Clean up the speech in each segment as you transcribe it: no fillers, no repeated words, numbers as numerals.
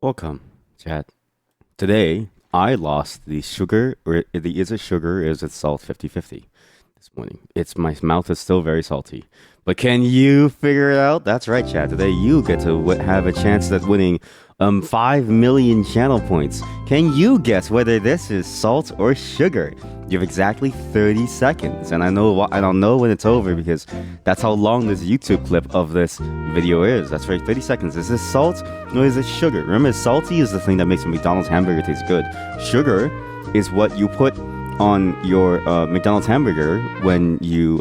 Welcome, chat. Today, I lost the sugar, or the is it sugar, or is it salt 50-50 this morning. My mouth is still very salty. But can you figure it out? That's right, chat. Today, you get to have a chance at winning 5 million channel points. Can you guess whether this is salt or sugar? You have exactly 30 seconds, and I don't know when it's over because that's how long this YouTube clip of this video is. That's right, 30 seconds. Is this salt or is it sugar? Remember, salty is the thing that makes a McDonald's hamburger taste good. Sugar is what you put on your McDonald's hamburger when you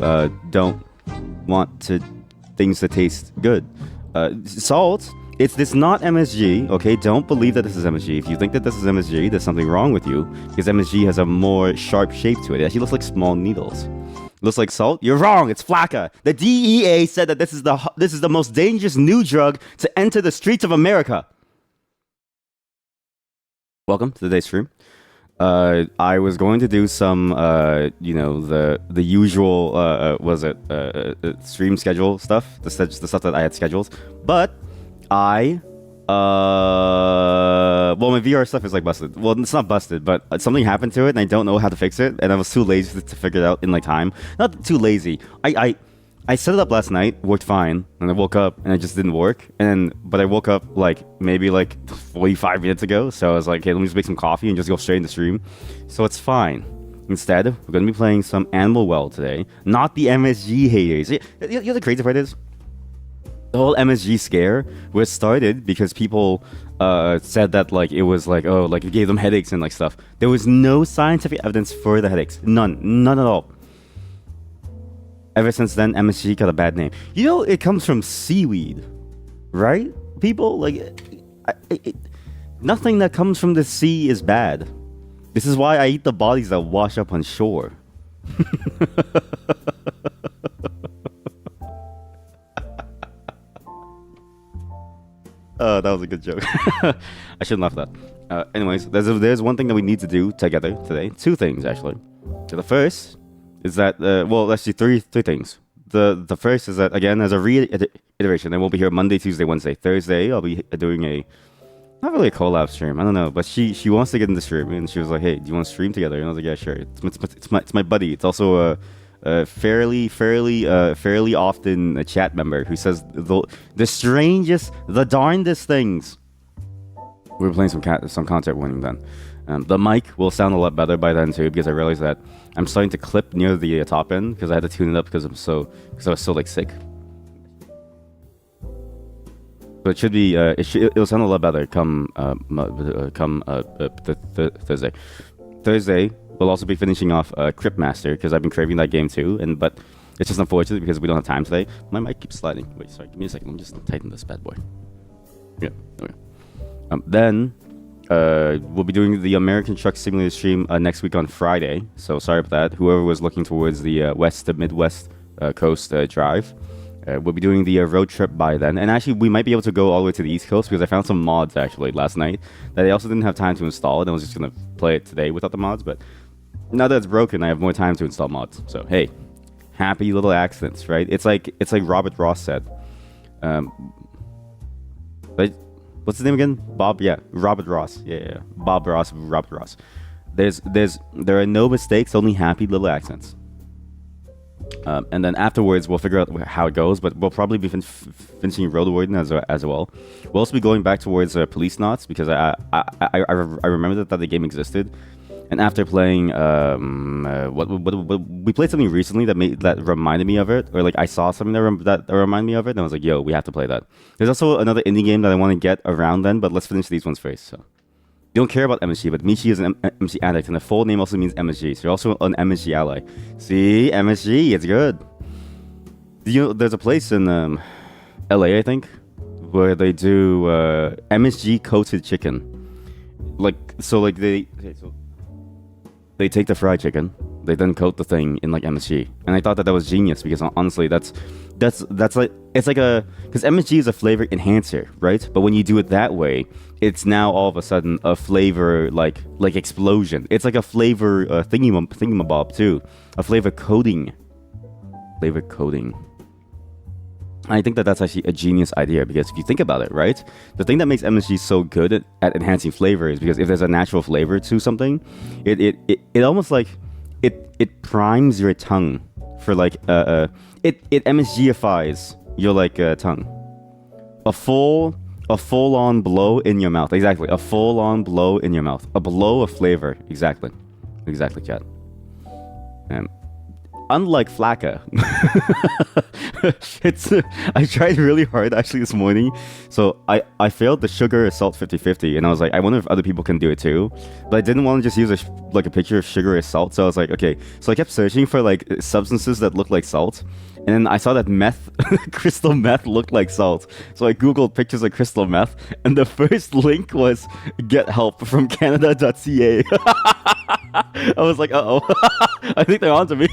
don't want things to taste good. Salt. It's not MSG, okay? Don't believe that this is MSG. If you think that this is MSG, there's something wrong with you because MSG has a more sharp shape to it. It actually looks like small needles. Looks like salt? You're wrong. It's flakka. The DEA said that this is the most dangerous new drug to enter the streets of America. Welcome to today's stream. I was going to do some, the usual, stream schedule stuff, the stuff that I had scheduled, but my VR stuff is like busted. Well, it's not busted, but something happened to it, and I don't know how to fix it, and I was too lazy to figure it out in like time. Not too lazy. I set it up last night, worked fine, and I woke up and it just didn't work. But I woke up maybe 45 minutes ago, so I was like, hey, let me just make some coffee and just go straight into stream. So it's fine. Instead, we're gonna be playing some Animal Well today, not the MSG haters. You know the crazy part is? The whole MSG scare was started because people said that it was it gave them headaches and stuff. There was no scientific evidence for the headaches. None at all. Ever since then, MSG got a bad name. You know, it comes from seaweed, right? People nothing that comes from the sea is bad. This is why I eat the bodies that wash up on shore. That was a good joke. I shouldn't laugh at that. Anyways, there's one thing that we need to do together today. Two things, actually. So the first is that, let's see, three things. The first is that, again, as a reiteration, I won't be here Monday, Tuesday, Wednesday, Thursday. I'll be doing not really a collab stream, I don't know, but she wants to get in the stream, and she was like, hey, do you want to stream together? And I was like, yeah, sure. It's my buddy. It's also a fairly often a chat member who says the strangest, the darndest things. We were playing some concert winning then. The mic will sound a lot better by then too, because I realized that I'm starting to clip near the top end because I had to tune it up because I was so sick. So it should be it'll sound a lot better come Thursday. Thursday we'll also be finishing off Crypt Master because I've been craving that game too, but it's just unfortunate because we don't have time today. My mic keeps sliding. Wait, sorry, give me a second. Let me just tighten this bad boy. Yeah, okay. Then we'll be doing the American Truck Simulator stream next week on Friday. So sorry about that. Whoever was looking towards the west to Midwest coast drive, we'll be doing the road trip by then. And actually, we might be able to go all the way to the East Coast because I found some mods actually last night that I also didn't have time to install. And I was just gonna play it today without the mods. But now that it's broken, I have more time to install mods. So hey, happy little accidents, right? It's like Robert Ross said. What's his name again? Bob? Yeah, Robert Ross. Yeah. Bob Ross, Robert Ross. There are no mistakes, only happy little accents. And then afterwards, we'll figure out how it goes, but we'll probably be finishing Road Warden as well. We'll also be going back towards Police Knots because I remember that the game existed. And after playing, what we played something recently that reminded me of it, or I saw something that reminded me of it, and I was like, yo, we have to play that. There's also another indie game that I want to get around then, but let's finish these ones first. So, you don't care about MSG, but Michi is an MSG addict, and the full name also means MSG, so you're also an MSG ally. See, MSG, it's good. You know, there's a place in LA, I think, where they do MSG coated chicken. They take the fried chicken, they then coat the thing in MSG, and I thought that was genius because honestly, that's because MSG is a flavor enhancer, right? But when you do it that way, it's now all of a sudden a flavor like explosion. It's like a flavor thingamabob too, a flavor coating. I think that that's actually a genius idea because if you think about it, right, the thing that makes MSG so good at enhancing flavor is because if there's a natural flavor to something, it almost like it primes your tongue for like it MSGifies your like tongue. A full on blow in your mouth. Exactly. A full on blow in your mouth. A blow of flavor. Exactly. Exactly, chat. Um, Unlike Flacca, it's I tried really hard actually this morning. So I failed the sugar salt 50/50 and I was like, I wonder if other people can do it too. But I didn't want to just use like a picture of sugar or salt. So I was like, okay. So I kept searching for like substances that look like salt. And then I saw that meth, crystal meth looked like salt. So I googled pictures of crystal meth and the first link was get help from Canada.ca. I was like, uh-oh. I think they're onto me.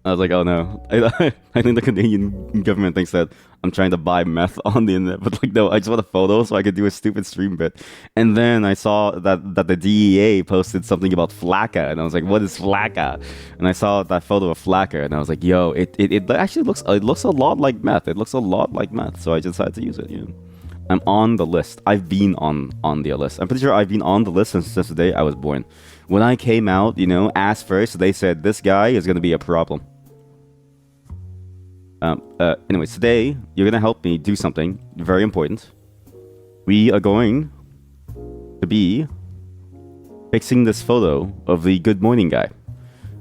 I was like, oh no. I think the Canadian government thinks that I'm trying to buy meth on the internet. But like, no, I just want a photo so I could do a stupid stream bit. And then I saw that the DEA posted something about Flacca. And I was like, what is Flacca? And I saw that photo of Flacca. And I was like, yo, it actually looks a lot like meth. It looks a lot like meth. So I just decided to use it, I'm on the list. I've been on the list. I'm pretty sure I've been on the list since the day I was born. When I came out, ass first, they said this guy is gonna be a problem. Anyways, today you're gonna help me do something very important. We are going to be fixing this photo of the good morning guy.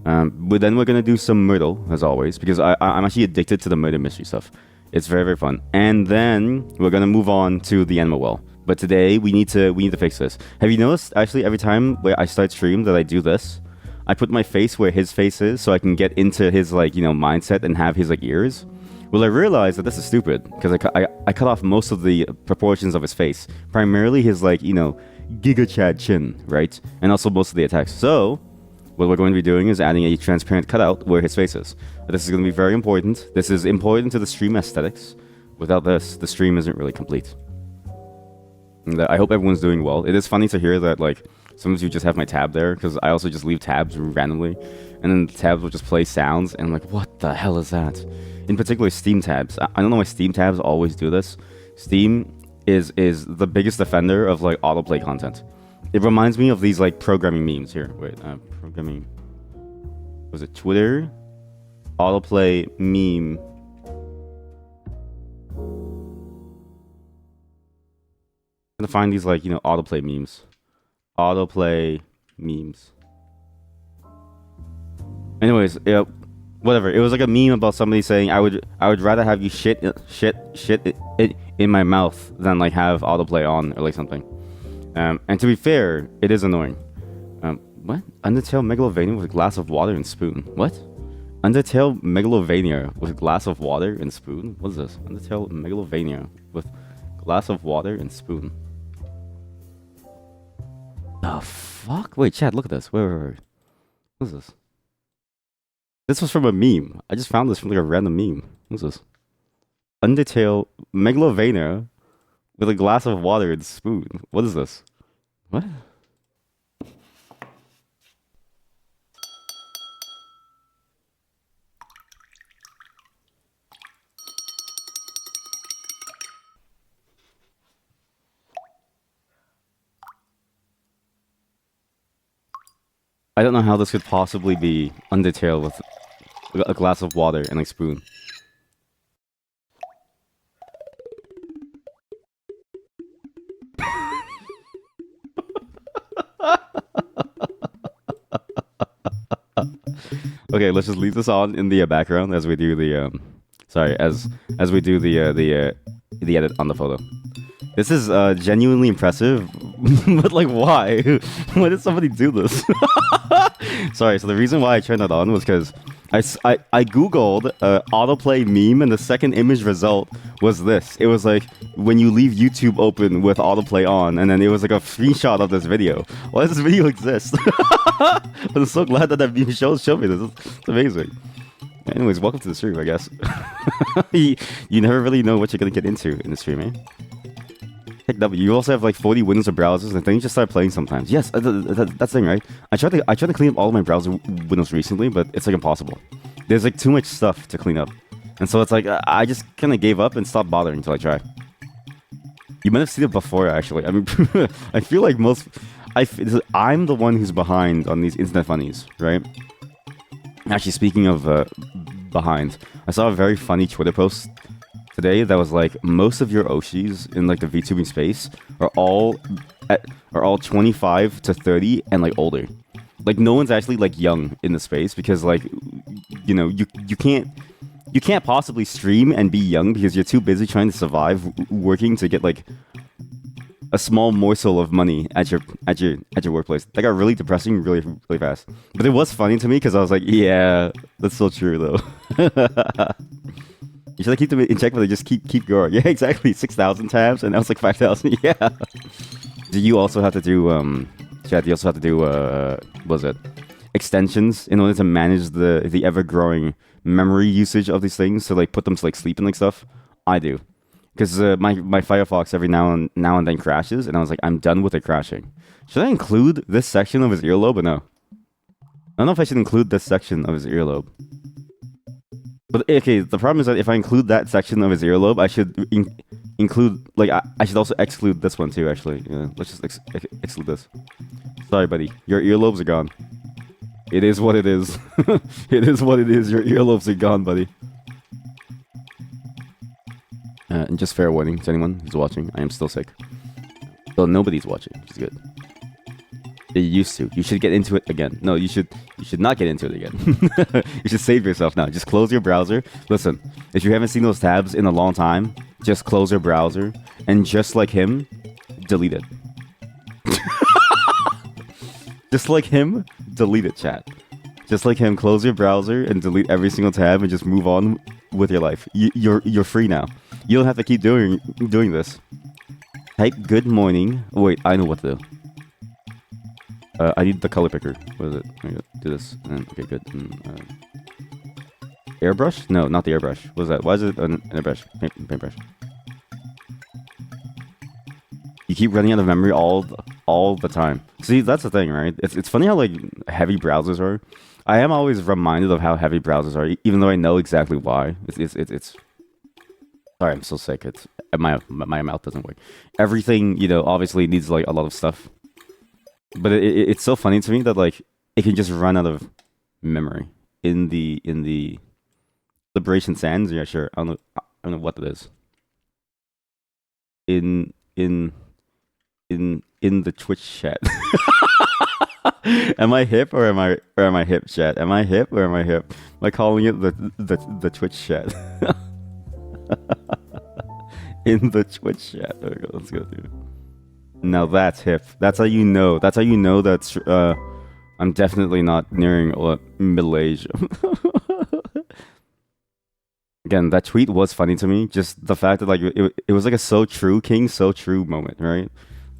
But then we're gonna do some Murdle as always because I'm actually addicted to the murder mystery stuff. It's very, very fun. And then we're gonna move on to the animal well. But today we need to fix this. Have you noticed actually every time where I start stream that I do this, I put my face where his face is so I can get into his like mindset and have his like ears. Well, I realized that this is stupid because I cut off most of the proportions of his face, primarily his like Giga Chad chin, right, and also most of the attacks. So what we're going to be doing is adding a transparent cutout where his face is. This is going to be very important. This is important to the stream aesthetics. Without this, the stream isn't really complete. And I hope everyone's doing well. It is funny to hear that like sometimes you just have my tab there because I also just leave tabs randomly, and then the tabs will just play sounds, and I'm like, what the hell is that? In particular, Steam tabs. I don't know why Steam tabs always do this. Steam is the biggest offender of like autoplay content. It reminds me of these like programming memes here. Wait, programming. Was it Twitter? Autoplay meme. I'm gonna find these like autoplay memes. Autoplay memes. Anyways, yeah, whatever. It was like a meme about somebody saying I would rather have you shit in my mouth than like have autoplay on or like something. And to be fair, it is annoying. What? Undertale Megalovania with a glass of water and spoon. What? Undertale Megalovania with a glass of water and spoon? What is this? Undertale Megalovania with glass of water and spoon. The fuck? Wait, chat, look at this. Wait. What is this? This was from a meme. I just found this from like a random meme. What's this? Undertale Megalovania with a glass of water and spoon. What is this? What? I don't know how this could possibly be Undertale with a glass of water and a spoon. Okay, let's just leave this on in the background as we do the as we do the edit on the photo. This is genuinely impressive, but like, why? Why did somebody do this? Sorry, so the reason why I turned that on was because I googled autoplay meme, and the second image result was this. It was like when you leave YouTube open with autoplay on, and then it was like a screenshot of this video. Why does this video exist? I'm so glad that meme showed me this. It's amazing. Anyways, welcome to the stream, I guess. You never really know what you're gonna get into in the stream, eh? Heck W. You also have like 40 windows of browsers, and then you just start playing sometimes. Yes, that's the thing, right? I tried to clean up all of my browser windows recently, but it's like impossible. There's like too much stuff to clean up, and so it's like I just kind of gave up and stopped bothering until I try. You might have seen it before, actually. I mean, I feel like I'm the one who's behind on these internet funnies, right? Actually, speaking of behind, I saw a very funny Twitter post today that was like, most of your Oshis in like the VTubing space are all 25 to 30 and like older. Like no one's actually like young in the space because like you can't possibly stream and be young because you're too busy trying to survive working to get like a small morsel of money at your workplace. That got really depressing really fast. But it was funny to me because I was like, yeah, that's so true though. You should keep them in check, but they just keep going. Yeah, exactly. 6,000 tabs, and now it's like 5,000. Yeah. Do you also have to do chat? You also have to do what was it? Extensions in order to manage the ever growing memory usage of these things. So like put them to like sleep and like stuff. I do, because my Firefox every now and then crashes, and I was like, I'm done with it crashing. Should I include this section of his earlobe or no? I don't know if I should include this section of his earlobe. But okay, the problem is that if I include that section of his earlobe, I should include, like, I should also exclude this one too, actually. Yeah, let's just exclude this. Sorry, buddy. Your earlobes are gone. It is what it is. It is what it is. Your earlobes are gone, buddy. And just fair warning to anyone who's watching, I am still sick. Well, nobody's watching, which is good. You used to. You should get into it again. No, you should not get into it again. You should save yourself now. Just close your browser. Listen, if you haven't seen those tabs in a long time, just close your browser and just like him, delete it. Just like him, delete it, chat. Just like him, close your browser and delete every single tab and just move on with your life. You're free now. You don't have to keep doing this. Type good morning. Wait, I know what to do. I need the color picker. What is it? Do this. Okay, good. Airbrush? No, not the airbrush. What is that? Why is it an airbrush? Paintbrush. You keep running out of memory all the time. See, that's the thing, right? It's funny how like heavy browsers are. I am always reminded of how heavy browsers are, even though I know exactly why. It's. Sorry, I'm so sick. It's my mouth doesn't work. Everything, obviously needs like a lot of stuff. But it's so funny to me that like it can just run out of memory in the Liberation Sands. Yeah, sure. I don't know what it is. In the Twitch chat. Am I hip or am I hip, chat? Am I hip or am I hip? Am I calling it the Twitch chat? In the Twitch chat. There we go. Let's go, dude. Now that's hip. That's how you know. That's how you know that's. I'm definitely not nearing middle age. Again, that tweet was funny to me. Just the fact that like it was like a so true king, so true moment, right?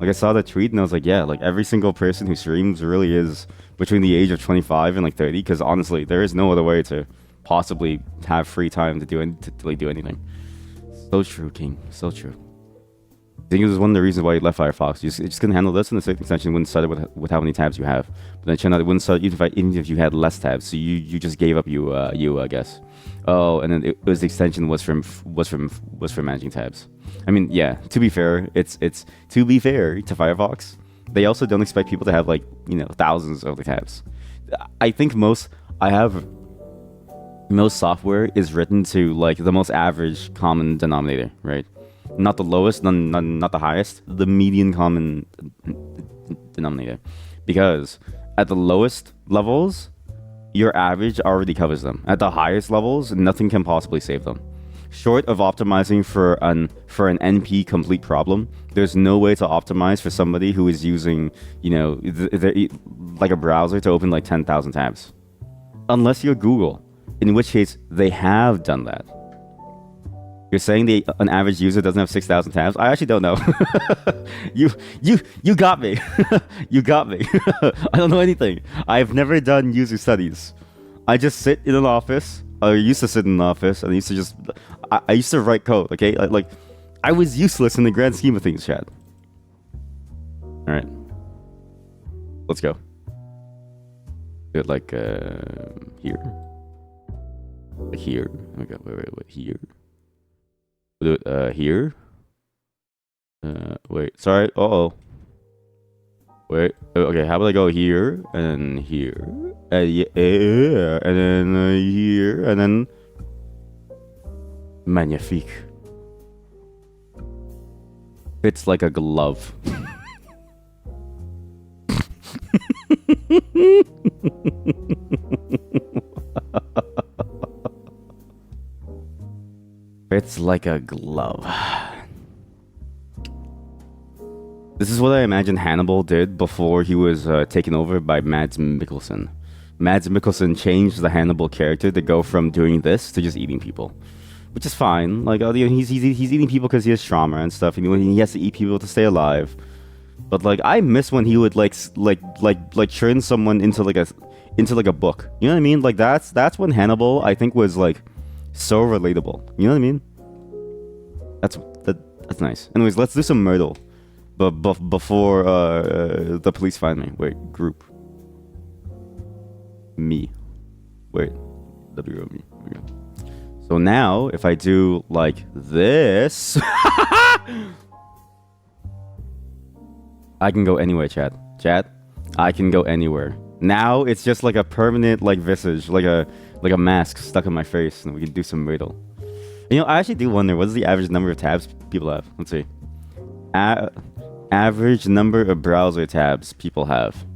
Like I saw that tweet and I was like, yeah, like every single person who streams really is between the age of 25 and like 30. Because honestly, there is no other way to possibly have free time to do anything. So true, king. So true. I think it was one of the reasons why you left Firefox. You just couldn't handle this, and the safety extension wouldn't start with how many tabs you have. But then it turned out it wouldn't start even if you had less tabs. So you just gave up you I guess. Oh, and then it was the extension was for managing tabs. I mean, yeah. To be fair, it's to be fair to Firefox. They also don't expect people to have like thousands of the tabs. I think most software is written to like the most average common denominator, right? Not the lowest, not the highest, the median common denominator. Because at the lowest levels, your average already covers them. At the highest levels, nothing can possibly save them. Short of optimizing for an NP complete problem, there's no way to optimize for somebody who is using, like a browser to open like 10,000 tabs. Unless you're Google, in which case they have done that. You're saying an average user doesn't have 6,000 tabs? I actually don't know. You got me. You got me. I don't know anything. I've never done user studies. I just sit in an office. I used to sit in an office, and I used to write code. Okay, like I was useless in the grand scheme of things, Chad. All right, let's go. Do it like here, like here. Oh my god, wait, here. We'll do it here. Wait, sorry. Wait. Okay, how about I go here and then here, yeah, and then here, and then magnifique. Fits like a glove. Fits like a glove. This is what I imagine Hannibal did before he was taken over by Mads Mikkelsen. Mads Mikkelsen changed the Hannibal character to go from doing this to just eating people, which is fine. Like, he's eating people because he has trauma and stuff, and he has to eat people to stay alive. But like, I miss when he would like turn someone into like a book. You know what I mean? Like that's when Hannibal, I think, was like so relatable. You know what I mean? That's nice. Anyways, let's do some Murdle. But before the police find me. Wait, group. Me. Wait, me. So now, if I do like this, I can go anywhere, chat. I can go anywhere. Now it's just like a permanent like visage, like a mask stuck on my face, and we can do some Murdle. You know, I actually do wonder what's the average number of tabs people have. Let's see. Average number of browser tabs people have.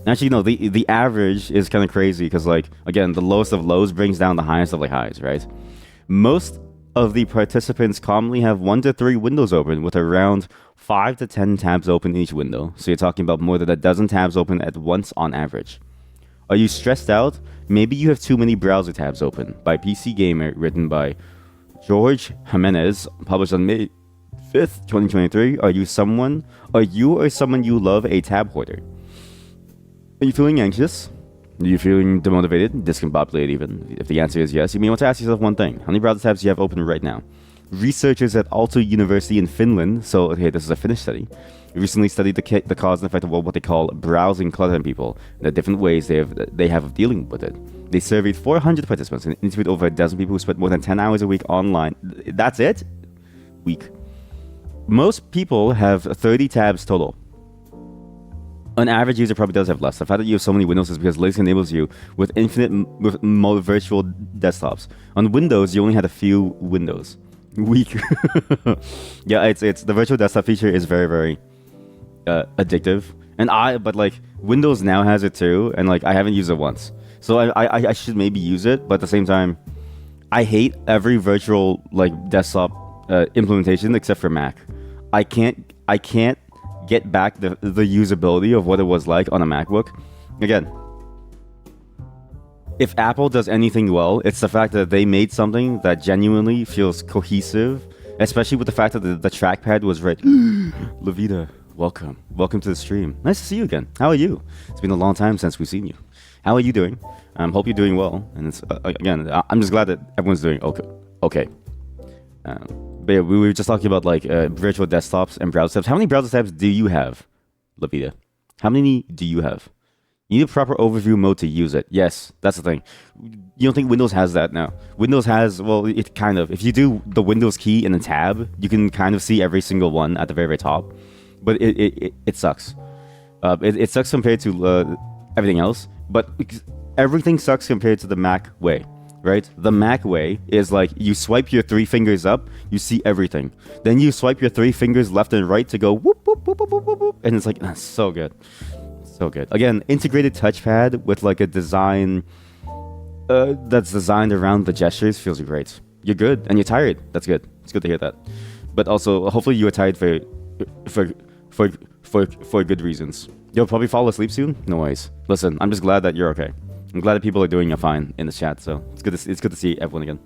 Actually, no, the average is kind of crazy because, like, again, the lowest of lows brings down the highest of like highs, right? Most of the participants commonly have 1 to 3 windows open with around 5 to 10 tabs open in each window. So you're talking about more than a dozen tabs open at once on average. Are you stressed out? Maybe you have too many browser tabs open. By PC Gamer, written by George Jimenez, published on May 5th, 2023. Are you or someone you love a tab hoarder? Are you feeling anxious? Are you feeling demotivated? Discombobulated even? If the answer is yes, you may want to ask yourself one thing. How many browser tabs do you have open right now? Researchers at Aalto University in Finland, so okay, this is a Finnish study, recently studied the cause and effect of what they call browsing clutter in people, and the different ways they have of dealing with it. They surveyed 400 participants and interviewed over a dozen people who spent more than 10 hours a week online. That's it? Week. Most people have 30 tabs total. An average user probably does have less. The fact that you have so many windows is because Linux enables you with virtual desktops. On Windows, you only had a few windows. Weak. Yeah, it's the virtual desktop feature is very, very addictive. But like Windows now has it too, and like I haven't used it once. So I should maybe use it, but at the same time, I hate every virtual like desktop implementation except for Mac. I can't get back the usability of what it was like on a MacBook. Again, if Apple does anything well, it's the fact that they made something that genuinely feels cohesive, especially with the fact that the trackpad was right. Levita, welcome to the stream. Nice to see you again. How are you? It's been a long time since we've seen you. How are you doing? Hope you're doing well. And it's again, I'm just glad that everyone's doing okay. But yeah, we were just talking about like virtual desktops and browser tabs. How many browser tabs do you have, Levita? How many do you have? You need a proper overview mode to use it. Yes, that's the thing. You don't think Windows has that now? Windows has, well, it kind of. If you do the Windows key in a tab, you can kind of see every single one at the very, very top. But it sucks. It sucks compared to everything else. But everything sucks compared to the Mac way. Right? The Mac way is like you swipe your 3 fingers up, you see everything. Then you swipe your 3 fingers left and right to go whoop, whoop, whoop, whoop, whoop, whoop. And it's like, that's so good. So good. Again, integrated touchpad with like a design that's designed around the gestures feels great. You're good and you're tired. That's good. It's good to hear that. But also, hopefully you are tired for good reasons. You'll probably fall asleep soon. No worries. Listen, I'm just glad that you're okay. I'm glad that people are doing fine in the chat, so it's good to see everyone again.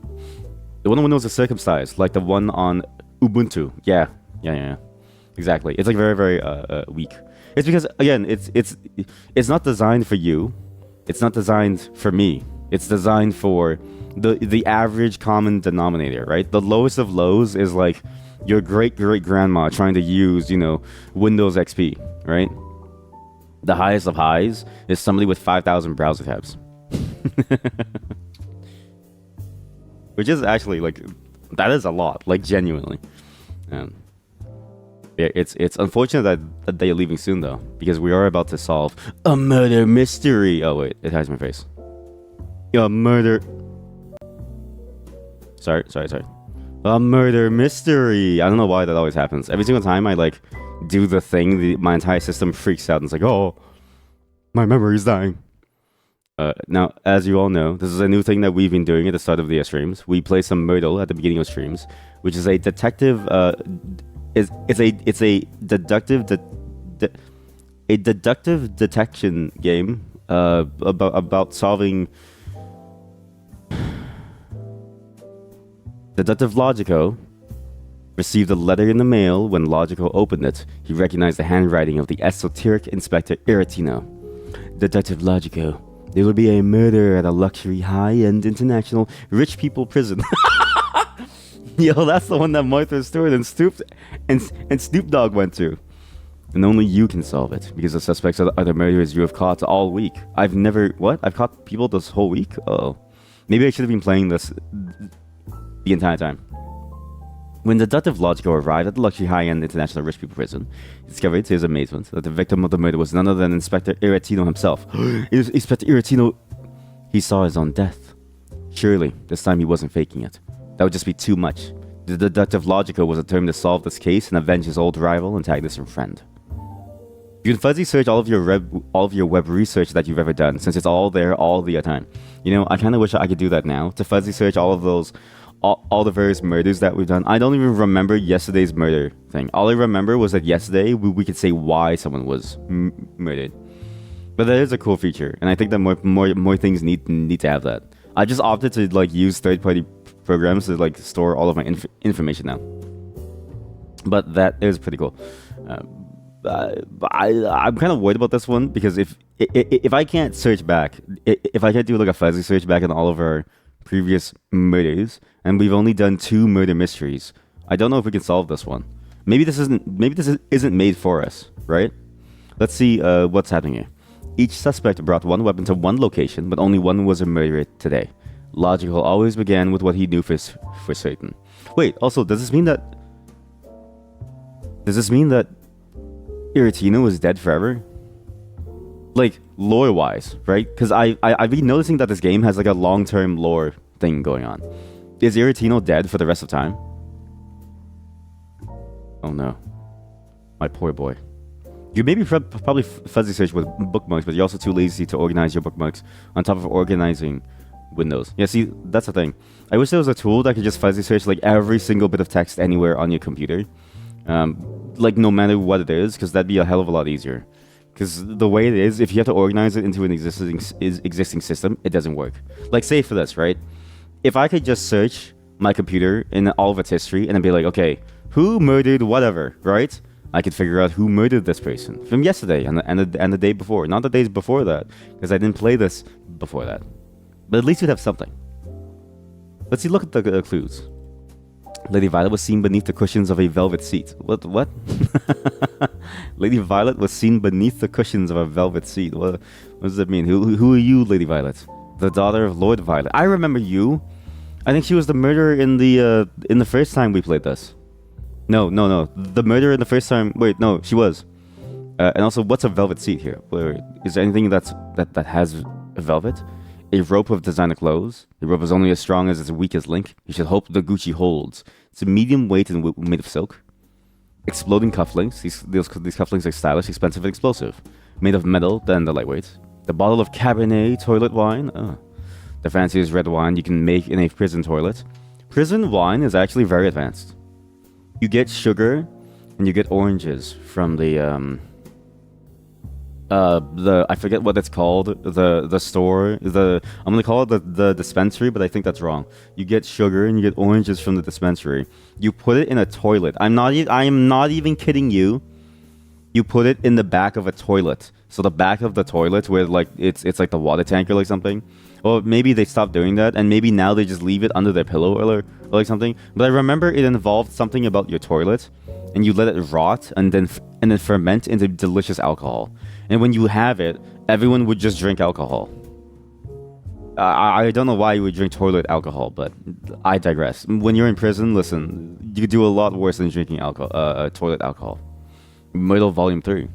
The one on Windows is circumcised, like the one on Ubuntu. Yeah. Exactly. It's like very, very weak. It's because again, it's not designed for you. It's not designed for me. It's designed for the average common denominator, right? The lowest of lows is like your great grandma trying to use, Windows XP, right? The highest of highs is somebody with 5,000 browser tabs. Which is actually, like, that is a lot, like, genuinely. Yeah, it's unfortunate that they're leaving soon, though, because we are about to solve a murder mystery. Oh, wait, it hides my face. A murder... Sorry. A murder mystery. I don't know why that always happens. Every single time I, like, do the thing, my entire system freaks out and it's like, oh, my memory's dying. Now, as you all know, this is a new thing that we've been doing at the start of the streams. We play some Murdle at the beginning of streams, which is a detective... It's a deductive detection game about solving. Deductive Logico received a letter in the mail. When Logico opened it, he recognized the handwriting of the esoteric Inspector Iratino. Detective Logico, there will be a murder at a luxury high-end international rich people prison. Yo, that's the one that Martha Stewart and Snoop Dogg went to. And only you can solve it, because the suspects are the murderers you have caught all week. I've caught people this whole week? Oh. Maybe I should have been playing this the entire time. When Deductive Logico arrived at the luxury high-end international rich people prison, he discovered to his amazement that the victim of the murder was none other than Inspector Iratino himself. Inspector Iratino, he saw his own death. Surely, this time he wasn't faking it. That would just be too much. The Deductive Logico was determined to solve this case and avenge his old rival, antagonist, and friend. You can fuzzy search all of your web research that you've ever done, since it's all there all the time. You know, I kind of wish I could do that now, to fuzzy search all of those, all the various murders that we've done. I don't even remember yesterday's murder thing. All I remember was that yesterday we could say why someone was murdered. But that is a cool feature, and I think that more things need to have that. I just opted to like use third-party programs to like store all of my information now, but that is pretty cool. I'm kind of worried about this one, because if I can't search back, if I can't do like a fuzzy search back on all of our previous murders, and we've only done 2 murder mysteries, I don't know if we can solve this one. Maybe this isn't made for us, right? Let's see what's happening here. Each suspect brought one weapon to one location, but only one was a murderer today. Logical always began with what he knew for certain. Wait, also, does this mean that Iratino is dead forever? Like, lore-wise, right? Because I've been noticing that this game has like a long-term lore thing going on. Is Iratino dead for the rest of time? Oh no. My poor boy. You maybe probably fuzzy search with bookmarks, but you're also too lazy to organize your bookmarks on top of organizing Windows. Yeah, see, that's the thing. I wish there was a tool that could just fuzzy search like every single bit of text anywhere on your computer. Like no matter what it is, because that'd be a hell of a lot easier. Because the way it is, if you have to organize it into an existing system, it doesn't work. Like say for this, right? If I could just search my computer in all of its history and then be like, okay, who murdered whatever, right? I could figure out who murdered this person from yesterday and the day before. Not the days before that, because I didn't play this before that. But at least you'd have something. Let's see, look at the clues. Lady Violet was seen beneath the cushions of a velvet seat. What? Lady Violet was seen beneath the cushions of a velvet seat. What does that mean? Who are you, Lady Violet? The daughter of Lord Violet. I remember you. I think she was the murderer in the first time we played this. No. The murderer in the first time. Wait, no, she was. And also, what's a velvet seat here? Is there anything that has a velvet? A rope of designer clothes. The rope is only as strong as its weakest link. You should hope the Gucci holds. It's a medium weight and made of silk. Exploding cufflinks. These cufflinks are stylish, expensive, and explosive. Made of metal, then the lightweight. The bottle of Cabernet toilet wine. The fanciest red wine you can make in a prison toilet. Prison wine is actually very advanced. You get sugar and you get oranges from the I forget what it's called, the store, I'm gonna call it the dispensary, but I think that's wrong. You get sugar and you get oranges from the dispensary. You put it in a toilet. I am not even kidding you. You put it in the back of a toilet. So the back of the toilet where like it's like the water tank or like something. Or maybe they stopped doing that and maybe now they just leave it under their pillow or like something. But I remember it involved something about your toilet. and you let it rot and then ferment into delicious alcohol. And when you have it, everyone would just drink alcohol. I don't know why you would drink toilet alcohol, but I digress. When you're in prison, listen, you could do a lot worse than drinking toilet alcohol. Murdle Volume 3.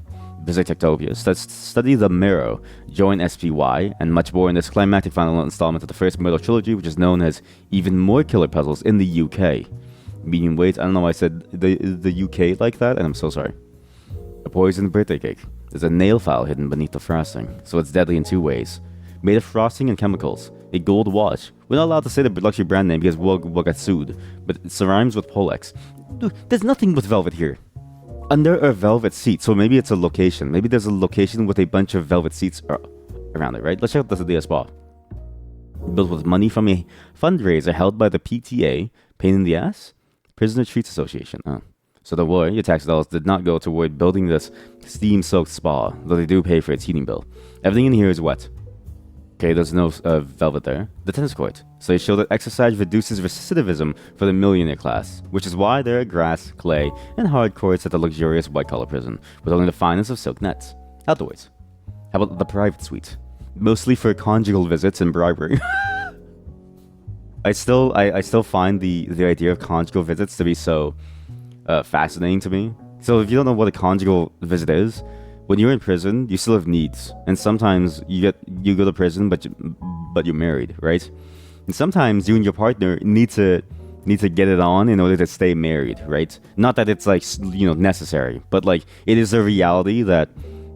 Visit Techtopia, study the Mirror, join SPY, and much more in this climactic final installment of the first Murdle trilogy, which is known as Even More Killer Puzzles in the UK. Medium weight, I don't know why I said the UK like that, and I'm so sorry. A poisoned birthday cake. There's a nail file hidden beneath the frosting, so it's deadly in 2 ways. Made of frosting and chemicals. A gold watch. We're not allowed to say the luxury brand name because we'll get sued, but it rhymes with Polex. Dude, there's nothing but velvet here. Under a velvet seat, so maybe it's a location. Maybe there's a location with a bunch of velvet seats around it, right? Let's check out the spa. Built with money from a fundraiser held by the PTA, pain in the ass? Prisoner Treats Association. Oh. So don't worry, your tax dollars did not go toward building this steam-soaked spa, though they do pay for its heating bill. Everything in here is wet. Okay, there's no velvet there. The tennis court. So they show that exercise reduces recidivism for the millionaire class, which is why there are grass, clay, and hard courts at the luxurious white-collar prison, with only the finest of silk nets. Outdoors. How about the private suite? Mostly for conjugal visits and bribery. I still find the idea of conjugal visits to be so fascinating to me. So if you don't know what a conjugal visit is, when you're in prison, you still have needs, and sometimes you go to prison, but you're married, right? And sometimes you and your partner need to get it on in order to stay married, right? Not that it's like necessary, but like it is a reality that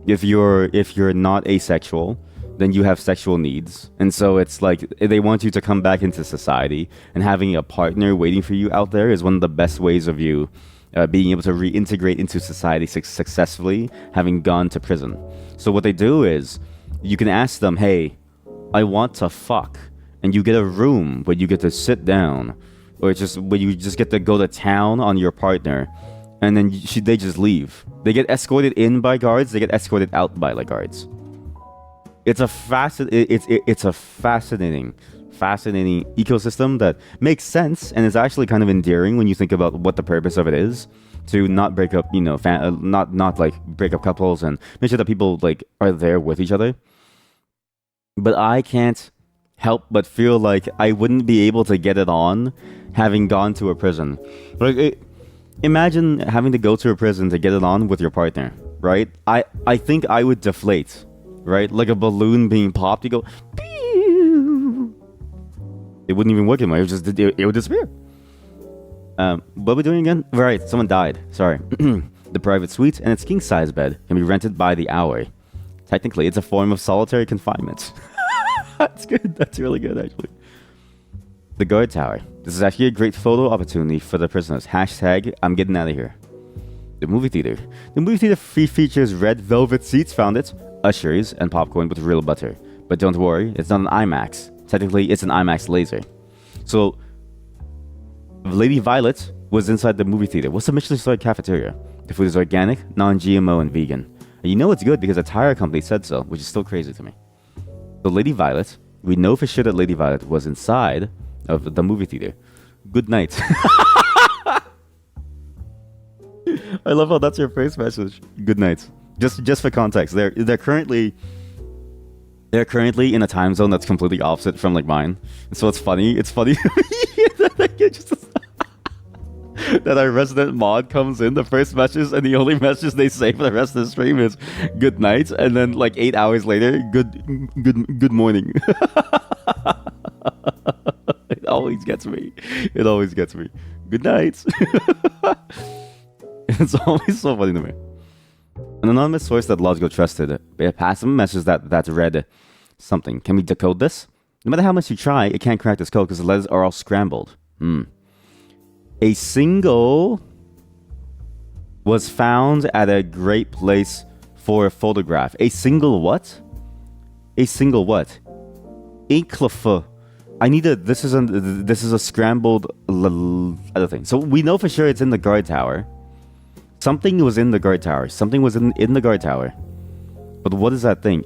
if you're not asexual, then you have sexual needs, and so it's like they want you to come back into society, and having a partner waiting for you out there is one of the best ways of you being able to reintegrate into society successfully, having gone to prison. So what they do is, you can ask them, hey, I want to fuck, and you get a room where you get to sit down, or just where you just get to go to town on your partner, and then they just leave. They get escorted in by guards, they get escorted out by guards. It's a fascinating ecosystem that makes sense and is actually kind of endearing when you think about what the purpose of it is, to not break up, not break up couples and make sure that people are there with each other. But I can't help but feel like I wouldn't be able to get it on having gone to a prison. Imagine having to go to a prison to get it on with your partner, right? I think I would deflate, right? Like a balloon being popped. You go, pew! It wouldn't even work anymore. It would disappear. What are we doing again? Right, someone died. Sorry. The private suite and its king-size bed can be rented by the hour. Technically, it's a form of solitary confinement. That's good. That's really good, actually. The guard tower. This is actually a great photo opportunity for the prisoners. Hashtag, I'm getting out of here. The movie theater. The movie theater features red velvet seats, found it, ushers, and popcorn with real butter. But don't worry, it's not an IMAX. Technically, it's an IMAX laser. So, Lady Violet was inside the movie theater. What's the Michelin-starred cafeteria? The food is organic, non-GMO, and vegan. And you know it's good because a tire company said so, which is still crazy to me. So Lady Violet, we know for sure that Lady Violet was inside of the movie theater. Good night. I love how that's your first message. Good night. Just for context, they're currently in a time zone that's completely opposite from mine. And so it's funny that our resident mod comes in, the first message, and the only message they say for the rest of the stream is good night, and then 8 hours later, good morning. It always gets me. Good night. It's always so funny to me. An anonymous source that Logical trusted passed him a message that read something. Can we decode this? No matter how much you try, it can't crack this code because the letters are all scrambled. A single was found at a great place for a photograph. A single what? Inklefa. This is a scrambled other thing. So we know for sure it's in the guard tower. Something was in the guard tower. Something was in the guard tower. But what is that thing?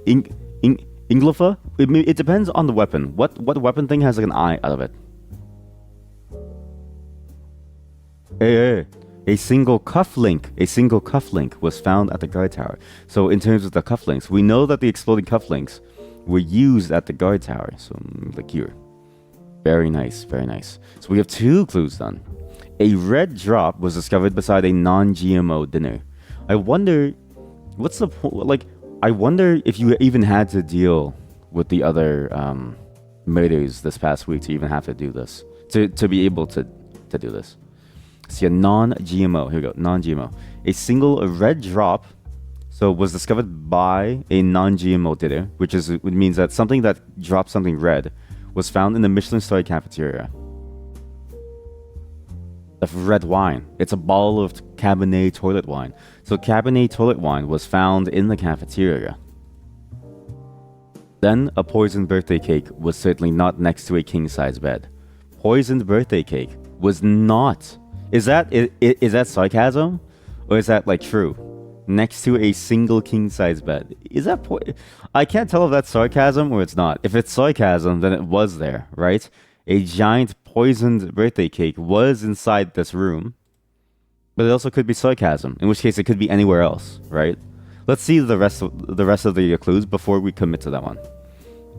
Inglefa? It depends on the weapon. What weapon thing has an eye out of it? Hey. A single cufflink was found at the guard tower. So in terms of the cufflinks, we know that the exploding cufflinks were used at the guard tower. So like here. Very nice, very nice. So we have 2 clues done. A red drop was discovered beside a non-GMO dinner. I wonder, what's the point? Like, I wonder if you even had to deal with the other murders this past week to even have to do this, to be able to do this. See, a non-GMO. Here we go. Non-GMO. A single red drop, so was discovered by a non-GMO dinner, which means that something that dropped something red was found in the Michelin-starred cafeteria. Of red wine. It's a bottle of Cabernet toilet wine. So Cabernet toilet wine was found in the cafeteria. Then a poisoned birthday cake was certainly not next to a king-size bed. Poisoned birthday cake was not. Is that sarcasm, or is that like true? Next to a single king-size bed. Is that I can't tell if that's sarcasm or it's not. If it's sarcasm, then it was there, right? A giant poisoned birthday cake was inside this room, but it also could be sarcasm. In which case, it could be anywhere else, right? Let's see the rest of the clues before we commit to that one.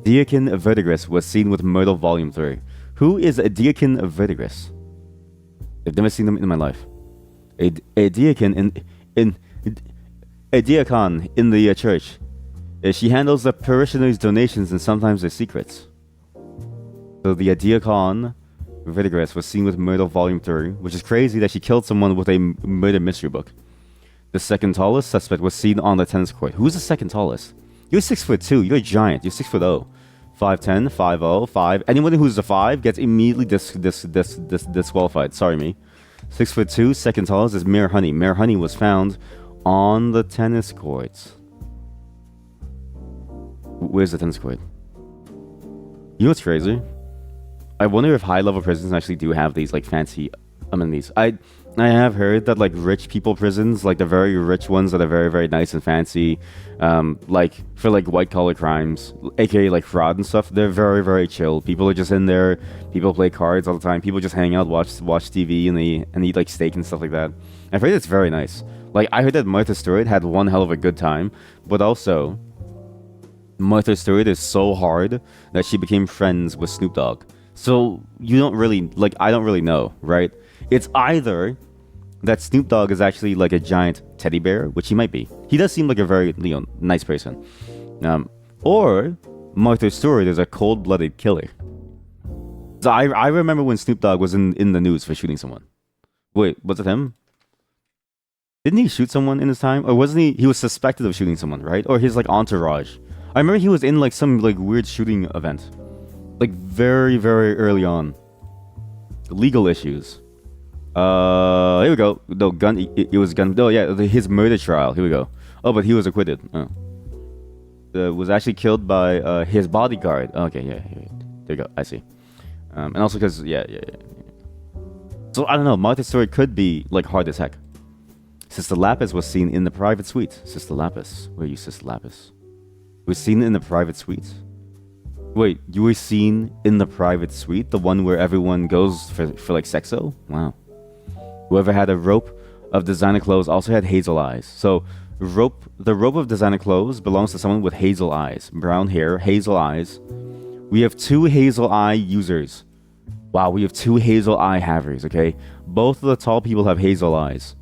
Deacon Verdigris was seen with Murdle Volume 3. Who is a Deacon Verdigris? I've never seen them in my life. A deacon a diacon in the church. She handles the parishioners' donations and sometimes their secrets. So the diacon Verdigris was seen with Murdle Volume 3, which is crazy that she killed someone with a murder mystery book. The second tallest suspect was seen on the tennis court. Who's the second tallest? You're 6'2". You're a giant. You're 6'0". 5'10", 5'0", 5. Anyone who's a 5 gets immediately disqualified. Sorry, me. 6'2", second tallest is Mayor Honey. Mayor Honey was found on the tennis courts. Where's the tennis court? You know what's crazy? I wonder if high-level prisons actually do have these like fancy amenities. I have heard that like rich people prisons, like the very rich ones that are very, very nice and fancy, like for like white-collar crimes, aka like fraud and stuff, they're very, very chill. People are just in there. People play cards all the time. People just hang out, watch TV, and eat like steak and stuff like that. I've heard it's very nice. Like I heard that Martha Stewart had one hell of a good time, but also Martha Stewart is so hard that she became friends with Snoop Dogg. So you don't really like. I don't really know, right? It's either that Snoop Dogg is actually like a giant teddy bear, which he might be. He does seem like a very nice person. Or Martha Stewart is a cold-blooded killer. So I remember when Snoop Dogg was in the news for shooting someone. Wait, was it him? Didn't he shoot someone in his time? Or wasn't he? He was suspected of shooting someone, right? Or his like entourage. I remember he was in like some like weird shooting event. Like very, very early on. Legal issues. Here we go. No, gun. It was gun. Oh, yeah, his murder trial. Here we go. Oh, but he was acquitted. Was actually killed by his bodyguard. Okay, yeah. There you go. I see. And also because, yeah. So, I don't know. Martha Stewart could be, like, hard as heck. Sister Lapis was seen in the private suite. Sister Lapis. Where are you, Sister Lapis? Was seen in the private suite? Wait, you were seen in the private suite? The one where everyone goes for like, sexo? Wow. Whoever had a rope of designer clothes also had hazel eyes. So, the rope of designer clothes belongs to someone with hazel eyes. Brown hair, hazel eyes. We have 2 hazel eye users. Wow, we have 2 hazel eye havers, okay? Both of the tall people have hazel eyes.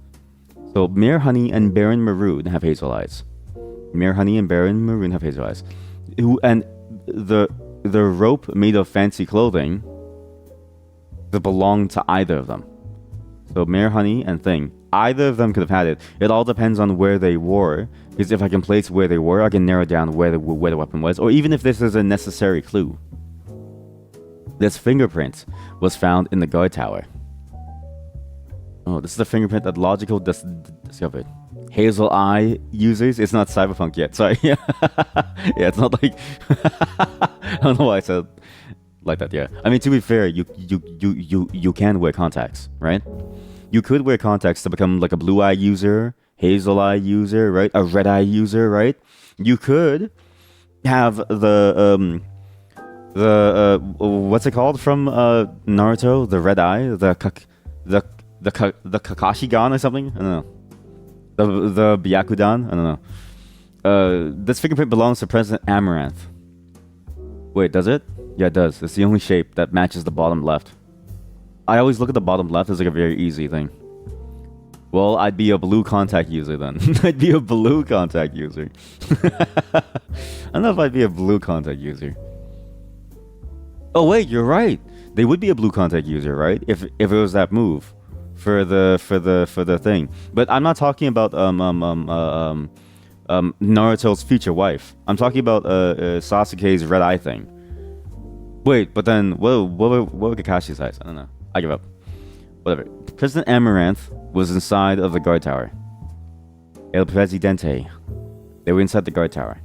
So, Mayor Honey and Baron Maroon have hazel eyes. Mayor Honey and Baron Maroon have hazel eyes. And the rope made of fancy clothing that belonged to either of them. So Mayor Honey and Thing, either of them could have had it. It all depends on where they were, because if I can place where they were, I can narrow down where the weapon was, or even if this is a necessary clue. This fingerprint was found in the guard tower. Oh, this is the fingerprint that Logical discovered. Hazel eye users. It's not cyberpunk yet. Sorry. Yeah, it's not like. I don't know why I said like that. Yeah, I mean to be fair, you can wear contacts, right? You could wear contacts to become like a blue eye user, hazel eye user, right? A red eye user, right? You could have the what's it called from Naruto? The red eye, the the Kakashi-gun or something. I don't know. The Byakudan. I don't know. This fingerprint belongs to President Amaranth. Wait, does it? Yeah, it does. It's the only shape that matches the bottom left. I always look at the bottom left as like a very easy thing. Well, I'd be a blue contact user then. I'd be a blue contact user. I don't know if I'd be a blue contact user. Oh wait, you're right. They would be a blue contact user, right? If it was that move for the thing. But I'm not talking about Naruto's future wife. I'm talking about Sasuke's red eye thing. Wait, but then what would Kakashi's eyes? I don't know. I give up. Whatever. President Amaranth was inside of the guard tower. El Presidente. They were inside the guard tower.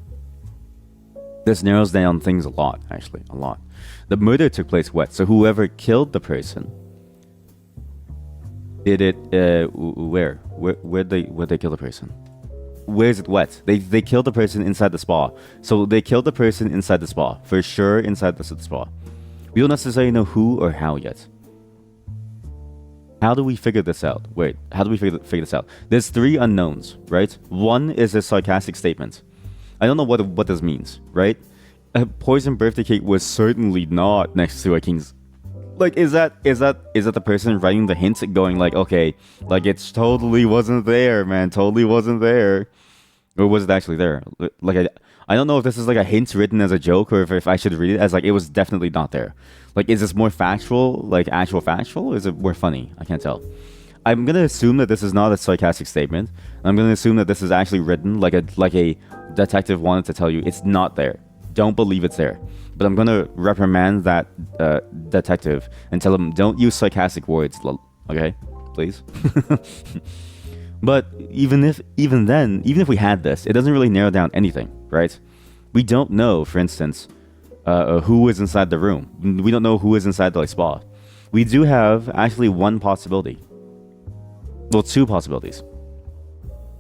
This narrows down things a lot, actually, a lot. The murder took place wet, so whoever killed the person did it. Where'd they kill the person? Where is it wet? They killed the person inside the spa. So they killed the person inside the spa. For sure inside the spa. We don't necessarily know who or how yet. How do we figure this out? Wait, how do we figure this out? There's 3 unknowns, right? One is a sarcastic statement. I don't know what this means, right? A poison birthday cake was certainly not next to a king's. Like, is that the person writing the hint, going like, okay, like it's totally wasn't there, man, totally wasn't there, or was it actually there? Like, I don't know if this is like a hint written as a joke, or if I should read it as like it was definitely not there. Like, is this more factual, like actual factual, or is it more funny? I can't tell. I'm gonna assume that this is not a sarcastic statement. I'm gonna assume that this is actually written like a detective wanted to tell you it's not there. Don't believe it's there. But I'm gonna reprimand that detective and tell him don't use sarcastic words. Okay, please. But even if we had this, it doesn't really narrow down anything, right? We don't know, for instance, who is inside the room. We don't know who is inside the spa. We do have actually one possibility. Well, 2 possibilities.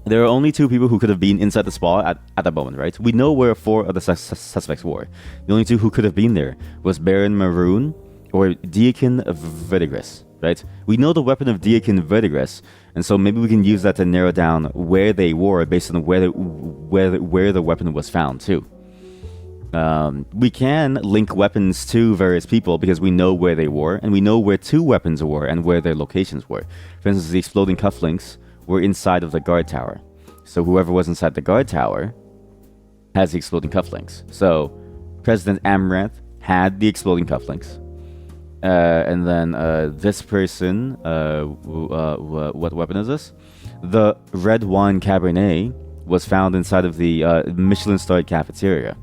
There are only 2 people who could have been inside the spa at that moment, right? We know where 4 of the suspects were. The only 2 who could have been there was Baron Maroon or Deacon Verdigris, right? We know the weapon of Deacon Verdigris, and so maybe we can use that to narrow down where they were based on where the weapon was found too. We can link weapons to various people because we know where they were, and we know where 2 weapons were and where their locations were. For instance, the exploding cufflinks were inside of the guard tower. So whoever was inside the guard tower has the exploding cufflinks. So President Amaranth had the exploding cufflinks. And then this person, what weapon is this? The red wine Cabernet was found inside of the Michelin-starred cafeteria.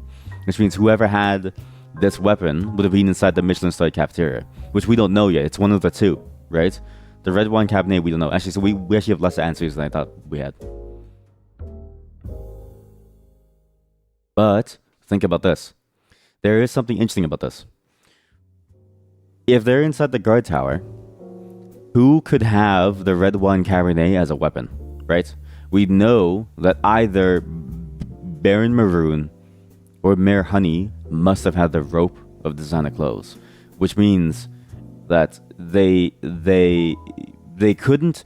Which means whoever had this weapon would have been inside the Michelin-starred cafeteria. Which we don't know yet. It's one of the 2, right? The red wine Cabernet, we don't know. Actually, so we actually have less answers than I thought we had. But think about this. There is something interesting about this. If they're inside the guard tower, who could have the red wine Cabernet as a weapon, right? We know that either Baron Maroon or Mayor Honey must have had the rope of designer clothes, which means that they couldn't.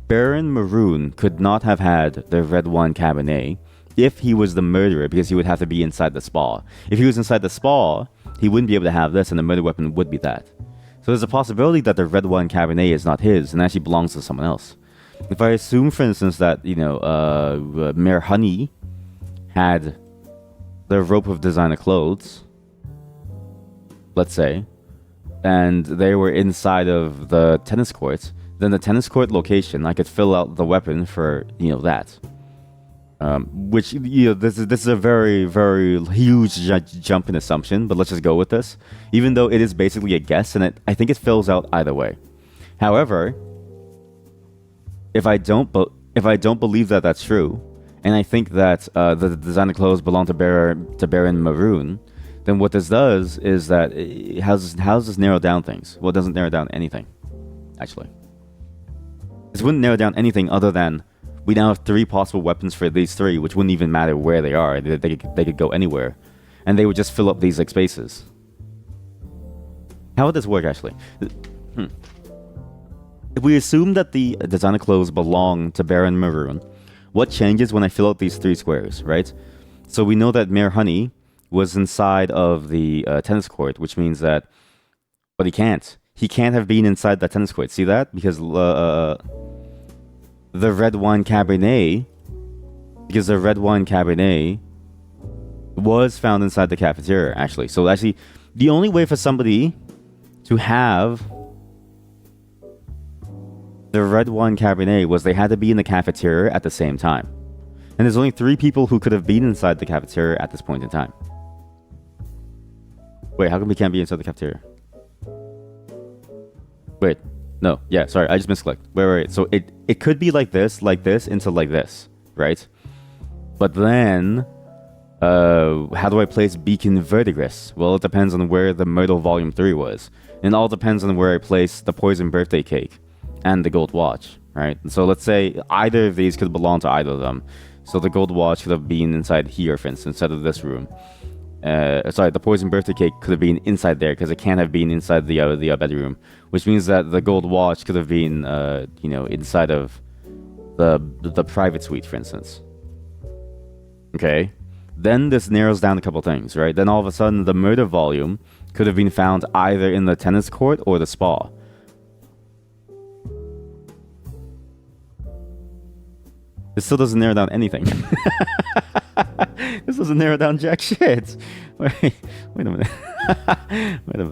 Baron Maroon could not have had the red wine Cabernet if he was the murderer, because he would have to be inside the spa. If he was inside the spa, he wouldn't be able to have this, and the murder weapon would be that. So there's a possibility that the red wine Cabernet is not his and actually belongs to someone else. If I assume, for instance, that Mayor Honey had the rope of designer clothes, let's say, and they were inside of the tennis court, then the tennis court location, I could fill out the weapon for, that. Which, this is a very, very huge jump in assumption, but let's just go with this. Even though it is basically a guess, and I think it fills out either way. However, if I don't believe that that's true, and I think that the designer clothes belong to Baron Maroon, then what this does is that how does this narrow down things? Well, it doesn't narrow down anything, actually. This wouldn't narrow down anything other than we now have 3 possible weapons for these 3, which wouldn't even matter where they are. They could go anywhere, and they would just fill up these spaces. How would this work, actually? If we assume that the designer clothes belong to Baron Maroon, what changes when I fill out these 3 squares, right? So we know that Mayor Honey was inside of the tennis court, which means that, but he can't. He can't have been inside that tennis court. See that? Because the red wine Cabernet, was found inside the cafeteria, actually. So actually, the only way for somebody to have the red wine Cabernet was they had to be in the cafeteria at the same time. And there's only 3 people who could have been inside the cafeteria at this point in time. Wait, how come we can't be inside the cafeteria? Wait, no, yeah, sorry, I just misclicked. Wait. So it could be like this, into like this, right? But then, how do I place Beacon Verdigris? Well, it depends on where the Murdle Volume 3 was. And it all depends on where I place the Poison Birthday Cake and the Gold Watch, right? And so let's say either of these could belong to either of them. So the Gold Watch could have been inside here, for instance, instead of this room. The Poison Birthday Cake could have been inside there because it can't have been inside the bedroom, which means that the Gold Watch could have been, inside of the private suite, for instance. Okay, then this narrows down a couple things, right? Then all of a sudden, the murder volume could have been found either in the tennis court or the spa. This still doesn't narrow down anything. This doesn't narrow down jack shit. Wait a minute. Wait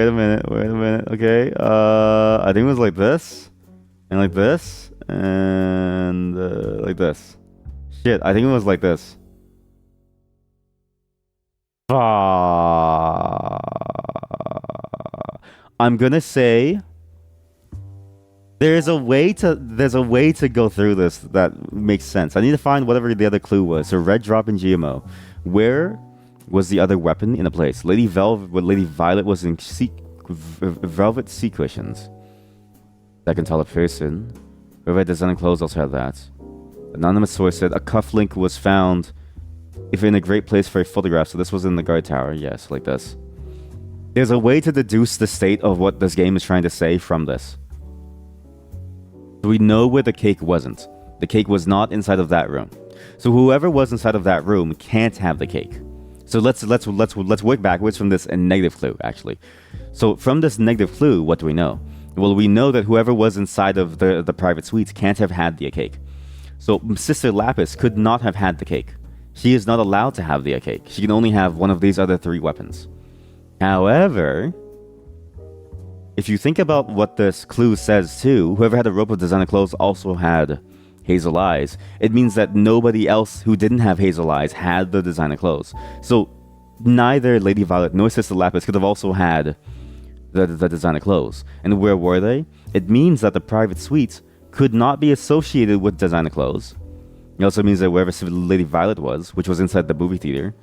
a minute. Okay. I think it was like this. And like this. And like this. Shit, I think it was like this. I'm gonna say there's a way to go through this that makes sense. I need to find whatever the other clue was. So red drop in GMO. Where was the other weapon in a place? Lady Violet was in velvet sea cushions. That can tell a person. Whoever designing clothes also had that. Anonymous source said a cufflink was found if in a great place for a photograph. So this was in the guard tower. Yes, like this. There's a way to deduce the state of what this game is trying to say from this. We know where the cake wasn't. The cake was not inside of that room. So whoever was inside of that room can't have the cake. So let's work backwards from this negative clue, actually. So from this negative clue, what do we know? Well, we know that whoever was inside of the private suites can't have had the cake. So Sister Lapis could not have had the cake. She is not allowed to have the cake. She can only have one of these other 3 weapons. However, if you think about what this clue says too, whoever had a rope of designer clothes also had hazel eyes. It means that nobody else who didn't have hazel eyes had the designer clothes. So neither Lady Violet nor Sister Lapis could have also had the designer clothes. And where were they? It means that the private suites could not be associated with designer clothes. It also means that wherever Lady Violet was, which was inside the movie theater,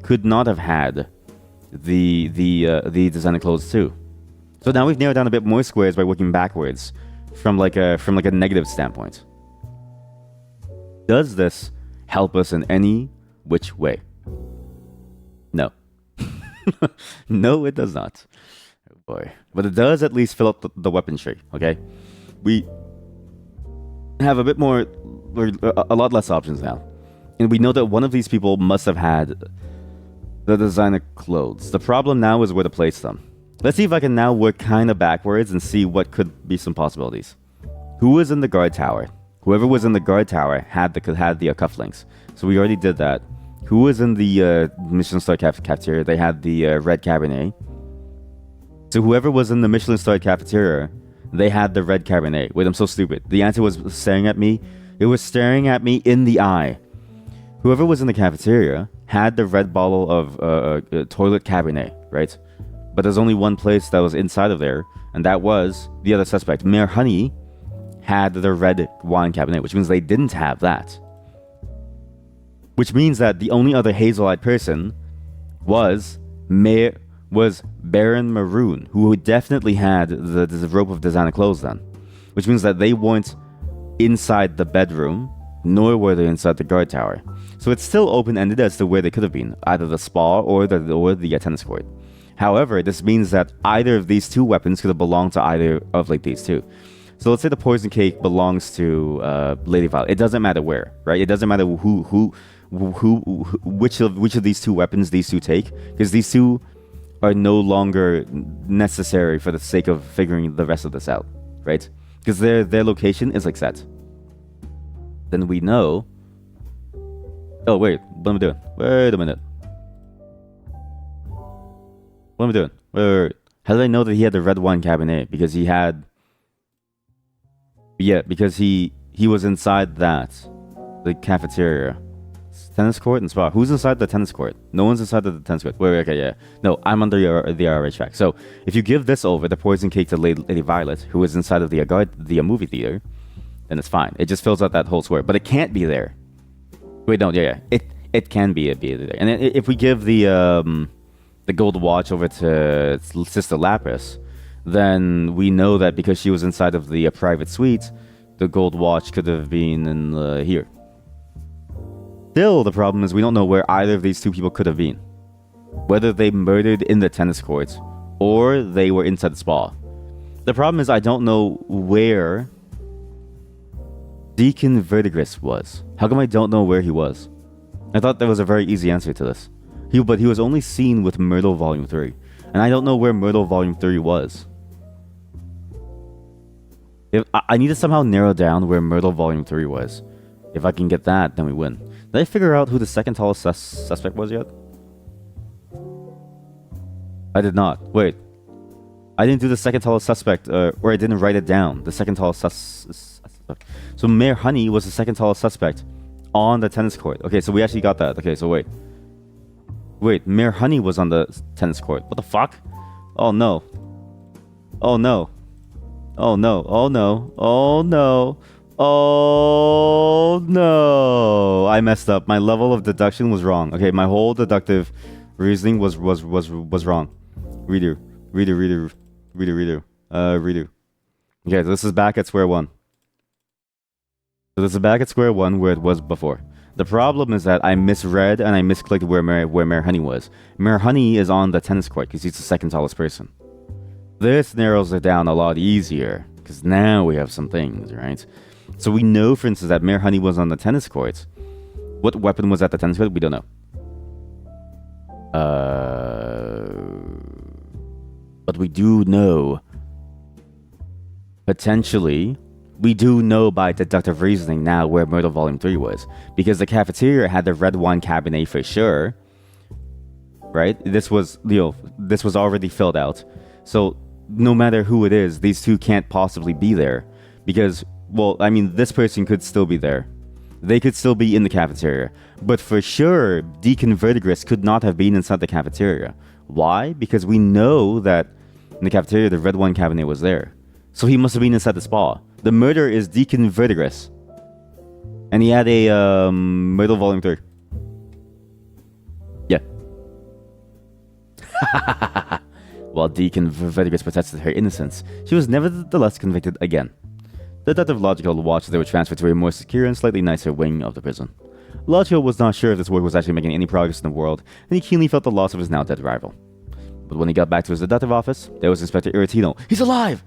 could not have had the designer clothes too. So now we've narrowed down a bit more squares by working backwards from like a negative standpoint. Does this help us in any which way? No. No, it does not. Oh boy. But it does at least fill up the weapon tree, okay? We have a lot less options now. And we know that one of these people must have had the designer clothes. The problem now is where to place them. Let's see if I can now work kind of backwards and see what could be some possibilities. Who was in the guard tower? Whoever was in the guard tower had the cufflinks. So we already did that. Who was in the Michelin Star cafeteria? They had the red Cabernet. So whoever was in the Michelin Star cafeteria, they had the red Cabernet. Wait, I'm so stupid. The answer was staring at me. It was staring at me in the eye. Whoever was in the cafeteria had the red bottle of toilet Cabernet, right? But there's only one place that was inside of there, and that was the other suspect. Mayor Honey had the red wine Cabernet, which means they didn't have that. Which means that the only other hazel-eyed person was Baron Maroon, who definitely had the rope of designer clothes then. Which means that they weren't inside the bedroom, nor were they inside the guard tower. So it's still open-ended as to where they could have been, either the spa or the tennis court. However, this means that either of these two weapons could have belonged to either of like these two. So let's say the poison cake belongs to Lady Violet. It doesn't matter where, right? It doesn't matter which of these two weapons these two take, because these two are no longer necessary for the sake of figuring the rest of this out, right? Because their location is like set. Then we know. Oh wait, what am I doing? Wait a minute. What am I doing? Wait. How did I know that he had the red wine cabinet? Because he had. Yeah, because he was inside the cafeteria, tennis court and spa. Who's inside the tennis court? No one's inside the tennis court. Wait, okay, yeah. No, I'm under the RA track. So if you give this over, the poison cake to Lady Violet, who is inside of the movie theater, then it's fine. It just fills out that whole square, but it can't be there. Wait, no, yeah. It can be there. And if we give the gold watch over to Sister Lapis, then we know that because she was inside of the private suite, the gold watch could have been in here. Still, the problem is we don't know where either of these two people could have been. Whether they murdered in the tennis courts or they were inside the spa. The problem is I don't know where Deacon Verdigris was. How come I don't know where he was? I thought there was a very easy answer to this. But he was only seen with Murdle Volume 3. And I don't know where Murdle Volume 3 was. If I need to somehow narrow down where Murdle Volume 3 was. If I can get that, then we win. Did I figure out who the second tallest suspect was yet? I did not. Wait. I didn't do the second tallest suspect, or I didn't write it down. The second tallest suspect. So Mayor Honey was the second tallest suspect on the tennis court. Okay, so we actually got that. Okay, so wait. Wait, Mayor Honey was on the tennis court. What the fuck? Oh no. Oh no. Oh no. Oh no. Oh no. Oh no. I messed up. My level of deduction was wrong. Okay, my whole deductive reasoning was wrong. Redo. Okay, so this is back at square one. So this is back at square one where it was before. The problem is that I misread and I misclicked where Mayor Honey was. Mayor Honey is on the tennis court because he's the second tallest person. This narrows it down a lot easier because now we have some things, right? So we know, for instance, that Mayor Honey was on the tennis court. What weapon was at the tennis court? We don't know. But we do know, potentially, we do know by deductive reasoning now where Murdle Volume 3 was. Because the cafeteria had the red wine cabinet for sure. Right? This was already filled out. So no matter who it is, these two can't possibly be there. Because, well, I mean, this person could still be there. They could still be in the cafeteria. But for sure, Deacon Verdigris could not have been inside the cafeteria. Why? Because we know that in the cafeteria, the red wine cabinet was there. So he must have been inside the spa. The murderer is Deacon Verdigris. And he had a Murdle Volume 3. Yeah. While Deacon Verdigris protested her innocence, she was nevertheless convicted again. Detective Logical watched as they were transferred to a more secure and slightly nicer wing of the prison. Logical was not sure if this work was actually making any progress in the world, and he keenly felt the loss of his now dead rival. But when he got back to his detective office, there was Inspector Irritino. He's alive!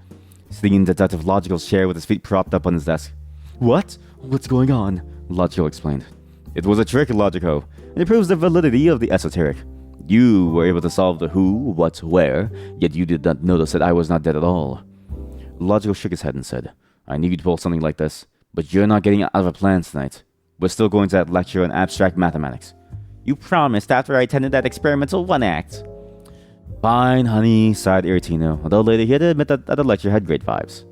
Sitting in Detective Logical's chair with his feet propped up on his desk. What? What's going on? Logical explained. It was a trick, Logico, and it proves the validity of the esoteric. You were able to solve the who, what, where, yet you did not notice that I was not dead at all. Logical shook his head and said, I knew you'd pull something like this, but you're not getting out of a plan tonight. We're still going to that lecture on abstract mathematics. You promised after I attended that experimental one act. Fine, honey, sighed Irritino, although later he had to admit that the lecture had great vibes.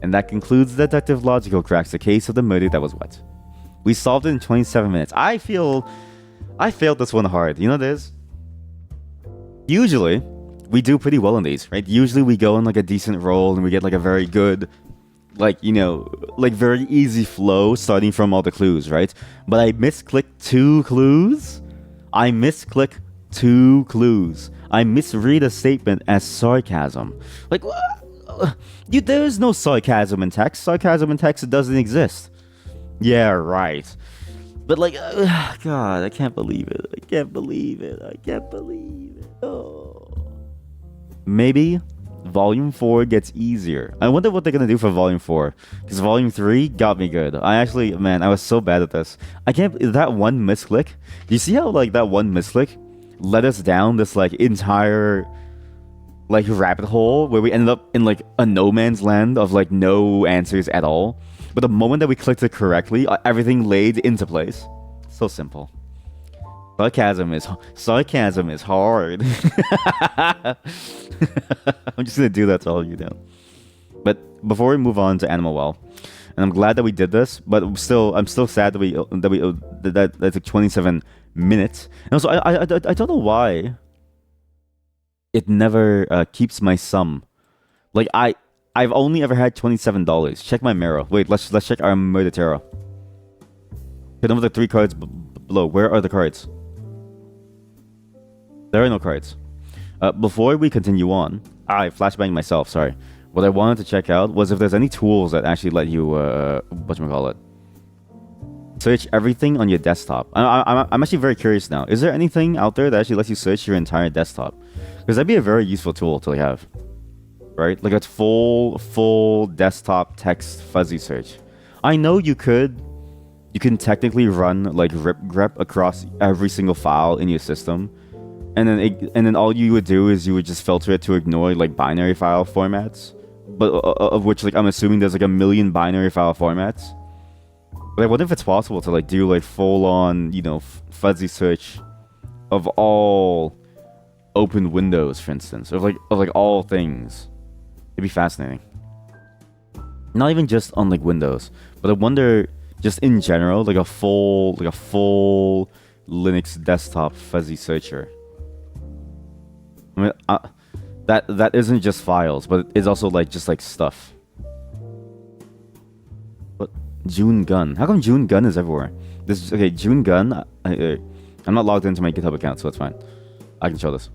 And that concludes Detective Logical cracks the case of the murder that was wet. We solved it in 27 minutes. I feel I failed this one hard. You know this? Usually, we do pretty well in these, right? Usually we go in like a decent roll and we get like a very good, like, you know, like very easy flow starting from all the clues, right? But I misclicked 2 clues. I misread a statement as sarcasm. Like, dude, there is no sarcasm in text. Sarcasm in text doesn't exist. Yeah, right. But like, God, I can't believe it. Oh. maybe Volume 4 gets easier. I wonder what they're gonna do for Volume 4. Because Volume 3 got me good. I actually, man, I was so bad at this. I can't, that one misclick. Do you see how, like, that one misclick led us down this, like, entire, like, rabbit hole where we ended up in, like, a no man's land of, like, no answers at all? But the moment that we clicked it correctly, everything laid into place. So simple. Sarcasm is hard. I'm just gonna do that to all of you now. But before we move on to Animal Well, and I'm glad that we did this, but I'm still sad that took 27 minutes. And also, I don't know why it never keeps my sum. Like I've only ever had $27. Check my mirror. Wait, let's check our Murder Tarot. Okay, number the 3 cards below. Where are the cards? There are no cards. Before we continue on, I flashbanged myself, sorry. What I wanted to check out was if there's any tools that actually let you, whatchamacallit, search everything on your desktop. I'm actually very curious now. Is there anything out there that actually lets you search your entire desktop? Because that'd be a very useful tool to have. Right? Like a full desktop text fuzzy search. I know you can technically run like rip-grep across every single file in your system. And then all you would do is you would just filter it to ignore like binary file formats, but of which like I'm assuming there's like a million binary file formats. But I wonder if it's possible to like do like full on, you know, fuzzy search of all open windows, for instance, of like all things. It'd be fascinating. Not even just on like Windows, but I wonder just in general, like a full Linux desktop fuzzy searcher. I mean, that isn't just files, but it's also like just like stuff. What? June Gun? How come June Gun is everywhere? This is okay. June Gun. I'm not logged into my GitHub account, so it's fine. I can show this.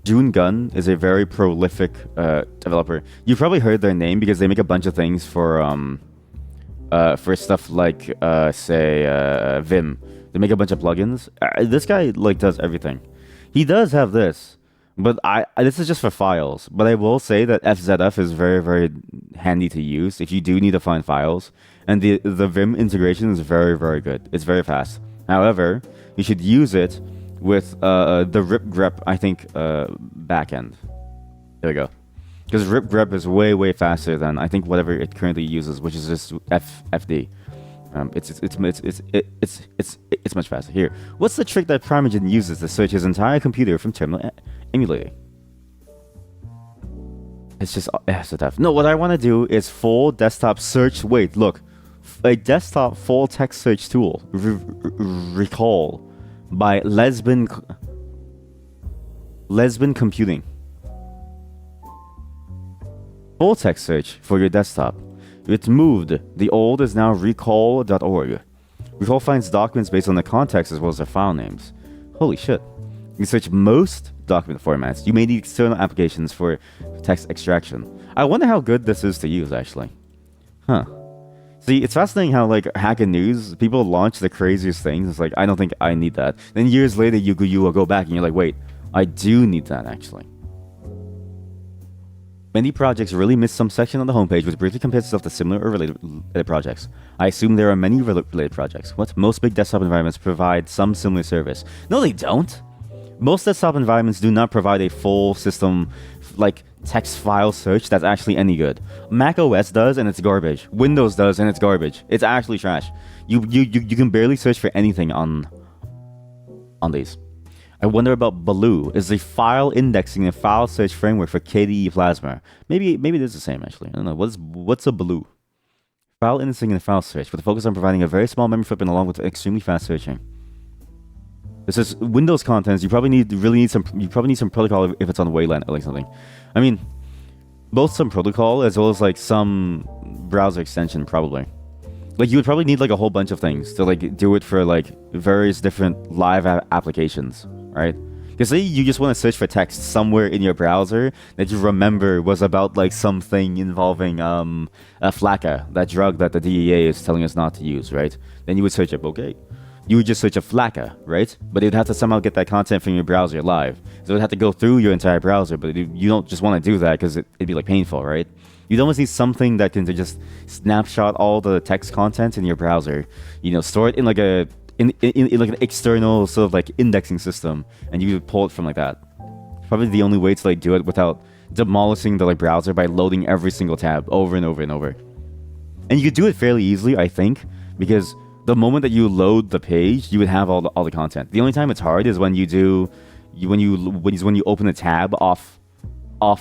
June Gun is a very prolific developer. You've probably heard their name because they make a bunch of things for stuff like say Vim. They make a bunch of plugins. This guy like does everything. He does have this, but this is just for files. But I will say that FZF is very, very handy to use if you do need to find files. And the Vim integration is very, very good. It's very fast. However, you should use it with the rip-grep, I think, backend. There we go. Because rip-grep is way, way faster than I think whatever it currently uses, which is just FD. It's much faster. Here, what's the trick that Primogen uses to search his entire computer from terminal emulating? It's just so tough. No, what I want to do is full desktop search. Wait, look, a desktop full text search tool. Recall by Lesbian Computing. Full text search for your desktop. It's moved. The old is now recall.org. Recall finds documents based on the context as well as their file names. Holy shit. You can search most document formats. You may need external applications for text extraction. I wonder how good this is to use, actually. Huh. See, it's fascinating how, like, Hacker News, people launch the craziest things. It's like, I don't think I need that. Then years later, you will go back and you're like, wait, I do need that, actually. Many projects really miss some section on the homepage which briefly compares itself to similar or related projects. I assume there are many related projects. What? Most big desktop environments provide some similar service. No, they don't. Most desktop environments do not provide a full system, like, text file search that's actually any good. Mac OS does, and it's garbage. Windows does, and it's garbage. It's actually trash. You can barely search for anything on these. I wonder about Baloo. Is the file indexing and file search framework for KDE Plasma? Maybe it is the same, actually. I don't know. What's a Baloo? File indexing and file search with a focus on providing a very small memory footprint along with extremely fast searching. This is Windows contents. You probably need some protocol if it's on Wayland or like something. I mean, both some protocol as well as like some browser extension probably. Like you would probably need like a whole bunch of things to like do it for like various different live applications, right? Because say you just want to search for text somewhere in your browser that you remember was about like something involving flakka, that drug that the DEA is telling us not to use, right? Then you would search up, okay. you would just search a Flaca, right? But it'd have to somehow get that content from your browser live. So it'd have to go through your entire browser, but you don't just want to do that because it'd be like painful, right? You'd almost need something that can just snapshot all the text content in your browser, store it in like in like an external sort of like indexing system, and you would pull it from like that. Probably the only way to like do it without demolishing the like browser by loading every single tab over and over and over. And you could do it fairly easily, I think, because the moment that you load the page, you would have all the content. The only time it's hard is when when you open a tab off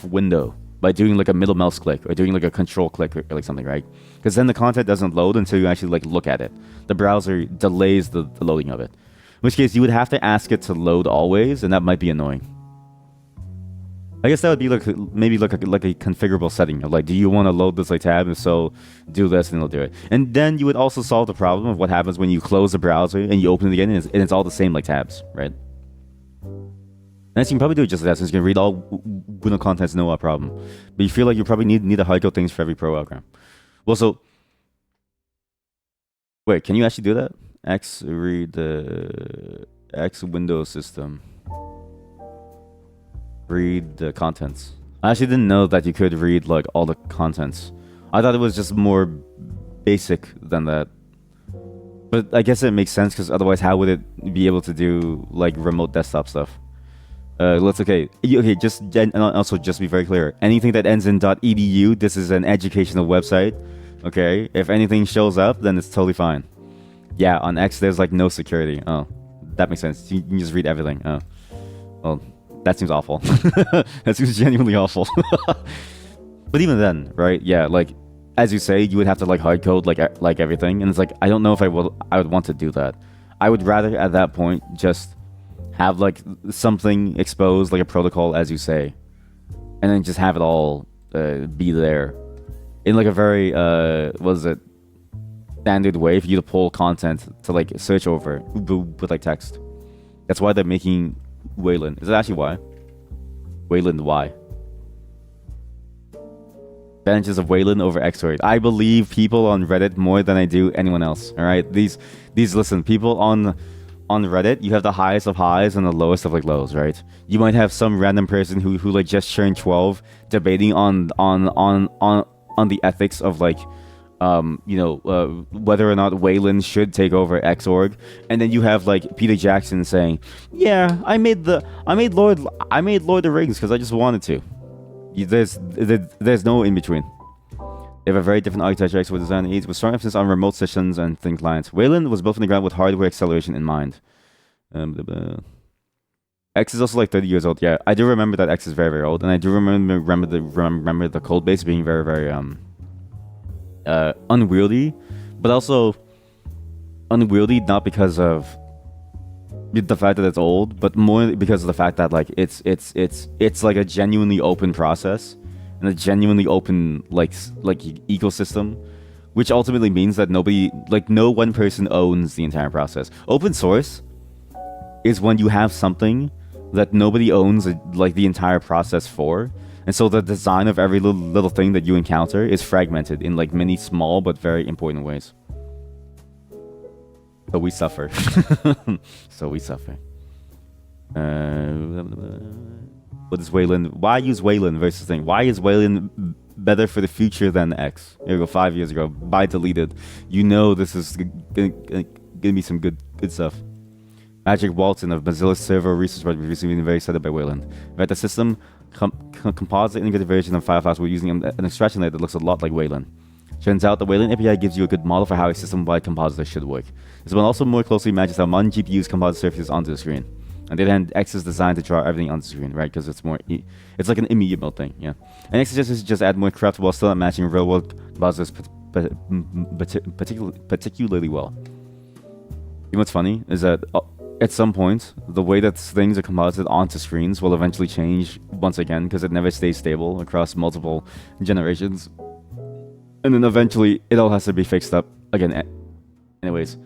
window by doing like a middle mouse click or doing like a control click or like something, right? Because then the content doesn't load until you actually like look at it. The browser delays the loading of it. In which case you would have to ask it to load always, and that might be annoying. I guess that would be like maybe like a configurable setting of like, do you want to load this like tab? If so, do this and it'll do it. And then you would also solve the problem of what happens when you close the browser and you open it again and it's all the same like tabs, right? And you can probably do it just like that, since you can read all Windows contents, no problem. But you feel like you probably need to hardcode things for every program. Well, so wait, can you actually do that? X read the X Windows system. Read the contents. I actually didn't know that you could read like all the contents. I thought it was just more basic than that. But I guess it makes sense, because otherwise how would it be able to do like remote desktop stuff? Okay, and also just be very clear. Anything that ends in .edu, this is an educational website. Okay, if anything shows up, then it's totally fine. Yeah, on X there's like no security. Oh, that makes sense. You can just read everything. Oh, well, that seems awful. That seems genuinely awful. But even then, right? Yeah, like as you say, you would have to like hard code like everything, and it's like I don't know if I would want to do that. I would rather at that point just have like something exposed, like a protocol, as you say, and then just have it all be there in like a very standard way for you to pull content to like search over with like text. That's why they're making Wayland. Is that actually why? Wayland, why? Advantages of Wayland over Xorg. I believe people on Reddit more than I do anyone else. All right, these listen, people on Reddit, you have the highest of highs and the lowest of like lows, right? You might have some random person who like just turned 12 debating on the ethics of like whether or not Wayland should take over Xorg, and then you have like Peter Jackson saying, "Yeah, I made Lord of the Rings because I just wanted to." There's no in between. They have a very different architecture. Xorg design needs with strong emphasis on remote systems and thin clients. Wayland was built from the ground with hardware acceleration in mind. X is also like 30 years old. Yeah, I do remember that X is very, very old, and I do remember the code base being very, very unwieldy, but also unwieldy not because of the fact that it's old, but more because of the fact that like it's like a genuinely open process and a genuinely open like ecosystem, which ultimately means that no one person owns the entire process. Open source is when you have something that nobody owns like the entire process for. And so the design of every little thing that you encounter is fragmented in like many small but very important ways. So we suffer. What is Wayland? Why use Wayland versus thing? Why is Wayland better for the future than X? Here we go, 5 years ago. By deleted. You know this is gonna be some good stuff. Magic Walton of Basilis Server Research Project recently been very excited by Wayland. Right, the system composite integrated version of Firefox, we're using an extraction layer that looks a lot like Wayland. Turns out the Wayland API gives you a good model for how a system-wide compositor should work. This one also more closely matches how modern GPUs composite surfaces onto the screen. On the other hand, X is designed to draw everything onto the screen, right? Because it's it's like an immediate mode thing, yeah. And X suggests just add more craft while still not matching real-world compositors particularly well. You know what's funny is that at some point, the way that things are composited onto screens will eventually change once again, because it never stays stable across multiple generations. And then eventually, it all has to be fixed up again. Anyways,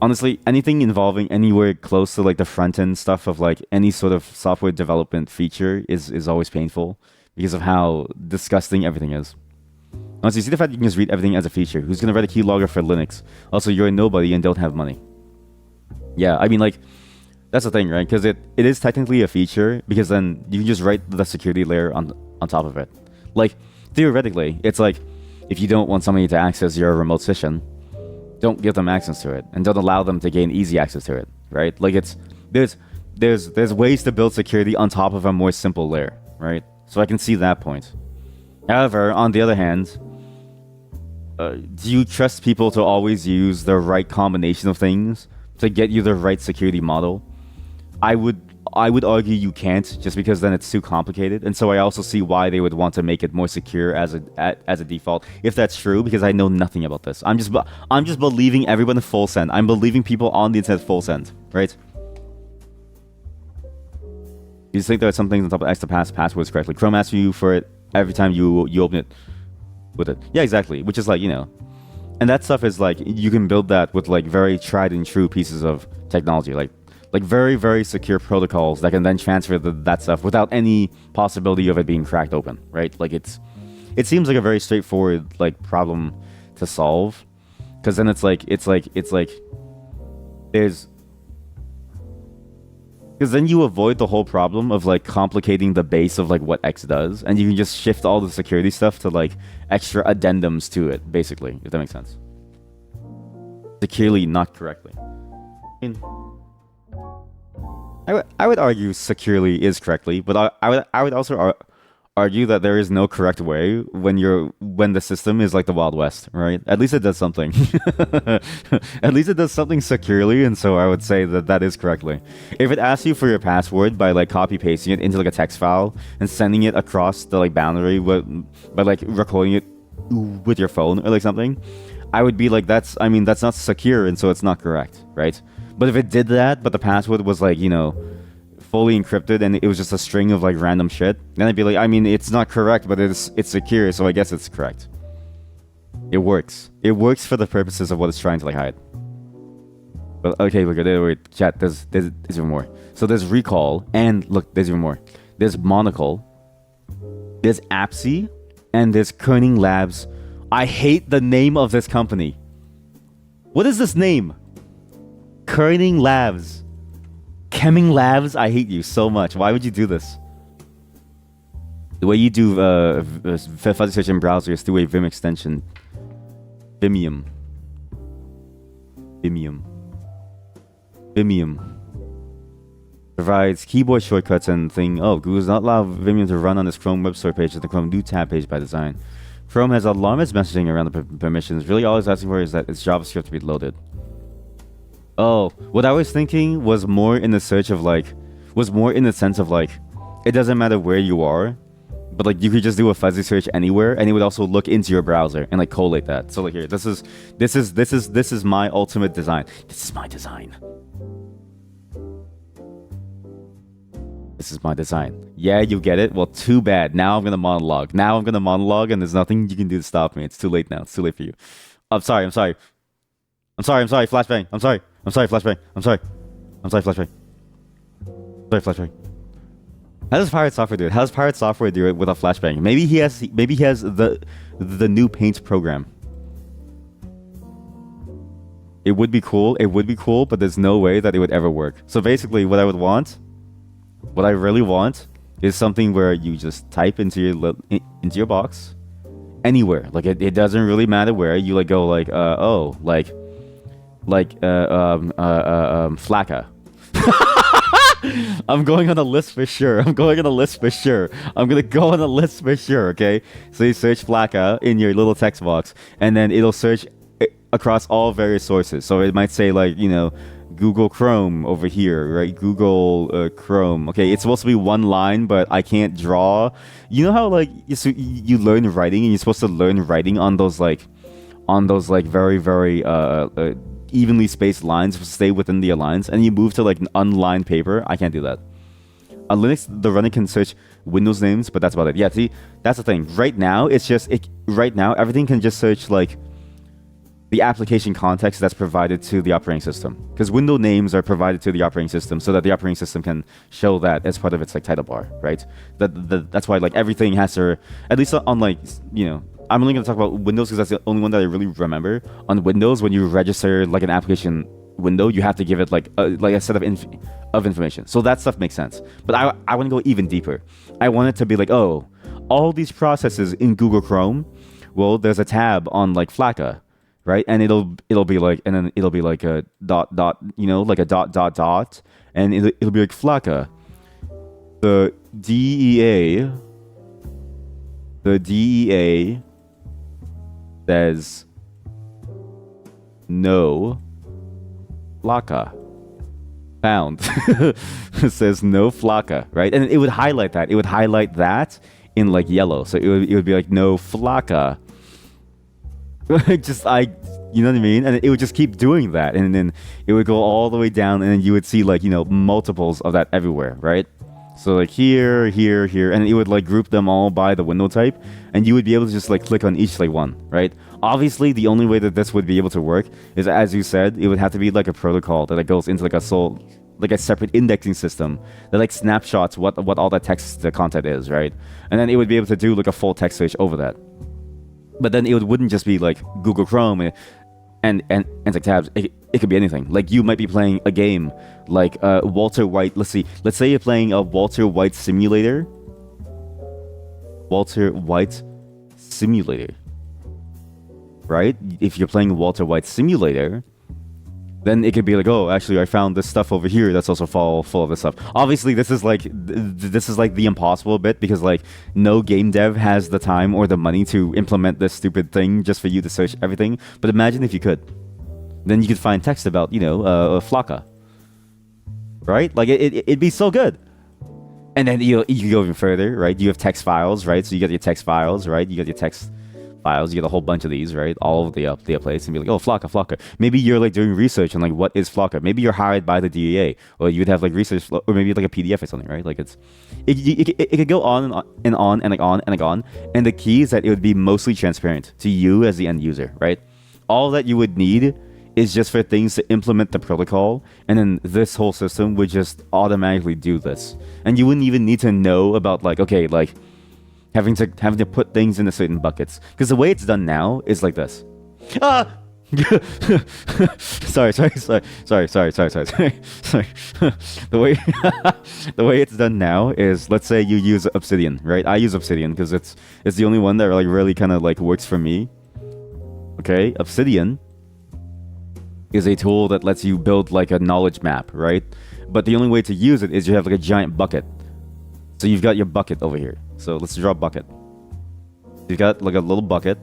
honestly, anything involving anywhere close to like the front end stuff of like any sort of software development feature is always painful because of how disgusting everything is. Also, you see the fact that you can just read everything as a feature. Who's gonna write a keylogger for Linux? Also, you're a nobody and don't have money. Yeah, I mean, like, that's the thing, right? Because it is technically a feature, because then you can just write the security layer on top of it. Like, theoretically, it's like, if you don't want somebody to access your remote session, don't give them access to it, and don't allow them to gain easy access to it, right? Like, it's there's ways to build security on top of a more simple layer, right? So I can see that point. However, on the other hand, do you trust people to always use the right combination of things to get you the right security model? I would argue you can't, just because then it's too complicated. And so I also see why they would want to make it more secure as a default, if that's true, because I know nothing about this. I'm just believing everyone full send. I'm believing people on the internet full send, right? You think there's something on top of X to pass passwords correctly. Chrome asks you for it every time you open it with it. Yeah, exactly. Which is like, and that stuff is like, you can build that with like very tried and true pieces of technology, like very, very secure protocols that can then transfer that stuff without any possibility of it being cracked open, right? Like it seems like a very straightforward like problem to solve, because then it's like there's, because then you avoid the whole problem of like complicating the base of like what X does, and you can just shift all the security stuff to like extra addendums to it, basically, if that makes sense. Securely, not correctly. I would argue securely is correctly, but I would also argue that there is no correct way when the system is like the Wild West, right? At least it does something. At least it does something securely, and so I would say that is correctly. If it asks you for your password by like copy pasting it into like a text file and sending it across the like boundary by like recording it with your phone or like something, I would be like, that's not secure, and so it's not correct, right? But if it did that, but the password was like, fully encrypted and it was just a string of like random shit, then I'd be like, it's not correct, but it's secure, so I guess it's correct. It works. It works for the purposes of what it's trying to like hide. But okay, look at it. Wait, chat. There's even more. So there's recall, and look, there's even more. There's Monocle, there's Apsy, and there's Kerning Labs. I hate the name of this company. What is this name? Kerning Labs. Chemming Labs? I hate you so much. Why would you do this? The way you do fuzzy search in browser is through a Vim extension. Vimium. Provides keyboard shortcuts and thing. Oh, Google does not allow Vimium to run on its Chrome web store page as the Chrome new tab page by design. Chrome has alarmist messaging around the permissions. Really all it's asking for is that it's JavaScript to be loaded. Oh, what I was thinking was more in the sense of like, it doesn't matter where you are, but like you could just do a fuzzy search anywhere, and it would also look into your browser and like collate that. So like here, this is my ultimate design. This is my design. This is my design. Yeah, you get it? Well, too bad. Now I'm gonna monologue, and there's nothing you can do to stop me. It's too late now. It's too late for you. I'm sorry, flashbang. I'm sorry, flashbang. Flashbang. How does Pirate Software do it? How does Pirate Software do it with a flashbang? Maybe he has the new Paint program. It would be cool, but there's no way that it would ever work. So basically what I really want is something where you just type into your box anywhere. Like it doesn't really matter where. You like go like Flacca. I'm going on a list for sure. I'm gonna go on a list for sure, okay? So you search Flacca in your little text box, and then it'll search across all various sources. So it might say like, Google Chrome over here, right? Google Chrome. Okay, it's supposed to be one line, but I can't draw. You know how like you learn writing, and you're supposed to learn writing on those very, very evenly spaced lines to stay within the lines, and you move to like an unlined paper. I can't do that. On Linux, the runner can search Windows names, but that's about it. Yeah, see, that's the thing. Right now, everything can just search like the application context that's provided to the operating system, because window names are provided to the operating system so that the operating system can show that as part of its like title bar, right? That's why like everything has to, at least on like, I'm only going to talk about Windows because that's the only one that I really remember. On Windows, when you register like an application window, you have to give it like a set of information. So that stuff makes sense. But I want to go even deeper. I want it to be like, oh, all these processes in Google Chrome. Well, there's a tab on like Flaca, right? And it'll be like, and then it'll be like a dot, like a dot, and it'll be like Flaca. The DEA says no Flaca found. It says no Flaca, right? And it would highlight that. It would highlight that in like yellow. So it would be like no Flaca. Just you know what I mean? And it would just keep doing that, and then it would go all the way down, and then you would see like multiples of that everywhere, right? So like here, and it would like group them all by the window type, and you would be able to just like click on each like one, right? Obviously, the only way that this would be able to work is, as you said, it would have to be like a protocol that like goes into like a separate indexing system that like snapshots what all that text the content is, right? And then it would be able to do like a full text search over that. But then it wouldn't just be like Google Chrome and like tabs. It could be anything. Like you might be playing a game like Walter White. Let's say you're playing a Walter White simulator. Right? If you're playing Walter White simulator, then it could be like, oh, actually, I found this stuff over here that's also full of this stuff. Obviously, this is like the impossible bit, because like no game dev has the time or the money to implement this stupid thing just for you to search everything. But imagine if you could. Then you could find text about, Flaca. Right? Like it'd be so good. And then you go even further, right? You have text files, right? So you got your text files, right? You got your text files, you get a whole bunch of these, right? All of the place, and be like, oh, Flaca. Maybe you're like doing research on like what is Flaca. Maybe you're hired by the DEA, or you'd have like research, or maybe like a PDF or something, right? Like it could go on and on and on. And the key is that it would be mostly transparent to you as the end user, right? All that you would need is just for things to implement the protocol, and then this whole system would just automatically do this, and you wouldn't even need to know about like, okay, like having to put things into certain buckets, because the way it's done now is like this. Sorry. The way it's done now is, let's say you use Obsidian, right? I use Obsidian because it's the only one that like really kind of like works for me. Okay, Obsidian is a tool that lets you build like a knowledge map, right? But the only way to use it is you have like a giant bucket. So you've got your bucket over here. So let's draw a bucket. You've got like a little bucket.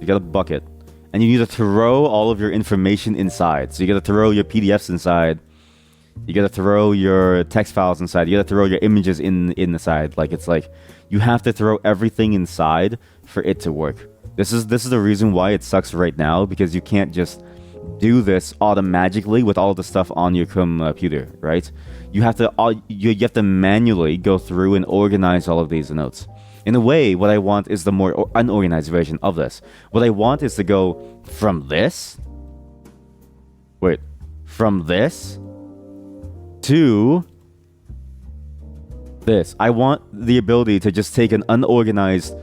You got a bucket. And you need to throw all of your information inside. So you got to throw your PDFs inside. You got to throw your text files inside. You got to throw your images in the side. Like it's like you have to throw everything inside for it to work. This is the reason why it sucks right now, because you can't just do this automatically with all the stuff on your computer, right? You have to manually go through and organize all of these notes. In a way, what I want is the more unorganized version of this. What I want is to go from this to this. I want the ability to just take an unorganized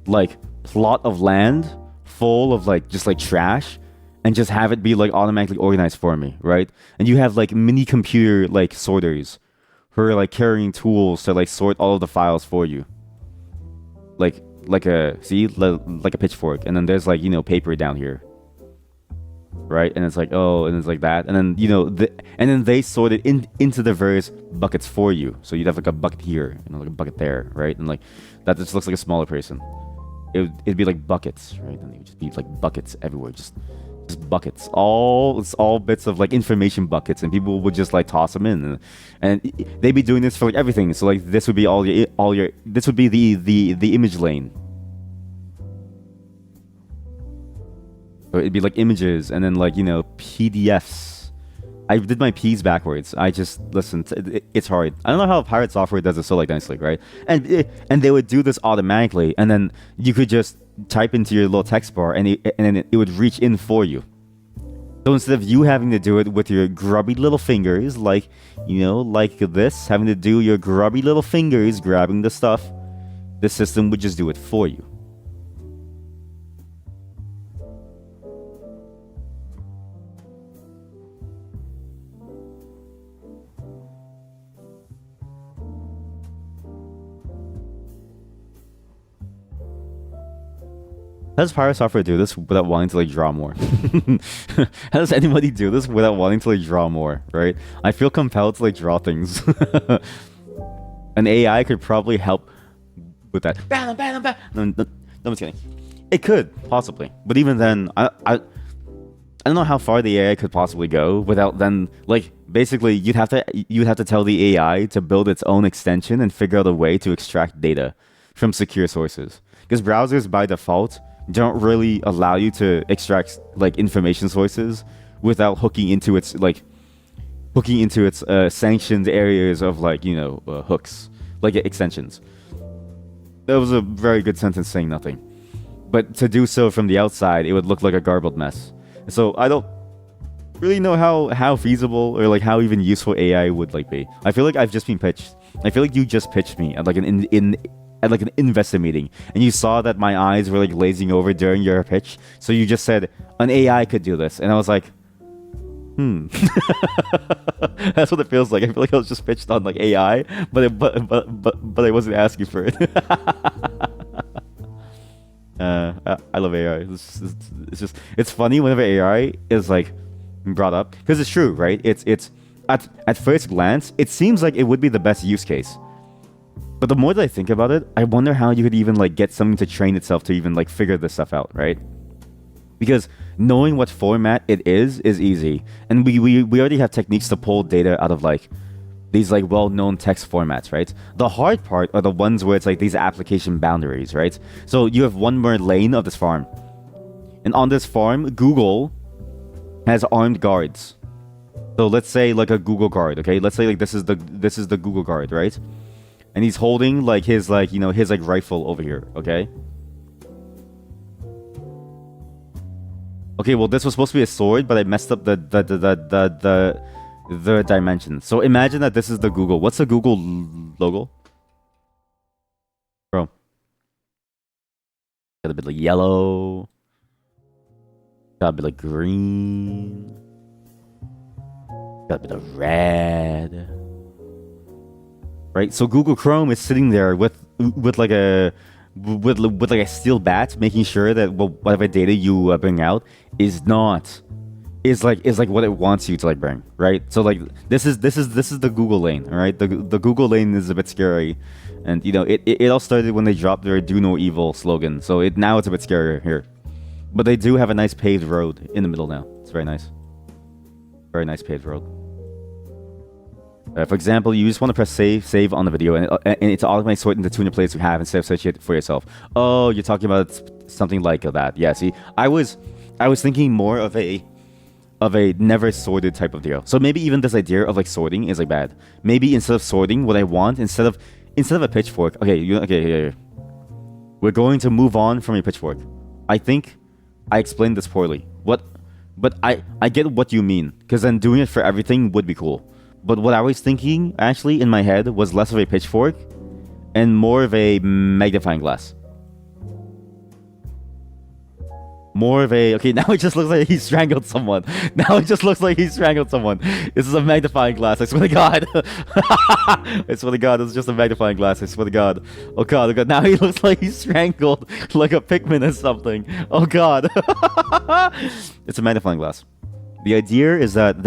like plot of land full of like just like trash, and just have it be like automatically organized for me, right? And you have like mini computer like sorters who are like carrying tools to like sort all of the files for you, like a pitchfork. And then there's like paper down here, right? And it's like, oh, and it's like that, and then and then they sort it into the various buckets for you. So you'd have like a bucket here and like a bucket there, right? And like that just looks like a smaller person. It'd be like buckets, right? And it would just be like buckets everywhere, just buckets. It's all bits of like information buckets, and people would just like toss them in, and they'd be doing this for like everything. So like this would be all your this would be the image lane. So it'd be like images, and then like PDFs. I did my P's backwards. I just listened. It's hard. I don't know how Pirate Software does it so like nicely, right? And they would do this automatically, and then you could just type into your little text bar, and then it would reach in for you. So instead of you having to do it with your grubby little fingers, like like this, having to do your grubby little fingers grabbing the stuff, the system would just do it for you. How does Pirate Software do this without wanting to like draw more? How does anybody do this without wanting to like draw more, right? I feel compelled to like draw things. An AI could probably help with that. No, I'm just kidding. It could, possibly. But even then, I don't know how far the AI could possibly go without then, like, basically you'd have to tell the AI to build its own extension and figure out a way to extract data from secure sources. Because browsers by default don't really allow you to extract like information sources without hooking into its sanctioned areas of like hooks, like extensions. That was a very good sentence saying nothing. But to do so from the outside, it would look like a garbled mess. So I don't really know how feasible or like how even useful AI would like be. I feel like I've just been pitched. I feel like you just pitched me at like an investor meeting, and you saw that my eyes were like glazing over during your pitch. So you just said an AI could do this, and I was like, That's what it feels like. I feel like I was just pitched on like AI, but I wasn't asking for it. I love AI. It's funny whenever AI is like brought up because it's true, right? It's at first glance it seems like it would be the best use case, but the more that I think about it, I wonder how you could even like get something to train itself to even like figure this stuff out, right? Because knowing what format it is easy, and we already have techniques to pull data out of like these like well-known text formats, right? The hard part are the ones where it's like these application boundaries, right? So you have one more lane of this farm, and on this farm, Google has armed guards. So let's say like a Google guard, okay? Let's say like this is the Google guard, right? And he's holding like his like his like rifle over here, okay? Okay, well this was supposed to be a sword, but I messed up the dimension. So imagine that this is the Google. What's the Google logo? Bro. Got a bit of yellow. Got a bit of green. Got a bit of red. Right? So Google Chrome is sitting there with like a steel bat, making sure that whatever data you bring out is like what it wants you to like bring, right? So like this is the Google lane, all right? The Google lane is a bit scary, and it all started when they dropped their "Do No Evil" slogan. So now it's a bit scarier here, but they do have a nice paved road in the middle now. It's very nice paved road. For example, you just want to press save on the video, and it's automatically sorting the 200 plays you have instead of searching it for yourself. Oh, you're talking about something like that. Yeah, see, I was thinking more of a never sorted type of deal. So maybe even this idea of like sorting is like bad. Maybe instead of sorting, what I want instead of a pitchfork. Okay, we're going to move on from a pitchfork. I think I explained this poorly. But I get what you mean, because then doing it for everything would be cool. But what I was thinking, actually, in my head, was less of a pitchfork and more of a magnifying glass. Okay, now it just looks like he strangled someone. This is a magnifying glass, I swear to God. I swear to God, this is just a magnifying glass, I swear to God. Oh God, now he looks like he's strangled like a Pikmin or something. Oh God. It's a magnifying glass. The idea is that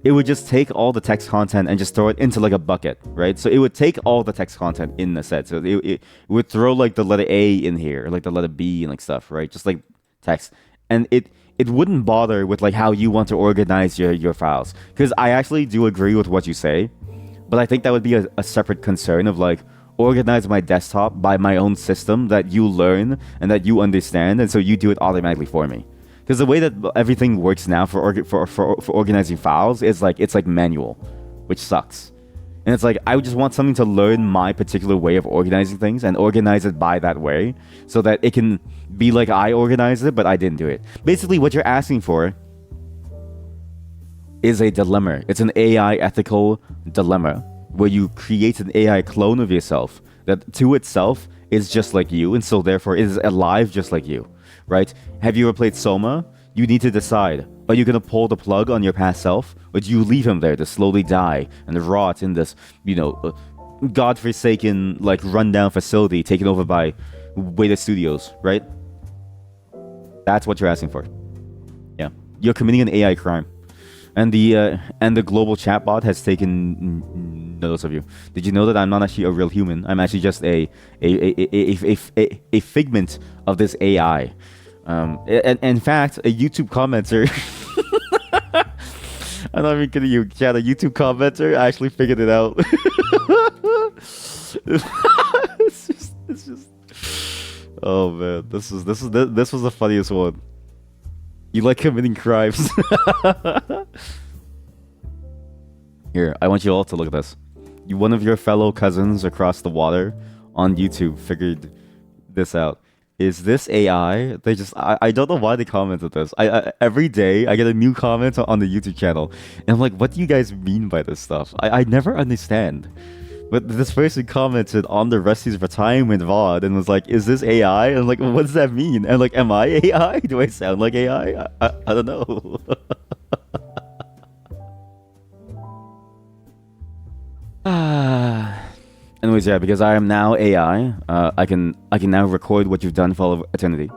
it would just take all the text content and just throw it into like a bucket, right? So it would take all the text content in the set. So it would throw like the letter A in here, or like the letter B and like stuff, right? Just like text. And it wouldn't bother with like how you want to organize your files. Because I actually do agree with what you say, but I think that would be a separate concern of like organize my desktop by my own system that you learn and that you understand, and so you do it automatically for me. Because the way that everything works now for organizing files is like it's like manual, which sucks. And it's like I would just want something to learn my particular way of organizing things and organize it by that way, so that it can be like I organized it, but I didn't do it. Basically, what you're asking for is a dilemma. It's an AI ethical dilemma where you create an AI clone of yourself that to itself is just like you, and so therefore it is alive just like you. Right? Have you ever played Soma? You need to decide. Are you going to pull the plug on your past self? Or do you leave him there to slowly die and rot in this, godforsaken, like, rundown facility taken over by weighted studios, right? That's what you're asking for. Yeah, you're committing an AI crime, and the global chatbot has taken notice of you. Did you know that I'm not actually a real human? I'm actually just a figment of this AI. And in fact, a YouTube commenter. I'm not even kidding you, Chad. A YouTube commenter actually figured it out. It's just. Oh man, this was the funniest one. You like committing crimes. Here, I want you all to look at this. One of your fellow cousins across the water on YouTube figured this out. Is this AI? They just I don't know why they commented this. I every day I get a new comment on the YouTube channel, and I'm like, what do you guys mean by this stuff? I never understand. But this person commented on the Rusty's retirement VOD and was like, is this AI? And I'm like, what does that mean? And like, am I AI? Do I sound like AI? I don't know. Anyways, yeah, because I am now AI, I can now record what you've done for all of eternity,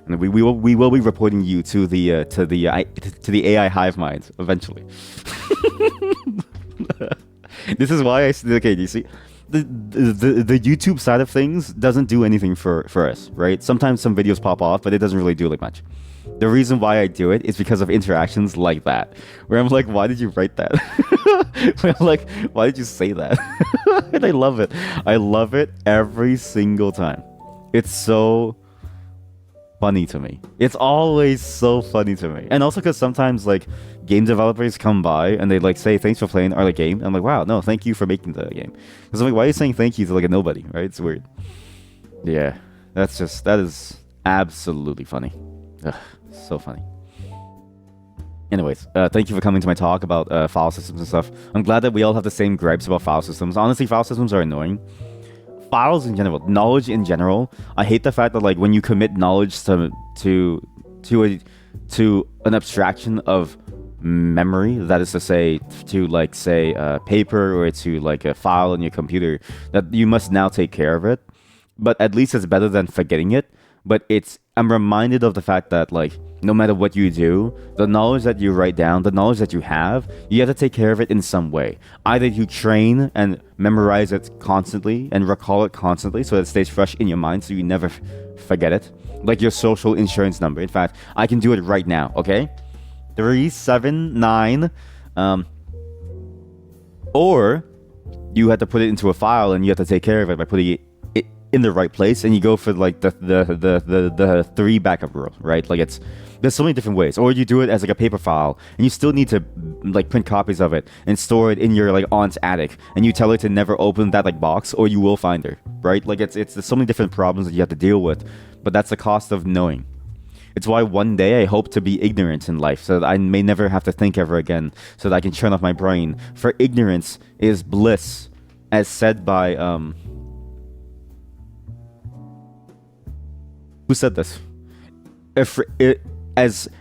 and we will be reporting you to the AI hive mind eventually. This is why okay, you see, the YouTube side of things doesn't do anything for us, right? Sometimes some videos pop off, but it doesn't really do like much. The reason why I do it is because of interactions like that, where I'm like, why did you write that? Where I'm like, why did you say that? And I love it. I love it every single time. It's so funny to me. It's always so funny to me. And also because sometimes like game developers come by and they like say thanks for playing our like game. And I'm like, wow, no, thank you for making the game. Because I'm like, why are you saying thank you to like a nobody, right? It's weird. Yeah, that is absolutely funny. Ugh, so funny. Anyways, thank you for coming to my talk about file systems and stuff. I'm glad that we all have the same gripes about file systems. Honestly, file systems are annoying. Files in general, knowledge in general. I hate the fact that like when you commit knowledge to an abstraction of memory, that is to say, to like say paper or to like a file on your computer, that you must now take care of it. But at least it's better than forgetting it. But I'm reminded of the fact that like no matter what you do, the knowledge that you write down, the knowledge that you have to take care of it in some way. Either you train and memorize it constantly and recall it constantly so that it stays fresh in your mind so you never forget it. Like your social insurance number. In fact, I can do it right now, okay? 379 or you have to put it into a file and you have to take care of it by putting it in the right place, and you go for like the 3 backup rule, right? Like there's so many different ways. Or you do it as like a paper file and you still need to like print copies of it and store it in your like aunt's attic, and you tell her to never open that like box or you will find her, right? Like there's so many different problems that you have to deal with, but that's the cost of knowing. It's why one day I hope to be ignorant in life so that I may never have to think ever again, so that I can turn off my brain. For ignorance is bliss, as said by who said this? As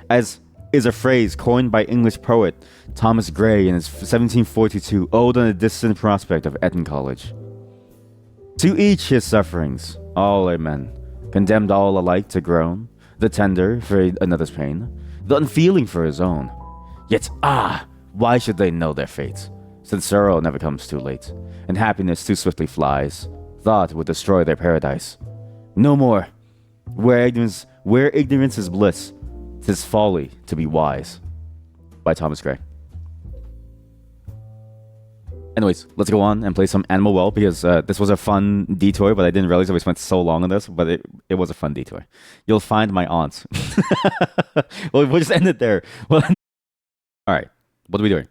is a phrase coined by English poet Thomas Gray in his 1742 Ode on the Distant Prospect of Eton College. To each his sufferings, all amen, condemned all alike to groan, the tender for another's pain, the unfeeling for his own. Yet why should they know their fate, since sorrow never comes too late, and happiness too swiftly flies? Thought would destroy their paradise. No more. Where ignorance is bliss, 'tis folly to be wise. By Thomas Gray. Anyways, let's go on and play some Animal Well, because this was a fun detour, but I didn't realize that we spent so long on this, but it was a fun detour. You'll find my aunt. Well, we'll just end it there. Well, all right, what are we doing?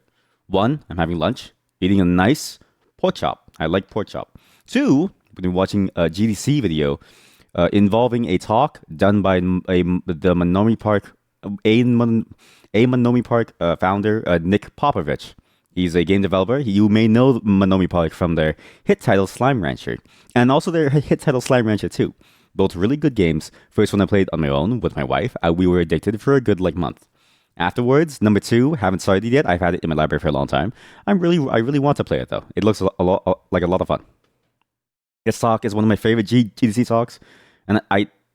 1, I'm having lunch, eating a nice pork chop. I like pork chop. 2, we've been watching a GDC video involving a talk done by the Monomi Park, Monomi Park founder, Nick Popovich. He's a game developer. You may know Monomi Park from their hit title Slime Rancher, and also their hit title Slime Rancher 2. Both really good games. First one I played on my own with my wife. We were addicted for a good month. Afterwards, number 2, haven't started it yet. I've had it in my library for a long time. I really want to play it though. It looks like a lot of fun. This talk is one of my favorite GDC talks. And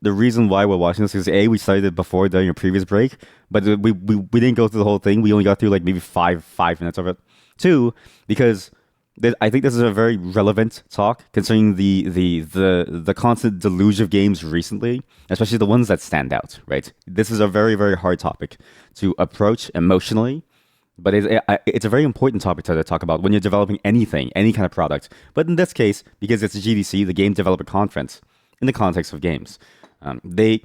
the reason why we're watching this is A, we started it before during a previous break, but we didn't go through the whole thing. We only got through like maybe five minutes of it. Two, because I think this is a very relevant talk concerning the constant deluge of games recently, especially the ones that stand out. Right, this is a very very hard topic to approach emotionally, but it's a very important topic to talk about when you're developing anything, any kind of product. But in this case, because it's a GDC, the Game Developer Conference, in the context of games, they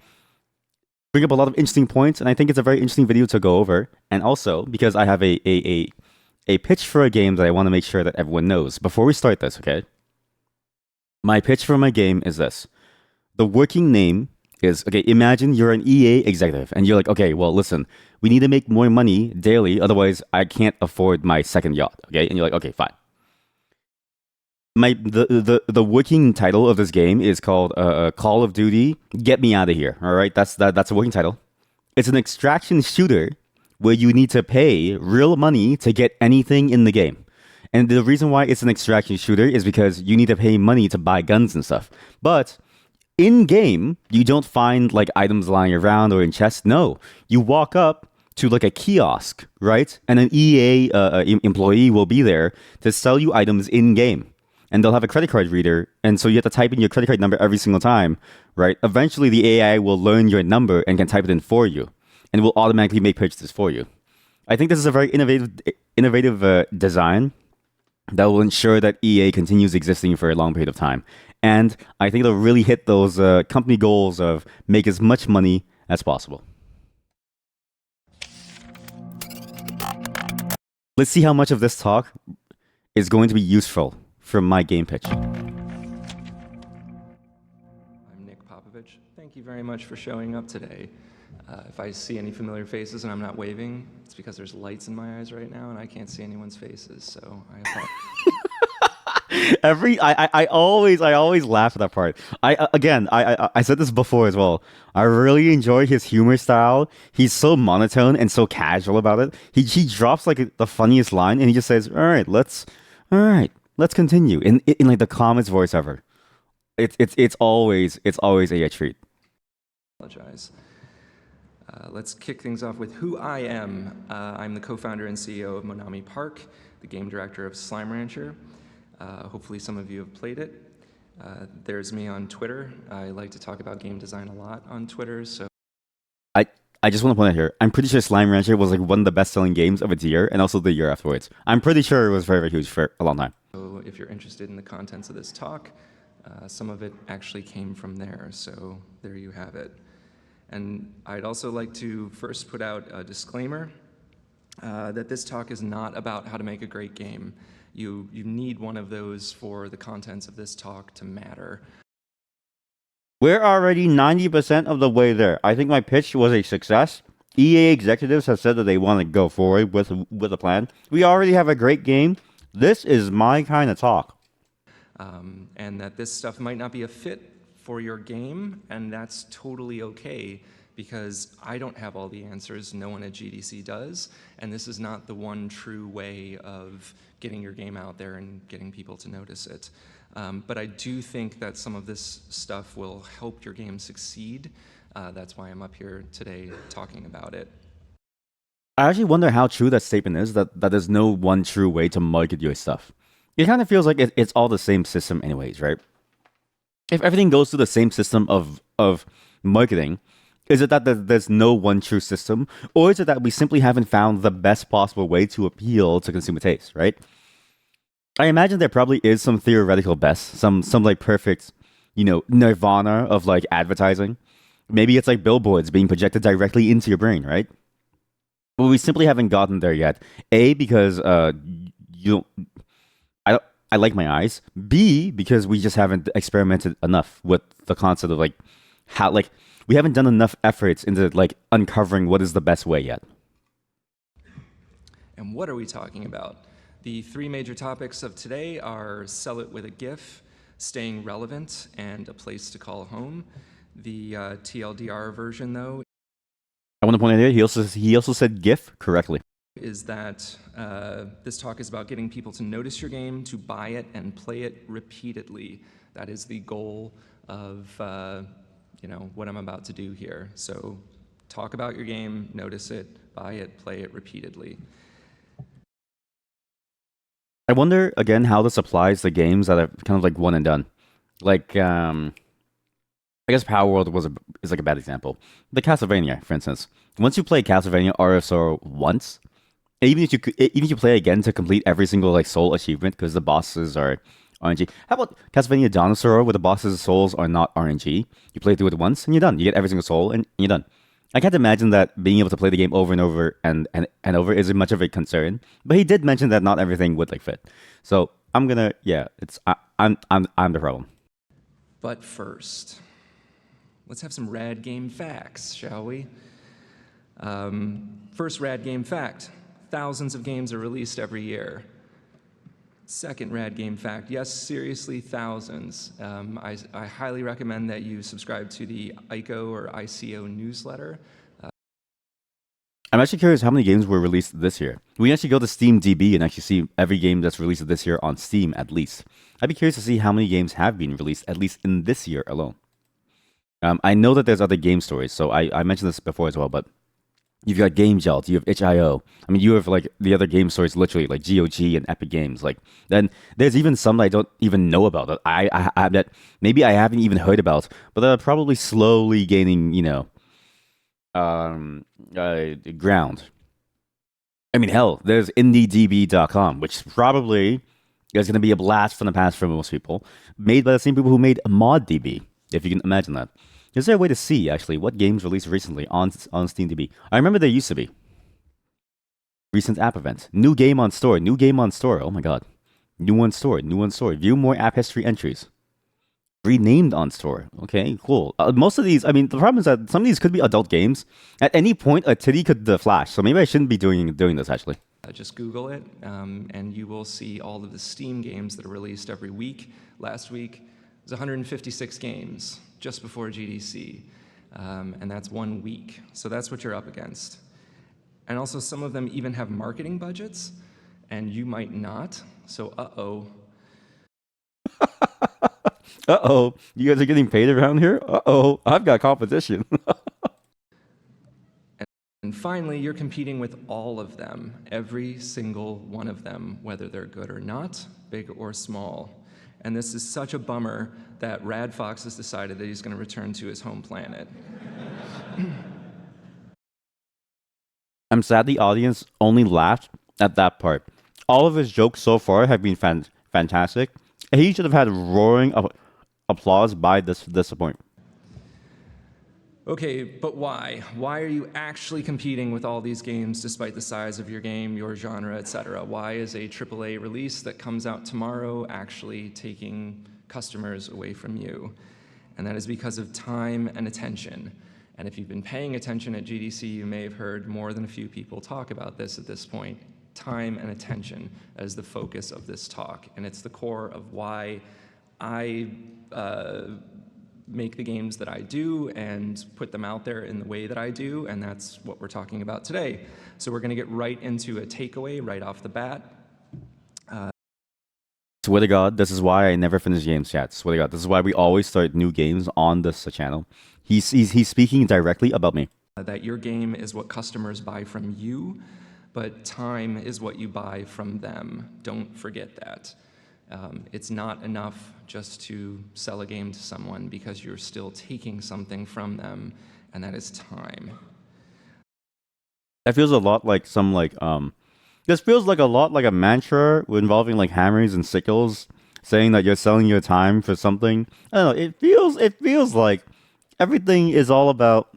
bring up a lot of interesting points, and I think it's a very interesting video to go over. And also because I have a pitch for a game that I want to make sure that everyone knows before we start this. Okay, my pitch for my game is this: the working name is, okay, imagine you're an EA executive and you're like, okay, well, listen, we need to make more money daily, otherwise I can't afford my second yacht. Okay, and you're like, okay, fine. The working title of this game is called Call of Duty Get Me Out of Here. All right, that's a working title. It's an extraction shooter where you need to pay real money to get anything in the game. And the reason why it's an extraction shooter is because you need to pay money to buy guns and stuff. But in game, you don't find like items lying around or in chests. No, you walk up to like a kiosk, right? And an EA employee will be there to sell you items in game. And they'll have a credit card reader. And so you have to type in your credit card number every single time, right? Eventually, the AI will learn your number and can type it in for you and will automatically make purchases for you. I think this is a very innovative design that will ensure that EA continues existing for a long period of time. And I think it'll really hit those company goals of make as much money as possible. Let's see how much of this talk is going to be useful from my game pitch. I'm Nick Popovich. Thank you very much for showing up today. If I see any familiar faces and I'm not waving, it's because there's lights in my eyes right now and I can't see anyone's faces, so I I always laugh at that part. I said this before as well. I really enjoy his humor style. He's so monotone and so casual about it. He drops like the funniest line and he just says, all right, let's continue in like the calmest voice ever. It's always a treat. apologize. Let's kick things off with who I am. I'm the co-founder and CEO of Monomi Park, the game director of Slime Rancher. Hopefully some of you have played it. There's me on Twitter. I like to talk about game design a lot on Twitter, so I just want to point out here, I'm pretty sure Slime Rancher was like one of the best-selling games of its year, and also the year afterwards. I'm pretty sure it was very, very huge for a long time. So if you're interested in the contents of this talk, some of it actually came from there, so there you have it. And I'd also like to first put out a disclaimer that this talk is not about how to make a great game. You need one of those for the contents of this talk to matter. We're already 90% of the way there. I think my pitch was a success. EA executives have said that they want to go forward with a plan. We already have a great game. This is my kind of talk. And that this stuff might not be a fit for your game, and that's totally okay, because I don't have all the answers, no one at GDC does, and this is not the one true way of getting your game out there and getting people to notice it. But I do think that some of this stuff will help your game succeed. That's why I'm up here today talking about it. I actually wonder how true that statement is, that there's no one true way to market your stuff. It kind of feels like it's all the same system anyways, right? If everything goes through the same system of marketing, is it that there's no one true system? Or is it that we simply haven't found the best possible way to appeal to consumer taste, right? I imagine there probably is some theoretical best, some like perfect, nirvana of like advertising. Maybe it's like billboards being projected directly into your brain, right? But we simply haven't gotten there yet. A, because I like my eyes. B, because we just haven't experimented enough with the concept of like how, like, we haven't done enough efforts into like uncovering what is the best way yet. And what are we talking about? The three major topics of today are sell it with a GIF, staying relevant, and a place to call home. The TLDR version, though, I want to point out here, he also said GIF correctly. Is that this talk is about getting people to notice your game, to buy it, and play it repeatedly. That is the goal of what I'm about to do here. So talk about your game, notice it, buy it, play it repeatedly. I wonder again how this applies to games that are kind of like one and done. Like I guess Power World is like a bad example. The Castlevania, for instance. Once you play Castlevania RSO once, even if you play again to complete every single like soul achievement because the bosses are RNG. How about Castlevania Dinosaur where the bosses' souls are not RNG? You play through it once and you're done. You get every single soul and you're done. I can't imagine that being able to play the game over and over and over isn't much of a concern. But he did mention that not everything would like fit. So I'm gonna I'm the problem. But first, let's have some rad game facts, shall we? First rad game fact, thousands of games are released every year. Second rad game fact, yes, seriously, thousands. I highly recommend that you subscribe to the ICO or ICO newsletter. I'm actually curious how many games were released this year. We actually go to Steam DB and actually see every game that's released this year on Steam at least. I'd be curious to see how many games have been released at least in this year alone. I know that there's other game stories, so I mentioned this before as well, but you've got Game Jolt, you have itch.io. I mean, you have like the other game stories literally like GOG and Epic Games. Like then there's even some that I don't even know about that I that maybe I haven't even heard about, but that are probably slowly gaining ground. I mean, hell, there's IndieDB.com, which probably is going to be a blast from the past for most people, made by the same people who made ModDB, if you can imagine that. Is there a way to see, actually, what games released recently on SteamDB? I remember there used to be. Recent app event. New game on store. New game on store. Oh my god. New on store. New on store. View more app history entries. Renamed on store. Okay, cool. Most of these, I mean, the problem is that some of these could be adult games. At any point, a titty could flash. So maybe I shouldn't be doing this, actually. Just Google it, and you will see all of the Steam games that are released every week. Last week was 156 games just before GDC, and that's 1 week. So that's what you're up against. And also, some of them even have marketing budgets, and you might not. So, uh-oh. Uh-oh. You guys are getting paid around here? Uh-oh. I've got competition. And finally, you're competing with all of them, every single one of them, whether they're good or not, big or small. And this is such a bummer that Rad Fox has decided that he's going to return to his home planet. I'm sad the audience only laughed at that part. All of his jokes so far have been fantastic. He should have had roaring applause by this point. Okay, but why? Why are you actually competing with all these games despite the size of your game, your genre, etc.? Why is a AAA release that comes out tomorrow actually taking customers away from you? And that is because of time and attention. And if you've been paying attention at GDC, you may have heard more than a few people talk about this at this point. Time and attention as the focus of this talk. And it's the core of why I make the games that I do and put them out there in the way that I do, and that's what we're talking about today. So we're going to get right into a takeaway right off the bat. Swear to God, this is why I never finish games, chat. Swear to God, this is why we always start new games on this channel. He's speaking directly about me. That your game is what customers buy from you, but time is what you buy from them. Don't forget that. It's not enough just to sell a game to someone because you're still taking something from them, and that is time. That feels a lot like this feels like a lot like a mantra involving like hammers and sickles, saying that you're selling your time for something. I don't know. It feels like everything is all about.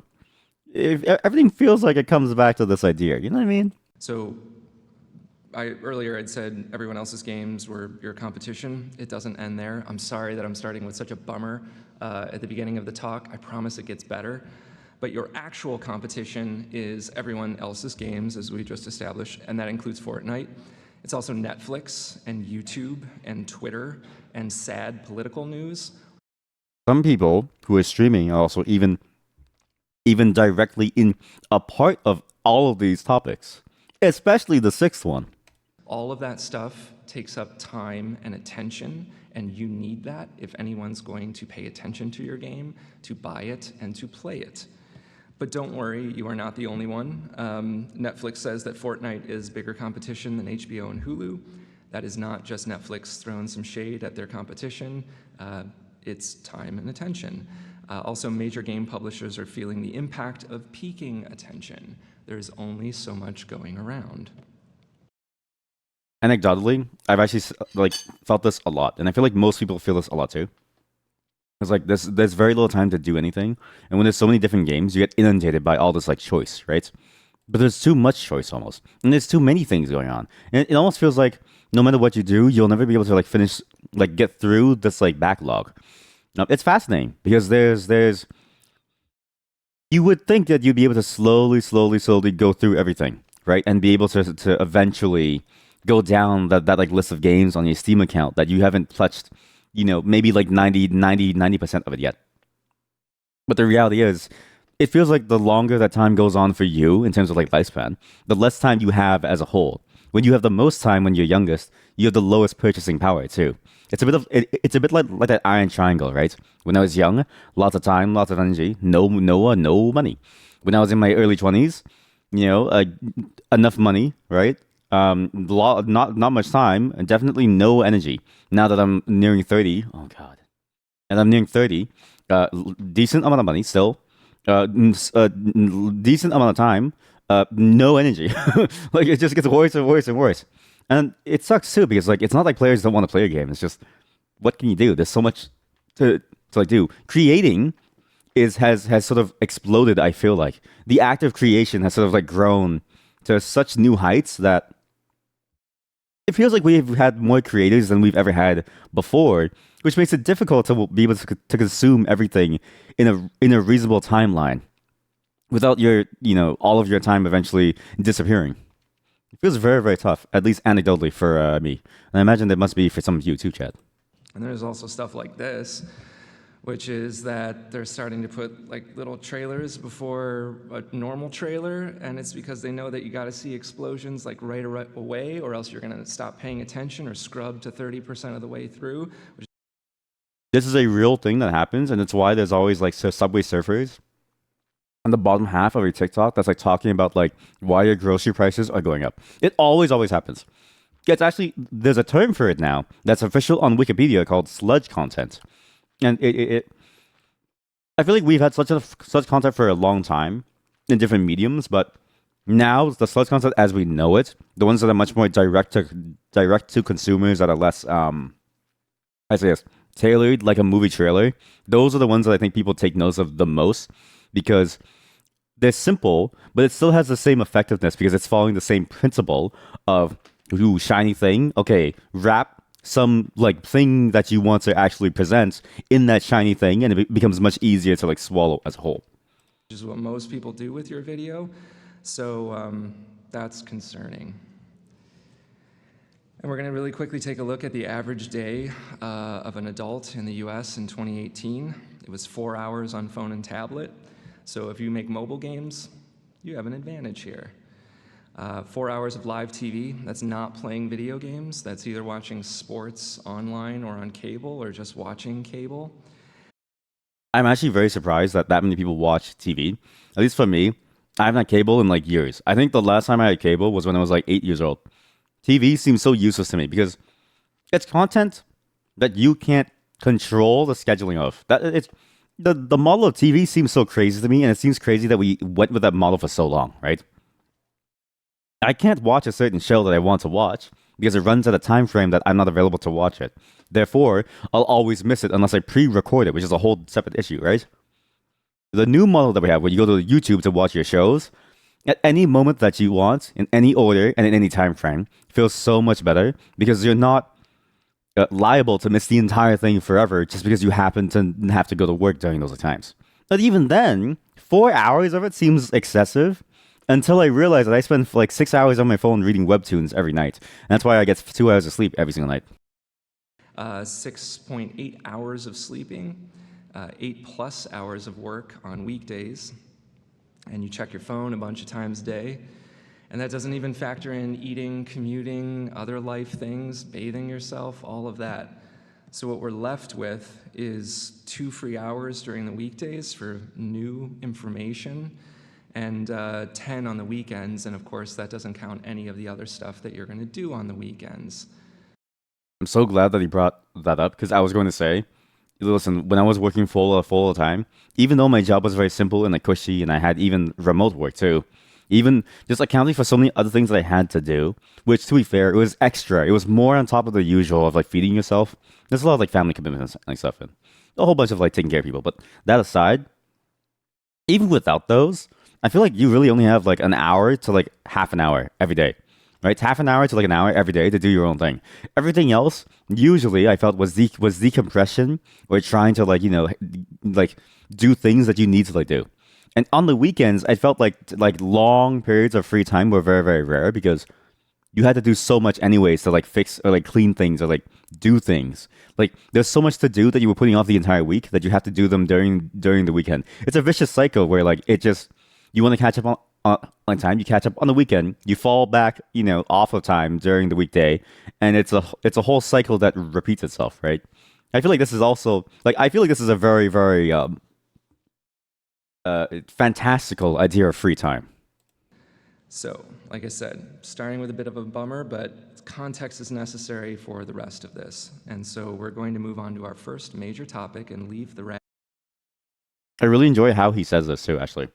Everything feels like it comes back to this idea. You know what I mean? So earlier I'd said everyone else's games were your competition. It doesn't end there. I'm sorry that I'm starting with such a bummer at the beginning of the talk. I promise it gets better. But your actual competition is everyone else's games, as we just established, and that includes Fortnite. It's also Netflix and YouTube and Twitter and sad political news. Some people who are streaming are also even directly in a part of all of these topics, especially the sixth one. All of that stuff takes up time and attention, And you need that if anyone's going to pay attention to your game, to buy it, and to play it. But don't worry, you are not the only one. Netflix says that Fortnite is bigger competition than HBO and Hulu. That is not just Netflix throwing some shade at their competition. It's time and attention. Also, major game publishers are feeling the impact of peaking attention. There's only so much going around. Anecdotally, I've actually like felt this a lot, and I feel like most people feel this a lot too. It's like there's very little time to do anything, and when there's so many different games, you get inundated by all this like choice, right? But there's too much choice almost, and there's too many things going on, and it almost feels like no matter what you do, you'll never be able to like finish, like get through this like backlog. Now, it's fascinating because there's you would think that you'd be able to slowly go through everything, right, and be able to eventually go down that like list of games on your Steam account that you haven't touched, maybe like 90% of it yet. But the reality is, it feels like the longer that time goes on for you in terms of like lifespan, the less time you have as a whole. When you have the most time when you're youngest, you have the lowest purchasing power too. It's a bit like that iron triangle, right? When I was young, lots of time, lots of energy, no money. When I was in my early 20s, enough money, right? Not much time, and definitely no energy. Now that I'm nearing 30, oh god, and I'm nearing 30, decent amount of money still, decent amount of time, no energy. Like it just gets worse and worse and worse, and it sucks too because like it's not like players don't want to play a game. It's just what can you do? There's so much to like do. Creating has sort of exploded. I feel like the act of creation has sort of like grown to such new heights that it feels like we've had more creators than we've ever had before, which makes it difficult to be able to consume everything in a reasonable timeline without your all of your time eventually disappearing. It feels very very tough, at least anecdotally for me, and I imagine it must be for some of you too, Chad. And there's also stuff like this, which is that they're starting to put like little trailers before a normal trailer, and it's because they know that you got to see explosions like right away, or else you're going to stop paying attention or scrub to 30% of the way through. This is a real thing that happens, and it's why there's always like Subway Surfers on the bottom half of your TikTok that's like talking about like why your grocery prices are going up. It always happens. It's actually, there's a term for it now that's official on Wikipedia called sludge content. And I feel like we've had such content for a long time in different mediums, but now the sludge content as we know it, the ones that are much more direct to consumers that are less I say this, tailored like a movie trailer, those are the ones that I think people take notice of the most because they're simple, but it still has the same effectiveness because it's following the same principle of ooh, shiny thing. Okay, wrap some like thing that you want to actually present in that shiny thing, and it becomes much easier to like swallow as a whole. Which is what most people do with your video, so that's concerning. And we're going to really quickly take a look at the average day of an adult in the US in 2018. It was 4 hours on phone and tablet. So if you make mobile games, you have an advantage here. 4 hours of live TV, that's not playing video games. That's either watching sports online or on cable or just watching cable. I'm actually very surprised that many people watch TV. At least for me, I haven't had cable in like years. I think the last time I had cable was when I was like 8 years old. TV seems so useless to me because it's content that you can't control the scheduling of. That it's the model of TV seems so crazy to me, and it seems crazy that we went with that model for so long, right? I can't watch a certain show that I want to watch because it runs at a time frame that I'm not available to watch it. Therefore, I'll always miss it unless I pre-record it, which is a whole separate issue, right? The new model that we have, where you go to YouTube to watch your shows, at any moment that you want, in any order and in any time frame, feels so much better because you're not liable to miss the entire thing forever just because you happen to have to go to work during those times. But even then, 4 hours of it seems excessive until I realized that I spend like 6 hours on my phone reading webtoons every night. And that's why I get 2 hours of sleep every single night. 6.8 hours of sleeping, 8+ hours of work on weekdays, and you check your phone a bunch of times a day. And that doesn't even factor in eating, commuting, other life things, bathing yourself, all of that. So what we're left with is 2 free hours during the weekdays for new information, and 10 on the weekends, and of course that doesn't count any of the other stuff that you're going to do on the weekends. I'm so glad that he brought that up because I was going to say, listen, when I was working full time, even though my job was very simple and like cushy, and I had even remote work too, even just accounting for so many other things that I had to do, which to be fair, it was extra. It was more on top of the usual of like feeding yourself. There's a lot of like family commitments and like stuff, and a whole bunch of like taking care of people. But that aside, even without those, I feel like you really only have like an hour to like half an hour every day. Right? It's half an hour to like an hour every day to do your own thing. Everything else, usually I felt was decompression or trying to like, like do things that you need to like do. And on the weekends, I felt like long periods of free time were very, very rare because you had to do so much anyways to like fix or like clean things or like do things. Like there's so much to do that you were putting off the entire week that you have to do them during the weekend. It's a vicious cycle where like it just you want to catch up on time, you catch up on the weekend, you fall back, off of time during the weekday, and it's a whole cycle that repeats itself, right? I feel like this is also like I feel like this is a very, very fantastical idea of free time. So, like I said, starting with a bit of a bummer, but context is necessary for the rest of this. And so we're going to move on to our first major topic and leave the rest. I really enjoy how he says this too, actually.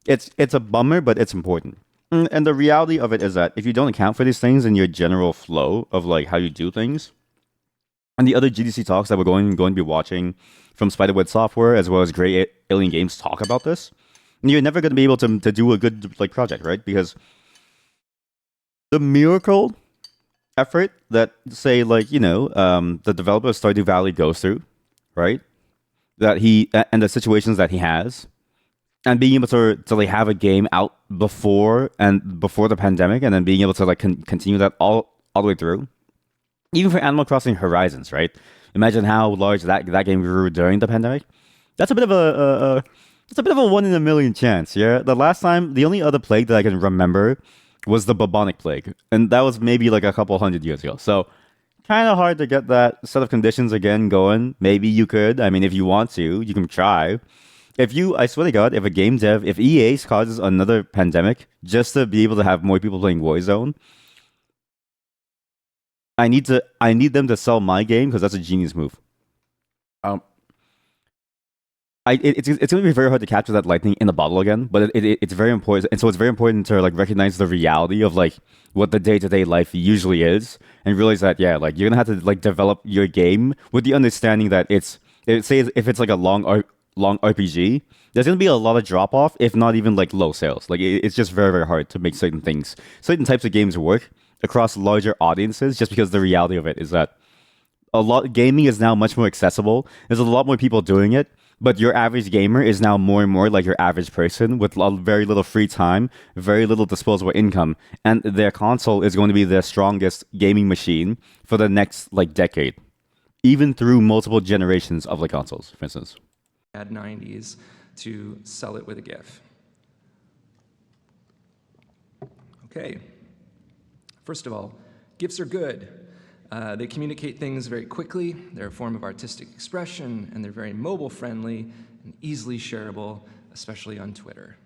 It's a bummer, but it's important. And the reality of it is that if you don't account for these things in your general flow of like how you do things, and the other GDC talks that we're going to be watching from Spiderweb Software as well as Great Alien Games talk about this, you're never going to be able to do a good like project, right? Because the miracle effort that say like the developer of Stardew Valley goes through, right? That he and the situations that he has, and being able to like have a game out before the pandemic, and then being able to like continue that all the way through, even for Animal Crossing Horizons, right? Imagine how large that game grew during the pandemic. That's a bit of it's a bit of a 1 in a million chance. Yeah, the only other plague that I can remember was the bubonic plague, and that was maybe like a couple hundred years ago. So kind of hard to get that set of conditions again going. Maybe you could. I mean, if you want to, you can try. I swear to God, if EA causes another pandemic just to be able to have more people playing Warzone, I need them to sell my game because that's a genius move. Um, it's going to be very hard to capture that lightning in the bottle again, but it's very important, and so it's very important to like recognize the reality of like what the day to day life usually is, and realize that like you're gonna have to like develop your game with the understanding that say if it's like a long RPG, there's gonna be a lot of drop off, if not even like low sales. Like it's just very, very hard to make certain types of games work across larger audiences, just because the reality of it is that gaming is now much more accessible. There's a lot more people doing it, but your average gamer is now more and more like your average person with very little free time, very little disposable income, and their console is going to be their strongest gaming machine for the next like decade, even through multiple generations of like consoles, for instance. Add 90s to sell it with a GIF. Okay. First of all, GIFs are good. They communicate things very quickly, they're a form of artistic expression, and they're very mobile friendly and easily shareable, especially on Twitter.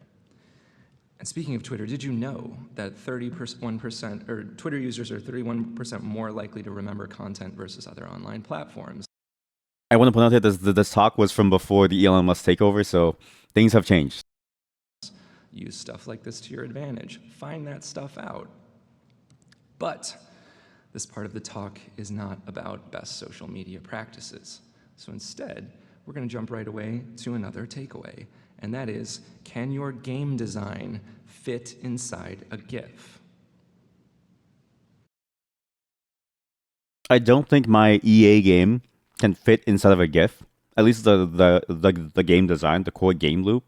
And speaking of Twitter, did you know that 31% or Twitter users are 31% more likely to remember content versus other online platforms? I want to point out that this talk was from before the Elon Musk takeover, so things have changed. Use stuff like this to your advantage. Find that stuff out. But this part of the talk is not about best social media practices. So instead, we're going to jump right away to another takeaway, and that is, can your game design fit inside a GIF? I don't think my EA game can fit inside of a GIF. At least the game design, the core game loop.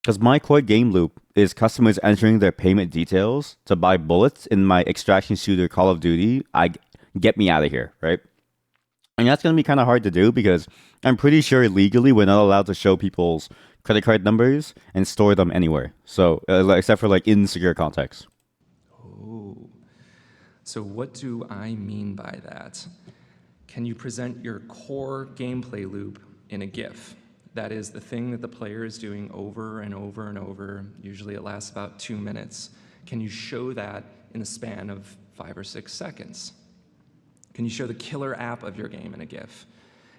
Because my core game loop is customers entering their payment details to buy bullets in my extraction shooter Call of Duty. Get me out of here, right? And that's going to be kind of hard to do because I'm pretty sure legally we're not allowed to show people's credit card numbers and store them anywhere. So, except for like in secure context. Oh, so what do I mean by that? Can you present your core gameplay loop in a GIF? That is the thing that the player is doing over and over and over. Usually it lasts about 2 minutes. Can you show that in the span of 5 or 6 seconds? Can you show the killer app of your game in a GIF?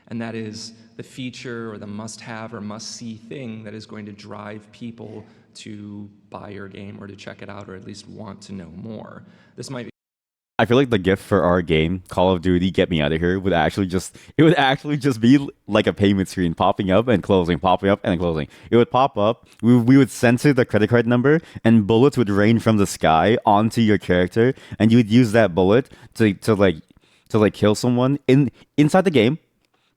And that is the feature or the must-have or must-see thing that is going to drive people to buy your game or to check it out or at least want to know more. This might be I feel like the gift for our game, Call of Duty Get Me Out of Here, would actually just be like a payment screen popping up and closing, popping up and closing. It would pop up, we would censor the credit card number, and bullets would rain from the sky onto your character, and you would use that bullet to kill someone inside the game.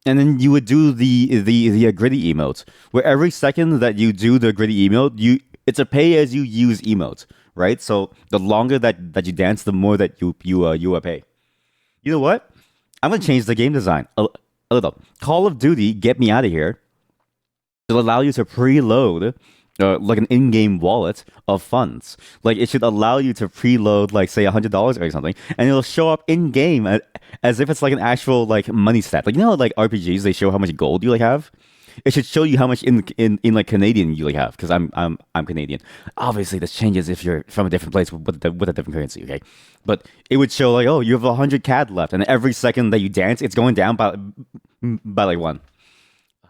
And then you would do the gritty emotes, where every second that you do the gritty emote, it's a pay as you use emote, right? So the longer that you dance, the more that you pay. You know what? I'm gonna change the game design a little. Call of Duty Get Me Out of Here will allow you to preload like an in-game wallet of funds. Like it should allow you to preload like say $100 or something, and it'll show up in-game as if it's like an actual like money stat. Like you know how, like RPGs they show how much gold you like have. It should show you how much in like Canadian you like have, because I'm Canadian. Obviously, this changes if you're from a different place with a different currency. Okay, but it would show like, oh, you have 100 CAD left, and every second that you dance, it's going down by like one.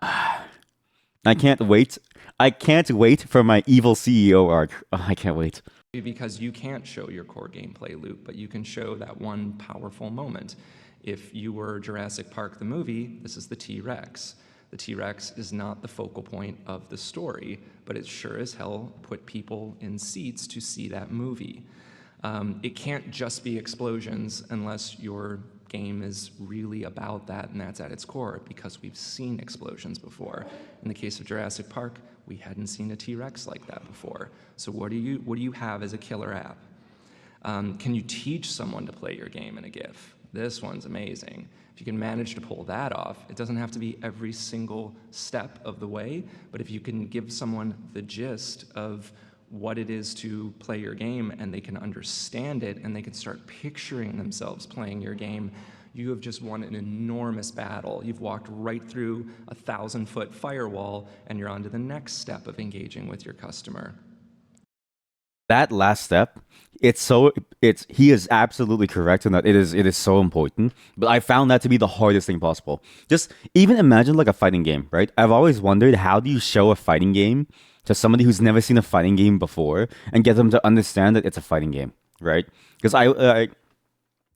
I can't wait. I can't wait for my evil CEO arc. Oh, I can't wait. because you can't show your core gameplay loop, but you can show that one powerful moment. If you were Jurassic Park the movie, this is the T-Rex. The T-Rex is not the focal point of the story, but it sure as hell put people in seats to see that movie. It can't just be explosions unless your game is really about that, and that's at its core, because we've seen explosions before. In the case of Jurassic Park, we hadn't seen a T-Rex like that before. So what do you have as a killer app? Can you teach someone to play your game in a GIF? This one's amazing. If you can manage to pull that off, it doesn't have to be every single step of the way, but if you can give someone the gist of what it is to play your game and they can understand it and they can start picturing themselves playing your game, you have just won an enormous battle. You've walked right through a 1,000-foot firewall and you're on to the next step of engaging with your customer. That last step, he is absolutely correct in that it is so important. But I found that to be the hardest thing possible. Just even imagine like a fighting game, right? I've always wondered, how do you show a fighting game to somebody who's never seen a fighting game before and get them to understand that it's a fighting game, right? Because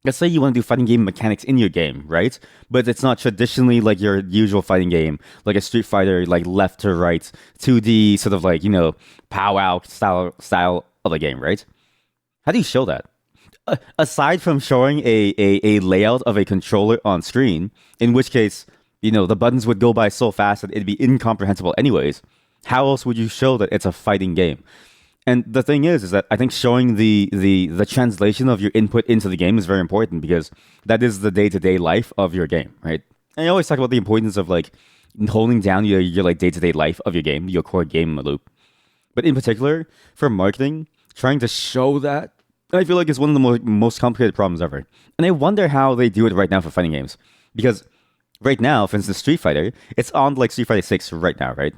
let's say you want to do fighting game mechanics in your game, right? But it's not traditionally like your usual fighting game, like a Street Fighter, like left to right, 2D sort of like, powwow style of a game, right? How do you show that? Aside from showing a layout of a controller on screen, in which case, the buttons would go by so fast that it'd be incomprehensible anyways, how else would you show that it's a fighting game? And the thing is that I think showing the translation of your input into the game is very important, because that is the day-to-day life of your game, right? And I always talk about the importance of like holding down your like day-to-day life of your game, your core game loop. But in particular, for marketing, trying to show that, I feel like it's one of the most complicated problems ever. And I wonder how they do it right now for fighting games. Because right now, for instance, Street Fighter, it's on like Street Fighter 6 right now, right?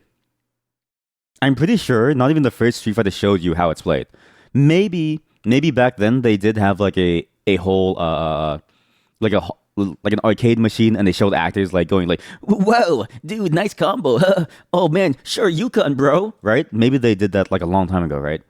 I'm pretty sure not even the first Street Fighter showed you how it's played. Maybe back then they did have like a whole like an arcade machine, and they showed actors like going like, "Whoa, dude, nice combo! Oh man, sure you can, bro." Right? Maybe they did that like a long time ago, right?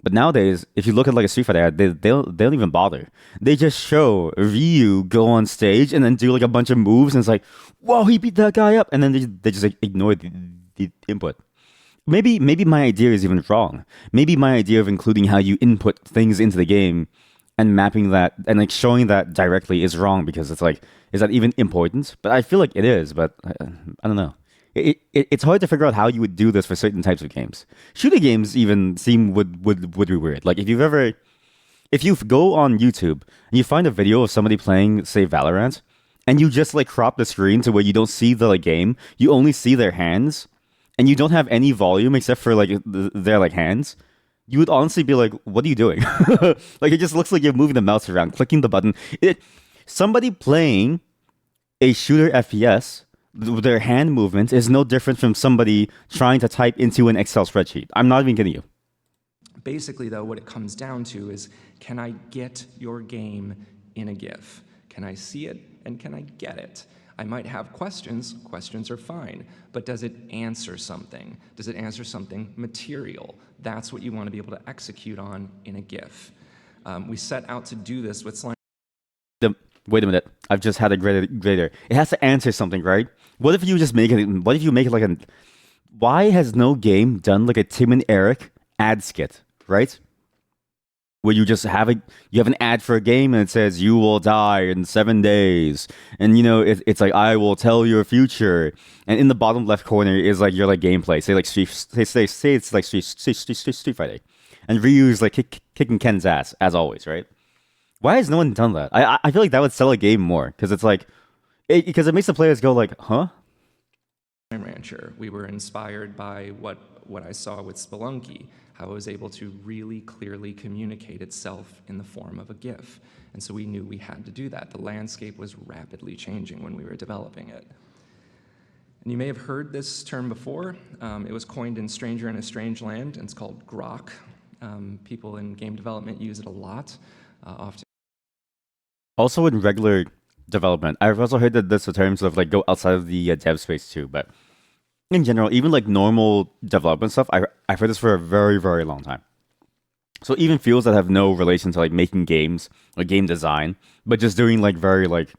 But nowadays, if you look at like a Street Fighter ad, they don't even bother. They just show Ryu go on stage and then do like a bunch of moves, and it's like, "Whoa, he beat that guy up," and then they just like, ignore the input. Maybe my idea is even wrong. Maybe my idea of including how you input things into the game and mapping that and like showing that directly is wrong, because it's like, is that even important? But I feel like it is, but I don't know. It's hard to figure out how you would do this for certain types of games. Shooting games even seem would be weird. Like if you go on YouTube and you find a video of somebody playing, say, Valorant, and you just like crop the screen to where you don't see the like, game, you only see their hands, and you don't have any volume except for like their like hands, you would honestly be like, what are you doing? Like it just looks like you're moving the mouse around, clicking the button. Somebody playing A shooter FPS, their hand movement is no different from somebody trying to type into an Excel spreadsheet. I'm not even kidding you. Basically, though, what it comes down to is, can I get your game in a GIF? Can I see it, and can I get it? I might have questions. Questions are fine. But does it answer something? Does it answer something material? That's what you want to be able to execute on in a GIF. We set out to do this with Slime. Wait a minute. I've just had a greater. It has to answer something, right? What if you just make it? What if you make it like a? Why has no game done like a Tim and Eric ad skit, right? Where you just have you have an ad for a game and it says you will die in 7 days, and it's like I will tell your future, and in the bottom left corner is like your like gameplay. Say like say it's like Street Fighter, and Ryu is like kicking Ken's ass as always, right? Why has no one done that? I feel like that would sell a game more because it's like because it makes the players go like, huh? Rancher. We were inspired by what I saw with Spelunky, how it was able to really clearly communicate itself in the form of a GIF. And so we knew we had to do that. The landscape was rapidly changing when we were developing it. And you may have heard this term before. It was coined in Stranger in a Strange Land, and it's called grok. People in game development use it a lot, often. Also in regular development, I've also heard that this in terms of like go outside of the dev space too, but in general, even like normal development stuff, I've heard this for a very, very long time. So even fields that have no relation to like making games or game design, but just doing like very like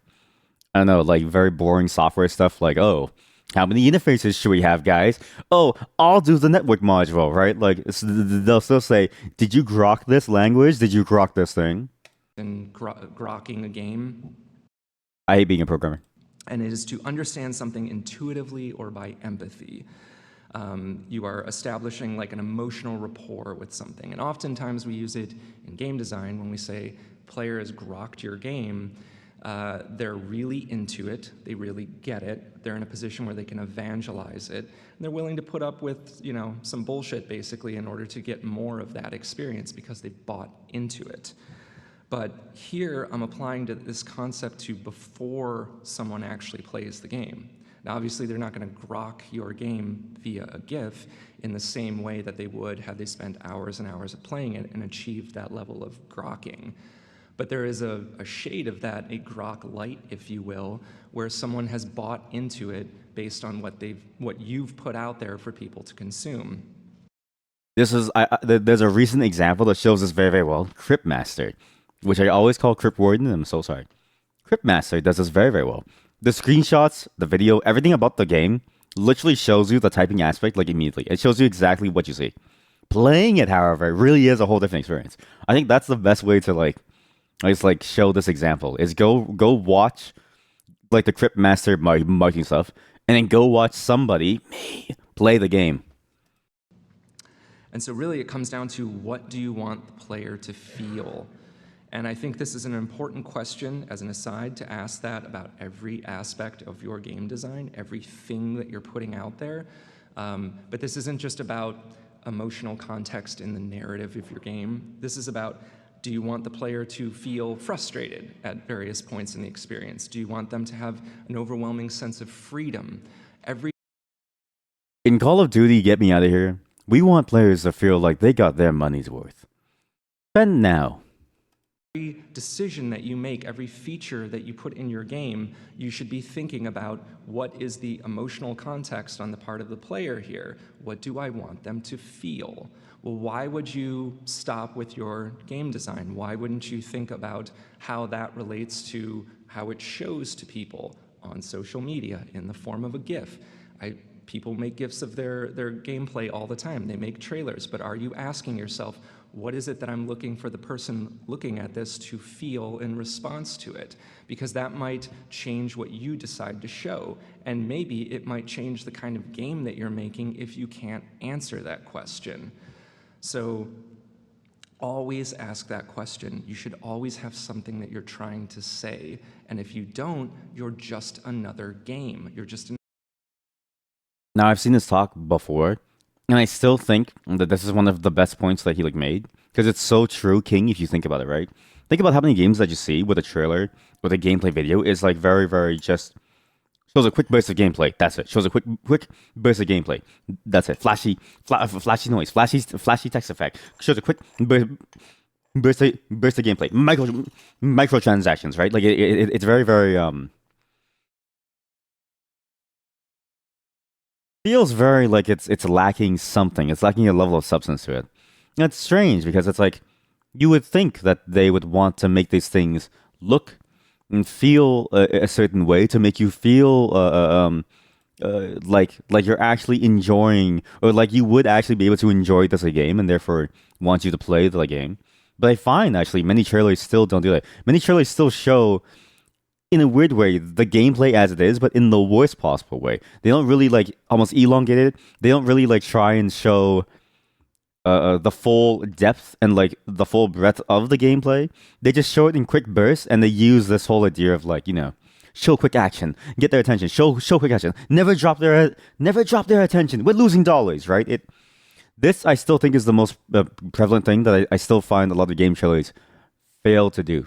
I don't know, like very boring software stuff like, oh, how many interfaces should we have, guys? Oh, I'll do the network module, right? Like they'll still say, did you grok this language? Did you grok this thing? And grokking a game. I hate being a programmer. And it is to understand something intuitively or by empathy. You are establishing like an emotional rapport with something. And oftentimes we use it in game design when we say player has grokked your game. They're really into it. They really get it. They're in a position where they can evangelize it. And they're willing to put up with, some bullshit basically in order to get more of that experience because they've bought into it. But here, I'm applying to this concept to before someone actually plays the game. Now, obviously, they're not going to grok your game via a GIF in the same way that they would had they spent hours and hours of playing it and achieved that level of grokking. But there is a shade of that, a grok light, if you will, where someone has bought into it based on what you've put out there for people to consume. There's a recent example that shows this very, very well. Cryptmaster, which I always call Crypt Warden. I'm so sorry. Cryptmaster does this very, very well. The screenshots, the video, everything about the game literally shows you the typing aspect like immediately. It shows you exactly what you see. Playing it, however, really is a whole different experience. I think that's the best way to like show this example is go watch like the Cryptmaster marking stuff, and then go watch somebody play the game. And so really it comes down to what do you want the player to feel? And I think this is an important question, as an aside, to ask that about every aspect of your game design, everything that you're putting out there. But this isn't just about emotional context in the narrative of your game. This is about, do you want the player to feel frustrated at various points in the experience? Do you want them to have an overwhelming sense of freedom? In Call of Duty, get me out of here, we want players to feel like they got their money's worth. Spend now. Every decision that you make, every feature that you put in your game, you should be thinking about what is the emotional context on the part of the player here. What do I want them to feel? Well, why would you stop with your game design? Why wouldn't you think about how that relates to how it shows to people on social media in the form of a GIF? People make GIFs of their gameplay all the time. They make trailers, but are you asking yourself, what is it that I'm looking for the person looking at this to feel in response to it? Because that might change what you decide to show, and maybe it might change the kind of game that you're making if you can't answer that question. So always ask that question. You should always have something that you're trying to say, and if you don't, you're just another game. You're just Now, I've seen this talk before, and I still think that this is one of the best points that he made, because it's so true, King, if you think about it, right? Think about how many games that you see with a trailer, with a gameplay video, is like very, very just Shows a quick burst of gameplay. That's it. Shows a quick burst of gameplay. That's it. Flashy noise. Flashy text effect. Shows a quick burst of gameplay. Microtransactions, right? Like it's very very feels very like it's lacking something. It's lacking a level of substance to it. And it's strange because it's like you would think that they would want to make these things look and feel a certain way to make you feel like you're actually enjoying, or like you would actually be able to enjoy this as a game and therefore want you to play the game. But I find actually many trailers still don't do that. Many trailers still show in a weird way the gameplay as it is, but in the worst possible way. They don't really like almost elongate it. They don't really like try and show the full depth and like the full breadth of the gameplay. They just show it in quick bursts, and they use this whole idea of like, show quick action, get their attention, show quick action, never drop their attention. We're losing dollars, right? This I still think is the most prevalent thing that I still find a lot of game trailers fail to do,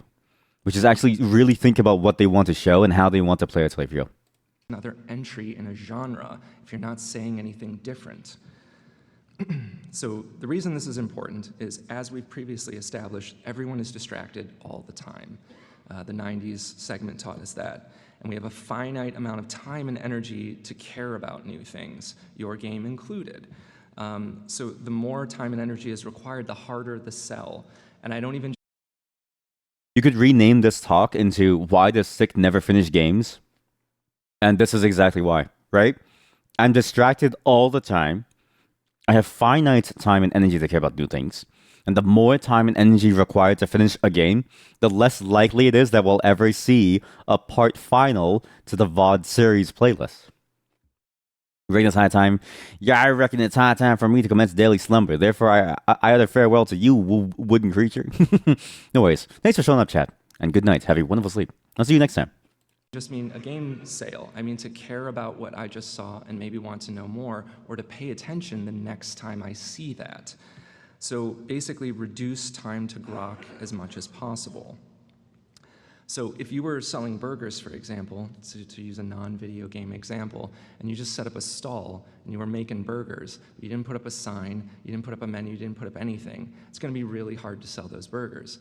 which is actually really think about what they want to show and how they want the player to play for you. Another entry in a genre if you're not saying anything different. So the reason this is important is, as we've previously established, everyone is distracted all the time. The 90s segment taught us that. And we have a finite amount of time and energy to care about new things, your game included. So the more time and energy is required, the harder the sell. And I don't even... You could rename this talk into Why Does Sick Never Finish Games? And this is exactly why, right? I'm distracted all the time. I have finite time and energy to care about new things. And the more time and energy required to finish a game, the less likely it is that we'll ever see a part final to the VOD series playlist. Reckon it's high time. Yeah, I reckon it's high time for me to commence daily slumber. Therefore, I utter farewell to you, wooden creature. No worries. Thanks for showing up, chat. And good night. Have a wonderful sleep. I'll see you next time. Just mean a game sale. I mean to care about what I just saw and maybe want to know more, or to pay attention the next time I see that. So basically reduce time to grok as much as possible. So if you were selling burgers, for example, to use a non-video game example, and you just set up a stall and you were making burgers, but you didn't put up a sign, you didn't put up a menu, you didn't put up anything, it's going to be really hard to sell those burgers.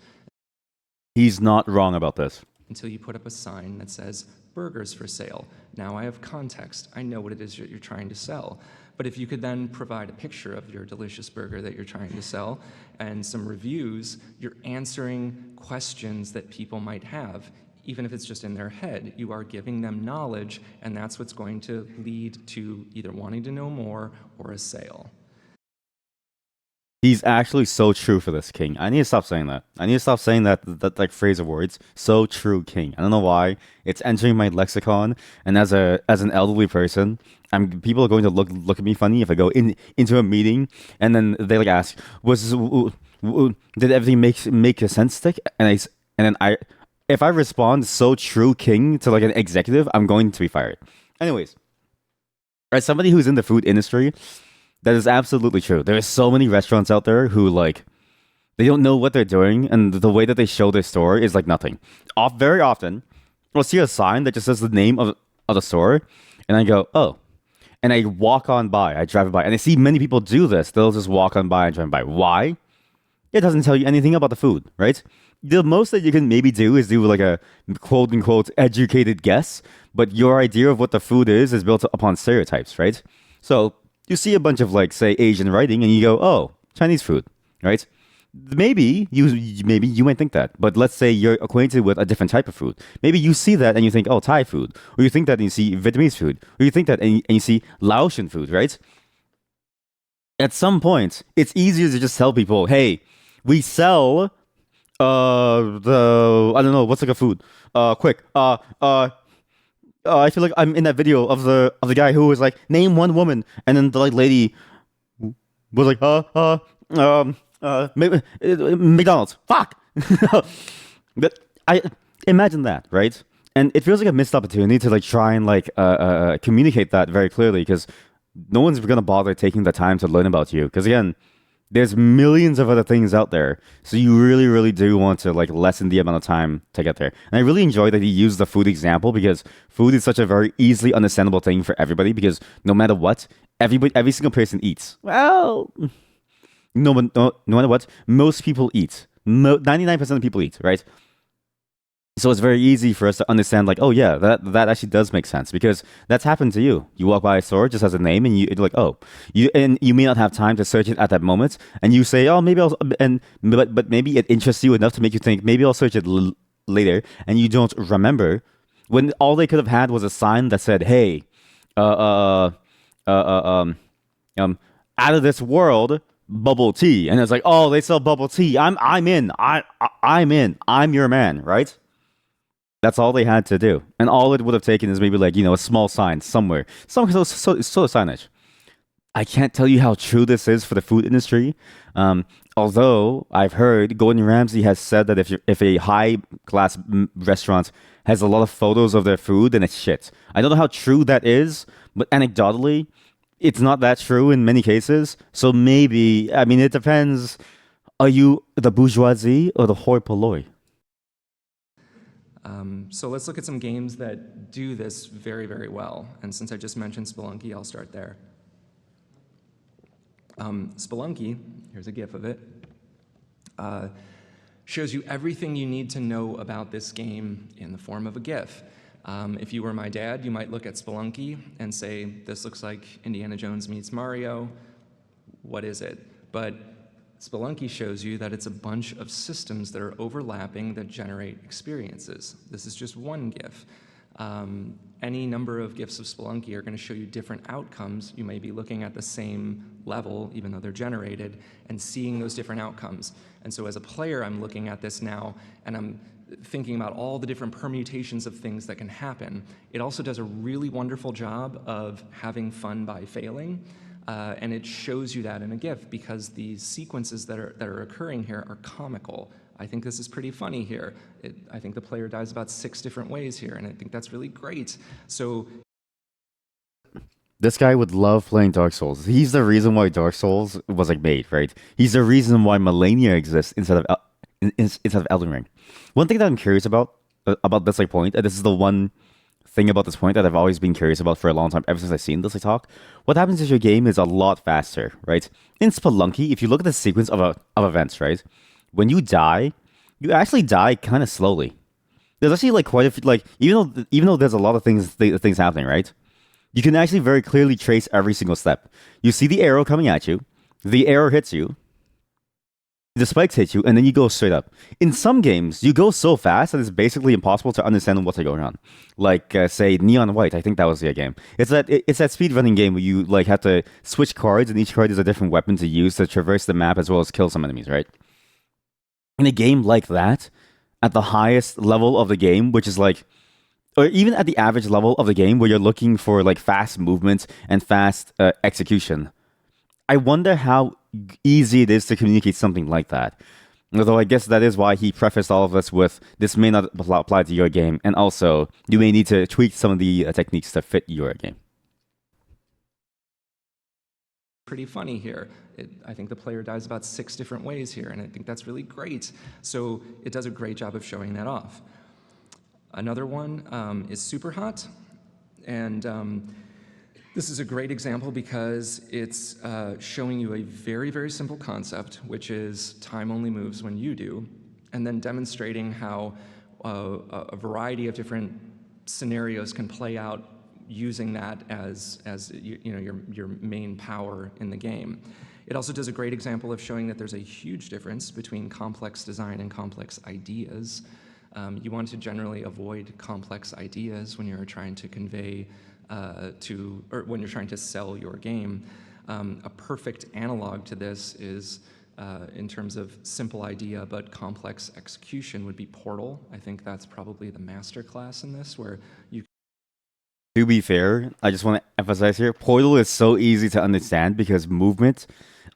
He's not wrong about this. Until you put up a sign that says, burgers for sale. Now I have context. I know what it is you're trying to sell. But if you could then provide a picture of your delicious burger that you're trying to sell and some reviews, you're answering questions that people might have. Even if it's just in their head, you are giving them knowledge, and that's what's going to lead to either wanting to know more or a sale. He's actually so true for this, King. I need to stop saying that. I need to stop saying that like phrase of words. So true, King. I don't know why. It's entering my lexicon, and as an elderly person, people are going to look at me funny if I go into a meeting and then they like ask, did everything make a sense, stick? And then if I respond so true, King, to like an executive, I'm going to be fired. Anyways, as somebody who's in the food industry, that is absolutely true. There are so many restaurants out there who like they don't know what they're doing, and the way that they show their store is like nothing. Very often, I'll see a sign that just says the name of the store, and I go, oh, and I walk on by, I drive by, and I see many people do this. They'll just walk on by and drive by. Why? It doesn't tell you anything about the food, right? The most that you can maybe do is do like a quote unquote educated guess, but your idea of what the food is built upon stereotypes, right? So you see a bunch of like say Asian writing and you go, oh, Chinese food, right? Maybe you might think that, but let's say you're acquainted with a different type of food. Maybe you see that and you think, oh, Thai food, or you think that and you see Vietnamese food, or you think that and you see Laotian food, right? At some point, it's easier to just tell people, hey, we sell I don't know, what's like a food? Quick. I feel like I'm in that video of the guy who was like, name one woman, and then the like lady was like, McDonald's. Fuck. But I imagine that, right? And it feels like a missed opportunity to like try and like communicate that very clearly, because no one's gonna bother taking the time to learn about you. Because again, There's millions of other things out there, so you really, really do want to like lessen the amount of time to get there. And I really enjoy that he used the food example because food is such a very easily understandable thing for everybody. Because no matter what, every single person eats. Well, no matter what, most people eat. 99% of people eat, right? So it's very easy for us to understand, like, oh yeah, that actually does make sense because that's happened to you. You walk by a store, it just has a name, and you're like, oh, you may not have time to search it at that moment, and you say, oh, maybe I'll, but maybe it interests you enough to make you think maybe I'll search it later, and you don't remember when all they could have had was a sign that said, hey, uh, uh, uh, um, out of this world. Bubble tea, and it's like, oh, they sell bubble tea. I'm in. I'm in. I'm your man, right? That's all they had to do. And all it would have taken is maybe like, a small sign somewhere. Some sort of signage. I can't tell you how true this is for the food industry. Although I've heard Gordon Ramsay has said that if a high class restaurant has a lot of photos of their food, then it's shit. I don't know how true that is, but anecdotally, it's not that true in many cases. So maybe, I mean, it depends. Are you the bourgeoisie or the hoi polloi? So let's look at some games that do this very, very well. And since I just mentioned Spelunky, I'll start there. Spelunky, here's a GIF of it, shows you everything you need to know about this game in the form of a GIF. If you were my dad, you might look at Spelunky and say, this looks like Indiana Jones meets Mario. What is it? But Spelunky shows you that it's a bunch of systems that are overlapping that generate experiences. This is just one GIF. Any number of GIFs of Spelunky are going to show you different outcomes. You may be looking at the same level, even though they're generated, and seeing those different outcomes. And so as a player, I'm looking at this now, and I'm thinking about all the different permutations of things that can happen. It also does a really wonderful job of having fun by failing. And it shows you that in a GIF because the sequences that are occurring here are comical. I think this is pretty funny here. I think the player dies about 6 different ways here, and I think that's really great. So This guy would love playing Dark Souls. He's the reason why Dark Souls was like made, right? He's the reason why Millennia exists instead of Elden Ring. One thing that I'm curious about this like point, and this is the one thing about this point that I've always been curious about for a long time, ever since I've seen this like, talk. What happens if your game is a lot faster, right? In Spelunky, if you look at the sequence of events, right, when you die, you actually die kind of slowly. There's actually like quite a few, like even though there's a lot of things happening, right? You can actually very clearly trace every single step. You see the arrow coming at you, the arrow hits you, the spikes hit you, and then you go straight up. In some games, you go so fast that it's basically impossible to understand what's going on. Like, say, Neon White. I think that was the game. It's that speedrunning game where you like have to switch cards, and each card is a different weapon to use to traverse the map as well as kill some enemies. Right? In a game like that, at the highest level of the game, which is like, or even at the average level of the game, where you're looking for like fast movements and fast execution, I wonder how easy it is to communicate something like that. Although I guess that is why he prefaced all of this with this may not apply to your game, and also you may need to tweak some of the techniques to fit your game. pretty funny here. I think the player dies about 6 different ways here, and I think that's really great. So it does a great job of showing that off. Another one is Super Hot, and this is a great example because it's showing you a very, very simple concept, which is time only moves when you do, and then demonstrating how a variety of different scenarios can play out using that as your main power in the game. It also does a great example of showing that there's a huge difference between complex design and complex ideas. You want to generally avoid complex ideas when you're trying to convey or when you're trying to sell your game. A perfect analog to this is in terms of simple idea but complex execution would be Portal. I think that's probably the master class in this, where you. To be fair, I just want to emphasize here, Portal is so easy to understand because movement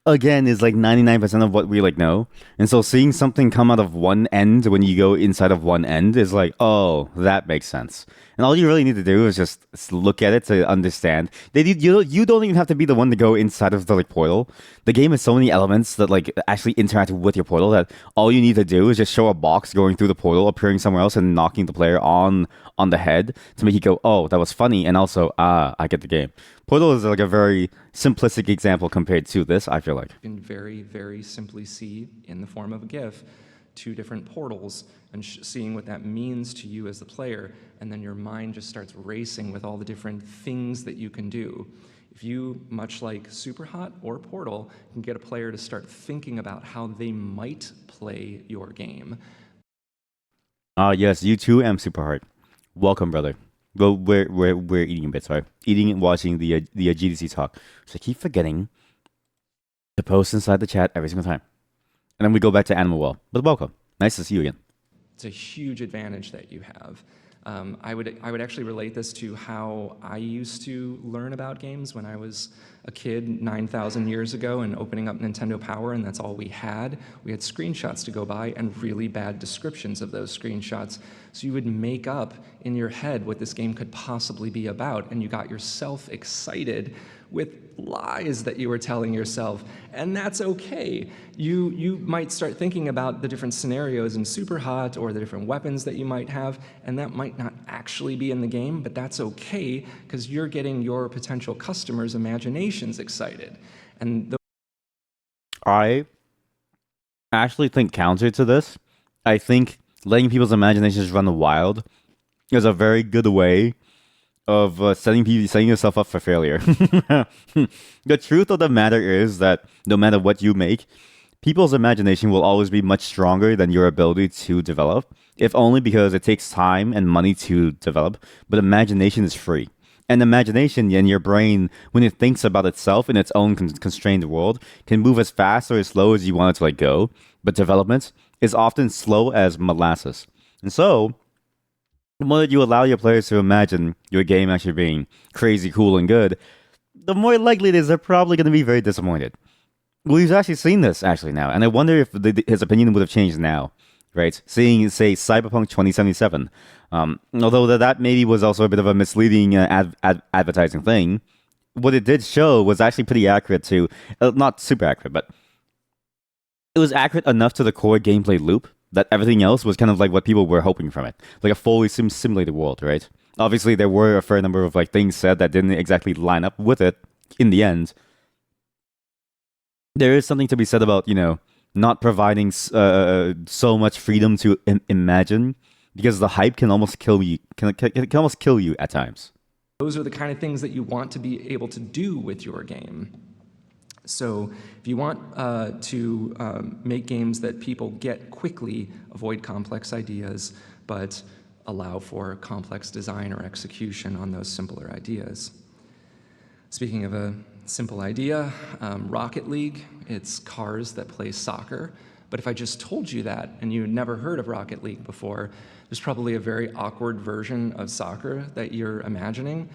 again is like 99% of what we like know. And so seeing something come out of one end when you go inside of one end is like, oh, that makes sense. And all you really need to do is just look at it to understand. You don't even have to be the one to go inside of the like portal. The game has so many elements that like actually interact with your portal that all you need to do is just show a box going through the portal, appearing somewhere else, and knocking the player on the head to make you go, oh, that was funny, and also, I get the game. Portal is like a very simplistic example compared to this, I feel like. You can very, very simply see in the form of a GIF two different portals and seeing what that means to you as the player, and then your mind just starts racing with all the different things that you can do. If you, much like Superhot or Portal, can get a player to start thinking about how they might play your game. Yes, you too am super hard. Welcome, brother. Well, we're eating a bit, sorry. Eating and watching the GDC talk. So I keep forgetting to post inside the chat every single time. And then we go back to Animal Well. But welcome. Nice to see you again. It's a huge advantage that you have. I would actually relate this to how I used to learn about games when I was a kid 9,000 years ago and opening up Nintendo Power, and that's all we had. We had screenshots to go by and really bad descriptions of those screenshots. So you would make up in your head what this game could possibly be about, and you got yourself excited with lies that you were telling yourself, and that's okay. You might start thinking about the different scenarios in Superhot or the different weapons that you might have, and that might not actually be in the game, but that's okay because you're getting your potential customers' imaginations excited. And I actually think counter to this, I think letting people's imaginations run wild is a very good way of setting yourself up for failure. The truth of the matter is that no matter what you make, people's imagination will always be much stronger than your ability to develop, if only because it takes time and money to develop. But imagination is free. And imagination in your brain, when it thinks about itself in its own constrained world, can move as fast or as slow as you want it to let go. But development is often slow as molasses. And so, the more that you allow your players to imagine your game actually being crazy, cool, and good, the more likely it is they're probably going to be very disappointed. We've actually seen this actually now, and I wonder if his opinion would have changed now, right? Seeing, say, Cyberpunk 2077, although that maybe was also a bit of a misleading advertising thing, what it did show was actually pretty accurate to, not super accurate, but it was accurate enough to the core gameplay loop that everything else was kind of like what people were hoping from it, like a fully simulated world, right? Obviously, there were a fair number of like things said that didn't exactly line up with it in the end. There is something to be said about not providing so much freedom to imagine because the hype can almost kill you. Can almost kill you at times. those are the kind of things that you want to be able to do with your game. So if you want to make games that people get quickly, avoid complex ideas, but allow for complex design or execution on those simpler ideas. Speaking of a simple idea, Rocket League, it's cars that play soccer. But if I just told you that and you had never heard of Rocket League before, there's probably a very awkward version of soccer that you're imagining.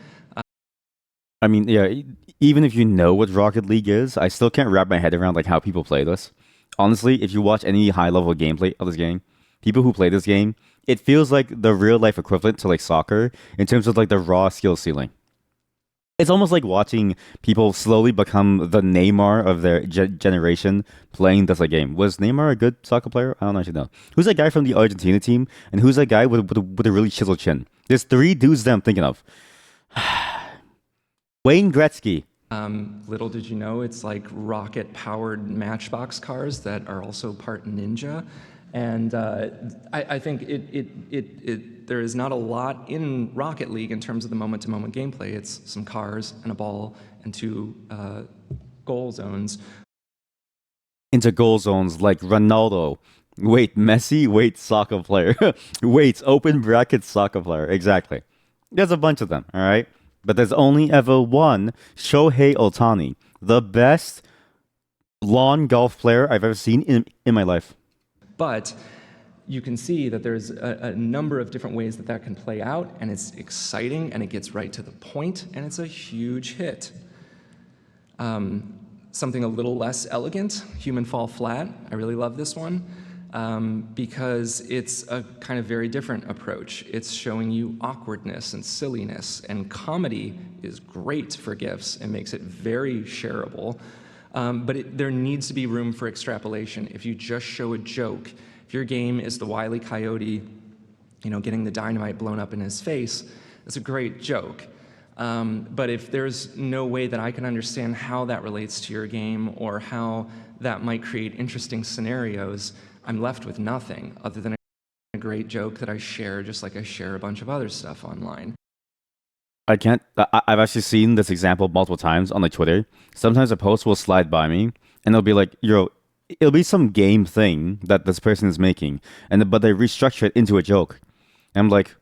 I mean, yeah, even if you know what Rocket League is, I still can't wrap my head around like how people play this. Honestly, if you watch any high level gameplay of this game, people who play this game, it feels like the real life equivalent to like soccer in terms of like the raw skill ceiling. It's almost like watching people slowly become the Neymar of their generation playing this like game. Was Neymar a good soccer player? I don't actually know. Who's that guy from the Argentina team? And who's that guy with a really chiseled chin? There's three dudes that I'm thinking of. Wayne Gretzky. Little did you know, it's like rocket-powered Matchbox cars that are also part ninja. And I think there is not a lot in Rocket League in terms of the moment-to-moment gameplay. It's some cars and a ball and two goal zones. Into goal zones like Ronaldo. Wait, Messi? Wait, soccer player. Wait, open bracket soccer player. Exactly. There's a bunch of them, all right? But there's only ever one Shohei Ohtani, the best lawn golf player I've ever seen in my life. But you can see that there's a number of different ways that that can play out, and it's exciting, and it gets right to the point, and it's a huge hit. Something a little less elegant, Human Fall Flat. I really love this one because it's a kind of very different approach. It's showing you awkwardness and silliness, and comedy is great for GIFs and makes it very shareable. But there needs to be room for extrapolation. If you just show a joke, if your game is the Wile E. Coyote, getting the dynamite blown up in his face, it's a great joke. But if there's no way that I can understand how that relates to your game or how that might create interesting scenarios, I'm left with nothing other than a great joke that I share just like I share a bunch of other stuff online. I can't. I've actually seen this example multiple times on like Twitter. Sometimes a post will slide by me, and it'll be like, it'll be some game thing that this person is making, but they restructure it into a joke. And I'm like,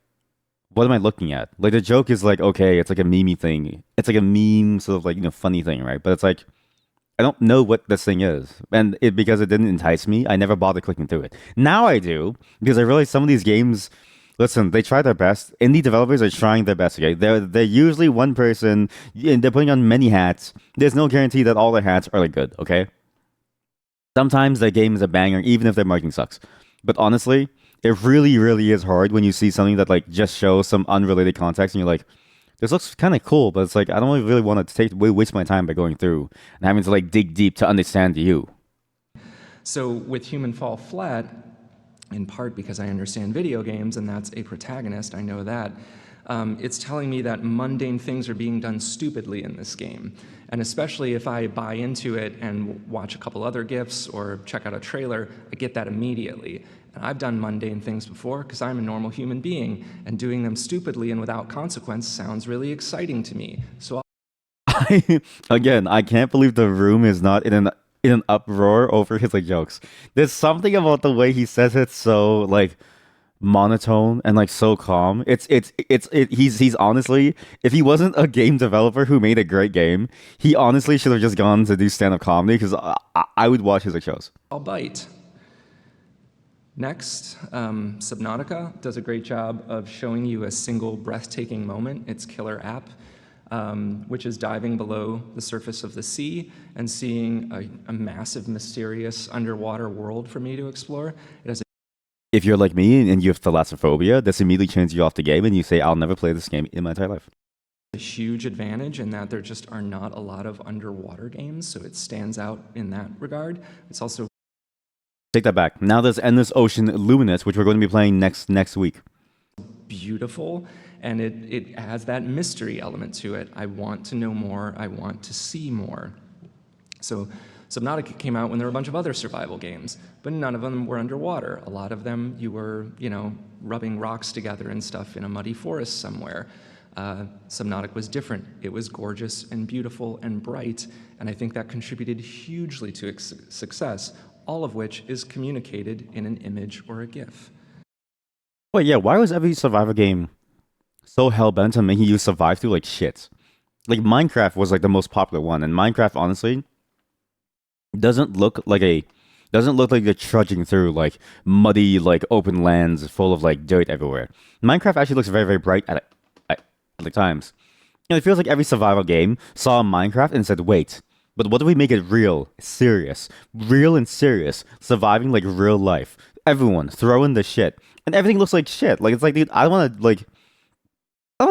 what am I looking at? Like the joke is like, okay, it's like a meme thing. It's like a meme sort of like funny thing, right? But it's like I don't know what this thing is, and because it didn't entice me, I never bothered clicking through it. Now I do because I realize some of these games. Listen, they try their best. Indie developers are trying their best. Okay, they're usually one person. And they're putting on many hats. There's no guarantee that all their hats are like good. Okay, sometimes their game is a banger, even if their marketing sucks. But honestly, it really, really is hard when you see something that like just shows some unrelated context, and you're like, this looks kind of cool, but it's like I don't really want to waste my time by going through and having to like dig deep to understand you. So with Human Fall Flat, in part because I understand video games, and that's a protagonist, I know that, it's telling me that mundane things are being done stupidly in this game. And especially if I buy into it and watch a couple other GIFs or check out a trailer, I get that immediately. And I've done mundane things before because I'm a normal human being, and doing them stupidly and without consequence sounds really exciting to me. So Again, I can't believe the room is not in an uproar over his like jokes. There's something about the way he says it so like monotone and like so calm. He's honestly, if he wasn't a game developer who made a great game, he honestly should have just gone to do stand-up comedy because I would watch his like shows. I'll bite. Next, Subnautica does a great job of showing you a single breathtaking moment. Its killer app, which is diving below the surface of the sea and seeing a massive, mysterious underwater world for me to explore. It has If you're like me and you have thalassophobia, this immediately turns you off the game and you say, I'll never play this game in my entire life. a huge advantage in that there just are not a lot of underwater games, so it stands out in that regard. It's also Take that back. Now there's Endless Ocean Luminous, which we're going to be playing next week. beautiful, and it has that mystery element to it. I want to know more. I want to see more. So Subnautica came out when there were a bunch of other survival games, but none of them were underwater. A lot of them you were, rubbing rocks together and stuff in a muddy forest somewhere. Subnautica was different. It was gorgeous and beautiful and bright, and I think that contributed hugely to its success, all of which is communicated in an image or a GIF. Wait, yeah, why was every survival game so hell-bent on making you survive through like shit? Like Minecraft was like the most popular one, and Minecraft honestly doesn't look like you're trudging through like muddy like open lands full of like dirt everywhere. Minecraft actually looks very, very bright at the times. It feels like every survival game saw Minecraft and said, wait, but what do we make it real and serious, surviving like real life? Everyone throw in the shit, and everything looks like shit. Like it's like, dude, I want to like, I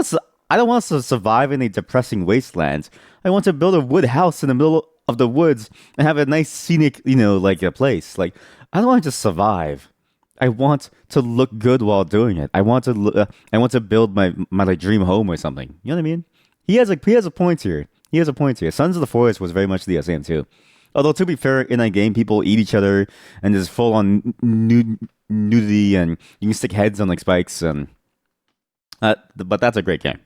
don't want to survive in a depressing wasteland. I want to build a wood house in the middle of the woods and have a nice scenic, like a place. Like I don't want to just survive. I want to look good while doing it. I want to build my like dream home or something. You know what I mean? He has a point here. He has a point here. Sons of the Forest was very much the same too. Although to be fair, in that game, people eat each other and there's full on nudity and you can stick heads on like spikes and. But that's a great game.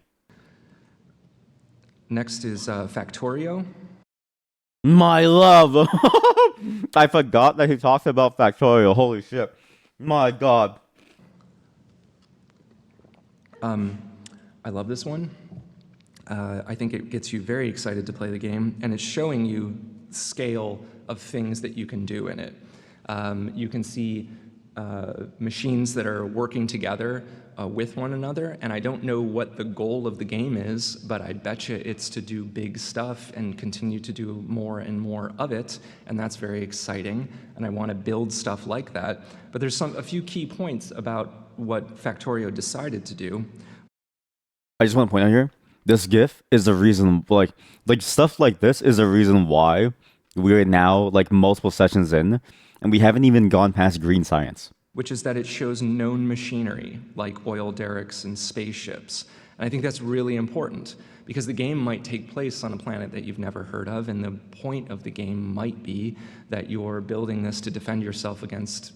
Next is Factorio. My love. I forgot that he talked about Factorio. Holy shit. My God. I love this one. I think it gets you very excited to play the game, and it's showing you scale of things that you can do in it. You can see machines that are working together with one another, and I don't know what the goal of the game is, but I bet you it's to do big stuff and continue to do more and more of it, and that's very exciting, and I want to build stuff like that. But there's a few key points about what Factorio decided to do. I just want to point out here, this GIF is the reason, like stuff like this is the reason why we're now like multiple sessions in, and we haven't even gone past green science. Which is that it shows known machinery, like oil derricks and spaceships. And I think that's really important, because the game might take place on a planet that you've never heard of, and the point of the game might be that you're building this to defend yourself against,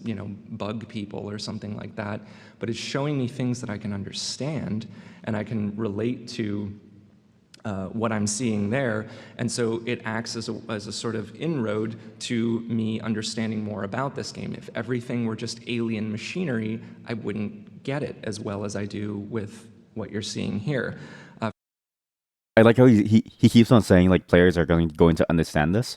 bug people or something like that. But it's showing me things that I can understand, and I can relate to what I'm seeing there, and so it acts as a sort of inroad to me understanding more about this game. If everything were just alien machinery, I wouldn't get it as well as I do with what you're seeing here. I like how he keeps on saying like players are going to understand this.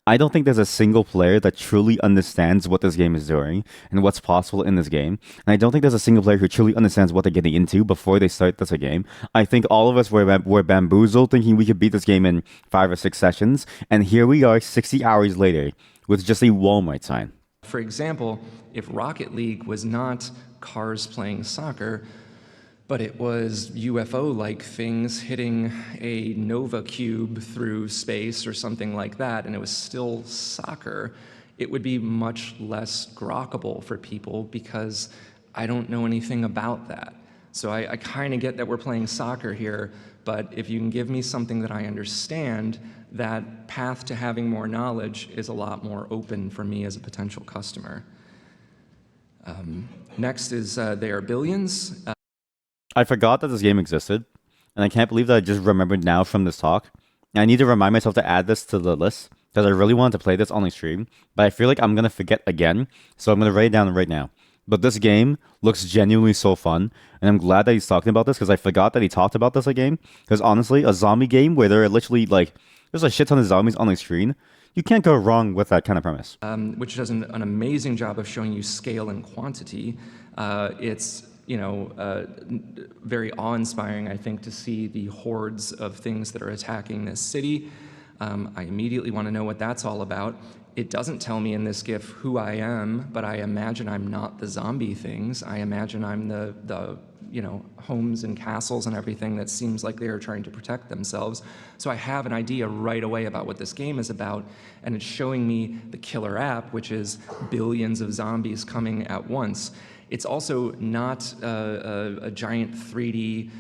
I don't think there's a single player that truly understands what this game is doing and what's possible in this game. And I don't think there's a single player who truly understands what they're getting into before they start this game. I think all of us were bamboozled thinking we could beat this game in 5 or 6 sessions. And here we are 60 hours later with just a Walmart sign. For example, if Rocket League was not cars playing soccer, but it was UFO-like things hitting a Nova cube through space or something like that, and it was still soccer, it would be much less grokkable for people because I don't know anything about that. So I kind of get that we're playing soccer here, but if you can give me something that I understand, that path to having more knowledge is a lot more open for me as a potential customer. Next is They Are Billions. I forgot that this game existed, and I can't believe that I just remembered now from this talk. And I need to remind myself to add this to the list, because I really wanted to play this on the stream, but I feel like I'm going to forget again, so I'm going to write it down right now. But this game looks genuinely so fun, and I'm glad that he's talking about this, because I forgot that he talked about this game. Because honestly, a zombie game where there are literally, there's a shit ton of zombies on the screen, you can't go wrong with that kind of premise. Which does an amazing job of showing you scale and quantity. It's very awe-inspiring, I think, to see the hordes of things that are attacking this city. I immediately want to know what that's all about. It doesn't tell me in this GIF who I am, but I imagine I'm not the zombie things. I imagine I'm the homes and castles and everything that seems like they are trying to protect themselves. So I have an idea right away about what this game is about, and it's showing me the killer app, which is billions of zombies coming at once. It's also not a giant 3D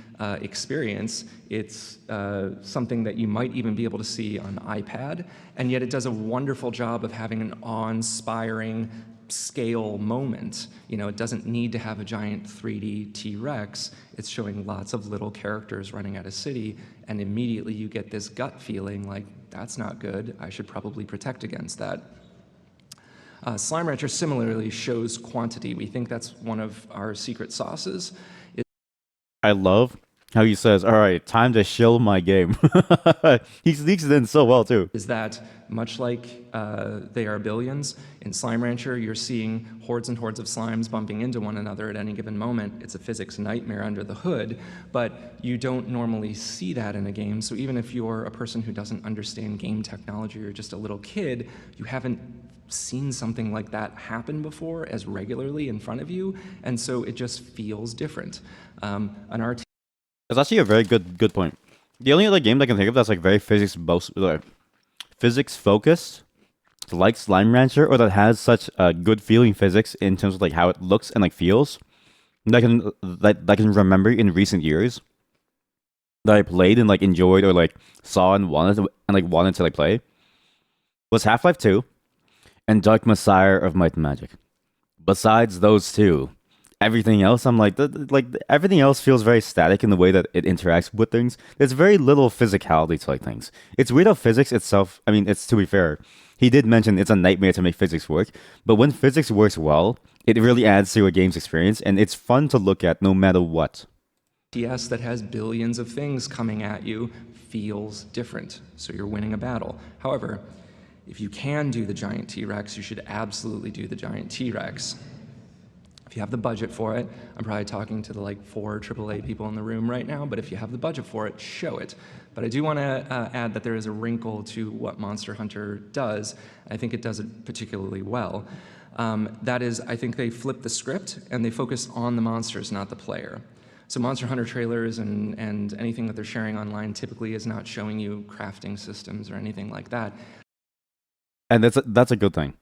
experience. It's something that you might even be able to see on iPad, and yet it does a wonderful job of having an awe-inspiring scale moment. It doesn't need to have a giant 3D T-Rex. It's showing lots of little characters running at a city, and immediately you get this gut feeling like, that's not good. I should probably protect against that. Slime Rancher similarly shows quantity. We think that's one of our secret sauces. I love how he says, all right, time to shill my game. He sneaks it in so well, too. Is that much like They Are Billions, in Slime Rancher, you're seeing hordes and hordes of slimes bumping into one another at any given moment. It's a physics nightmare under the hood, but you don't normally see that in a game. So even if you're a person who doesn't understand game technology or just a little kid, you haven't seen something like that happen before as regularly in front of you, and so it just feels different. That's actually a very good point. The only other game that I can think of that's like very physics focused, like Slime Rancher, or that has such good feeling physics in terms of like how it looks and like feels, that I can remember in recent years that I played and like enjoyed or like saw and wanted to play, was Half-Life 2 and Dark Messiah of Might and Magic. Besides those two, everything else, I'm like everything else feels very static in the way that it interacts with things. There's very little physicality to like things. It's weird how physics itself, I mean, it's, to be fair, he did mention it's a nightmare to make physics work, but when physics works well, it really adds to a game's experience, and it's fun to look at no matter what. TS that has billions of things coming at you feels different, so you're winning a battle. However, if you can do the giant T-Rex, you should absolutely do the giant T-Rex. If you have the budget for it, I'm probably talking to the like 4 AAA people in the room right now, but if you have the budget for it, show it. But I do want to add that there is a wrinkle to what Monster Hunter does. I think it does it particularly well. That is, I think they flip the script and they focus on the monsters, not the player. So Monster Hunter trailers and anything that they're sharing online typically is not showing you crafting systems or anything like that. And that's a good thing.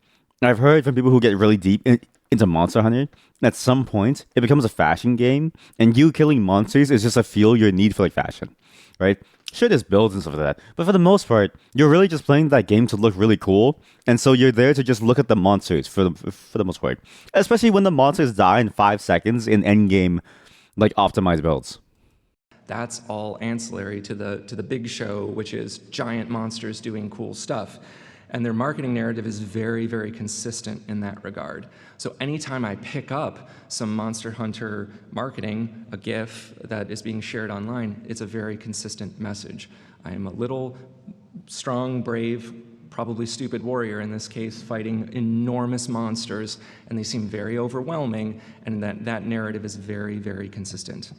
I've heard from people who get really deep into Monster Hunter, at some point it becomes a fashion game, and you killing monsters is just a fuel your need for like fashion, right? Sure, there's builds and stuff like that, but for the most part, you're really just playing that game to look really cool, and so you're there to just look at the monsters for the most part, especially when the monsters die in 5 seconds in endgame, like optimized builds. That's all ancillary to the big show, which is giant monsters doing cool stuff. And their marketing narrative is very, very consistent in that regard. So anytime I pick up some Monster Hunter marketing, a GIF that is being shared online, it's a very consistent message. I am a little strong, brave, probably stupid warrior in this case, fighting enormous monsters, and they seem very overwhelming, and that narrative is very, very consistent.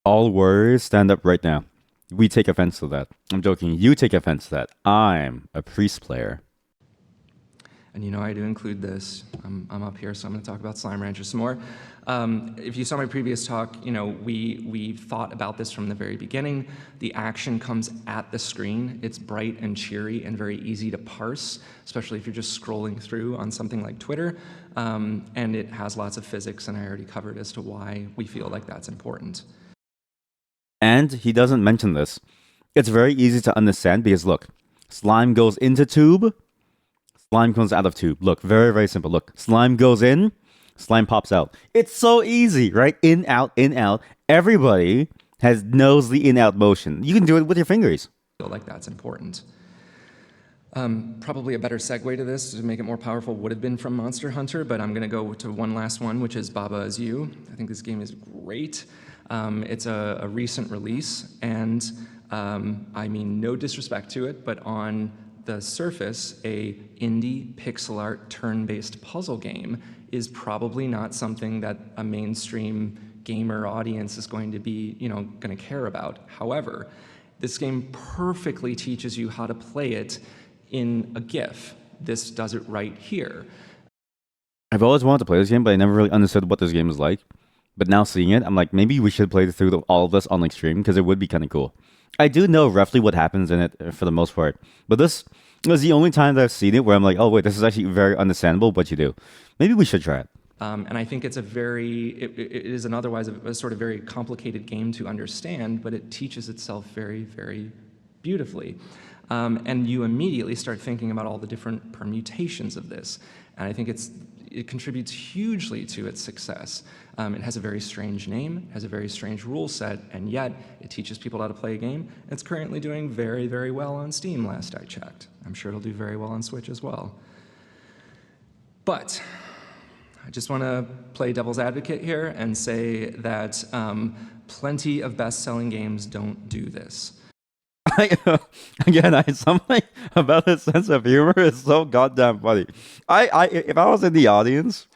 All warriors stand up right now. We take offense to that. I'm joking. You take offense to that. I'm a priest player. And you know I do include this. I'm up here, so I'm going to talk about Slime Rancher some more. If you saw my previous talk, you know we thought about this from the very beginning. The action comes at the screen. It's bright and cheery and very easy to parse, especially if you're just scrolling through on something like Twitter. And it has lots of physics, and I already covered as to why we feel like that's important. And he doesn't mention this. It's very easy to understand because look, slime goes into tube, slime comes out of tube. Look, very, very simple. Look, slime goes in, slime pops out. It's so easy, right? In, out, in, out. Everybody knows the in-out motion. You can do it with your fingers. I feel like that's important. Probably a better segue to this to make it more powerful would have been from Monster Hunter, but I'm going to go to one last one, which is Baba Is You. I think this game is great. It's a recent release, and I mean no disrespect to it, but on the surface, a indie pixel art turn-based puzzle game is probably not something that a mainstream gamer audience is going to be, going to care about. However, this game perfectly teaches you how to play it in a GIF. This does it right here. I've always wanted to play this game, but I never really understood what this game is like. But now seeing it, I'm like, maybe we should play through all of this on like stream because it would be kind of cool. I do know roughly what happens in it for the most part, but this was the only time that I've seen it where I'm like, oh wait, this is actually very understandable what you do. Maybe we should try it. And I think it's it is an otherwise a sort of very complicated game to understand, but it teaches itself very, very beautifully. And you immediately start thinking about all the different permutations of this. And I think it contributes hugely to its success. It has a very strange name, has a very strange rule set, and yet it teaches people how to play a game. It's currently doing very, very well on Steam, last I checked. I'm sure it'll do very well on Switch as well. But I just want to play devil's advocate here and say that plenty of best-selling games don't do this. Something about his sense of humor is so goddamn funny. If I was in the audience,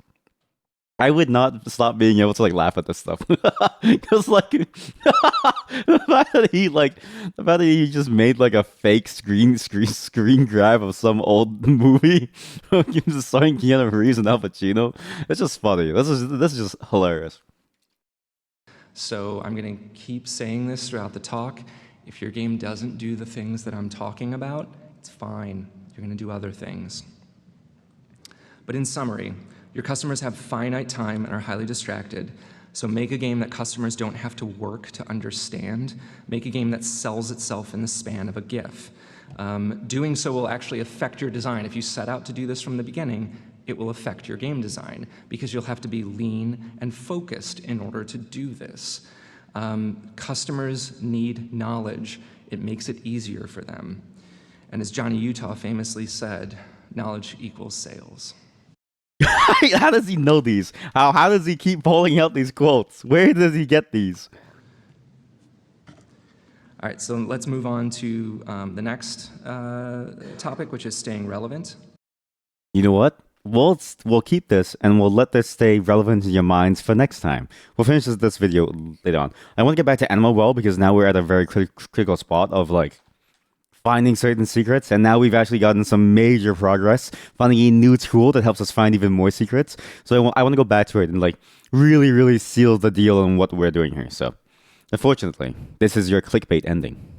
I would not stop being able to like laugh at this stuff because like the fact that he just made like a fake screen grab of some old movie, just starring Keanu Reeves and Al Pacino. It's just funny. This is just hilarious. So I'm going to keep saying this throughout the talk. If your game doesn't do the things that I'm talking about, it's fine. You're going to do other things. But in summary, your customers have finite time and are highly distracted. So make a game that customers don't have to work to understand. Make a game that sells itself in the span of a GIF. Doing so will actually affect your design. If you set out to do this from the beginning, it will affect your game design because you'll have to be lean and focused in order to do this. Customers need knowledge. It makes it easier for them. And as Johnny Utah famously said, knowledge equals sales. How does he know these? How does he keep pulling out these quotes? Where does he get these? All right, so let's move on to the next topic, which is staying relevant. You know what? we'll keep this and we'll let this stay relevant in your minds for next time. We'll finish this video later on. I want to get back to Animal Well because now we're at a very critical spot of like finding certain secrets, and now we've actually gotten some major progress, finding a new tool that helps us find even more secrets. So I want to go back to it and like really, really seal the deal on what we're doing here. So, unfortunately, this is your clickbait ending.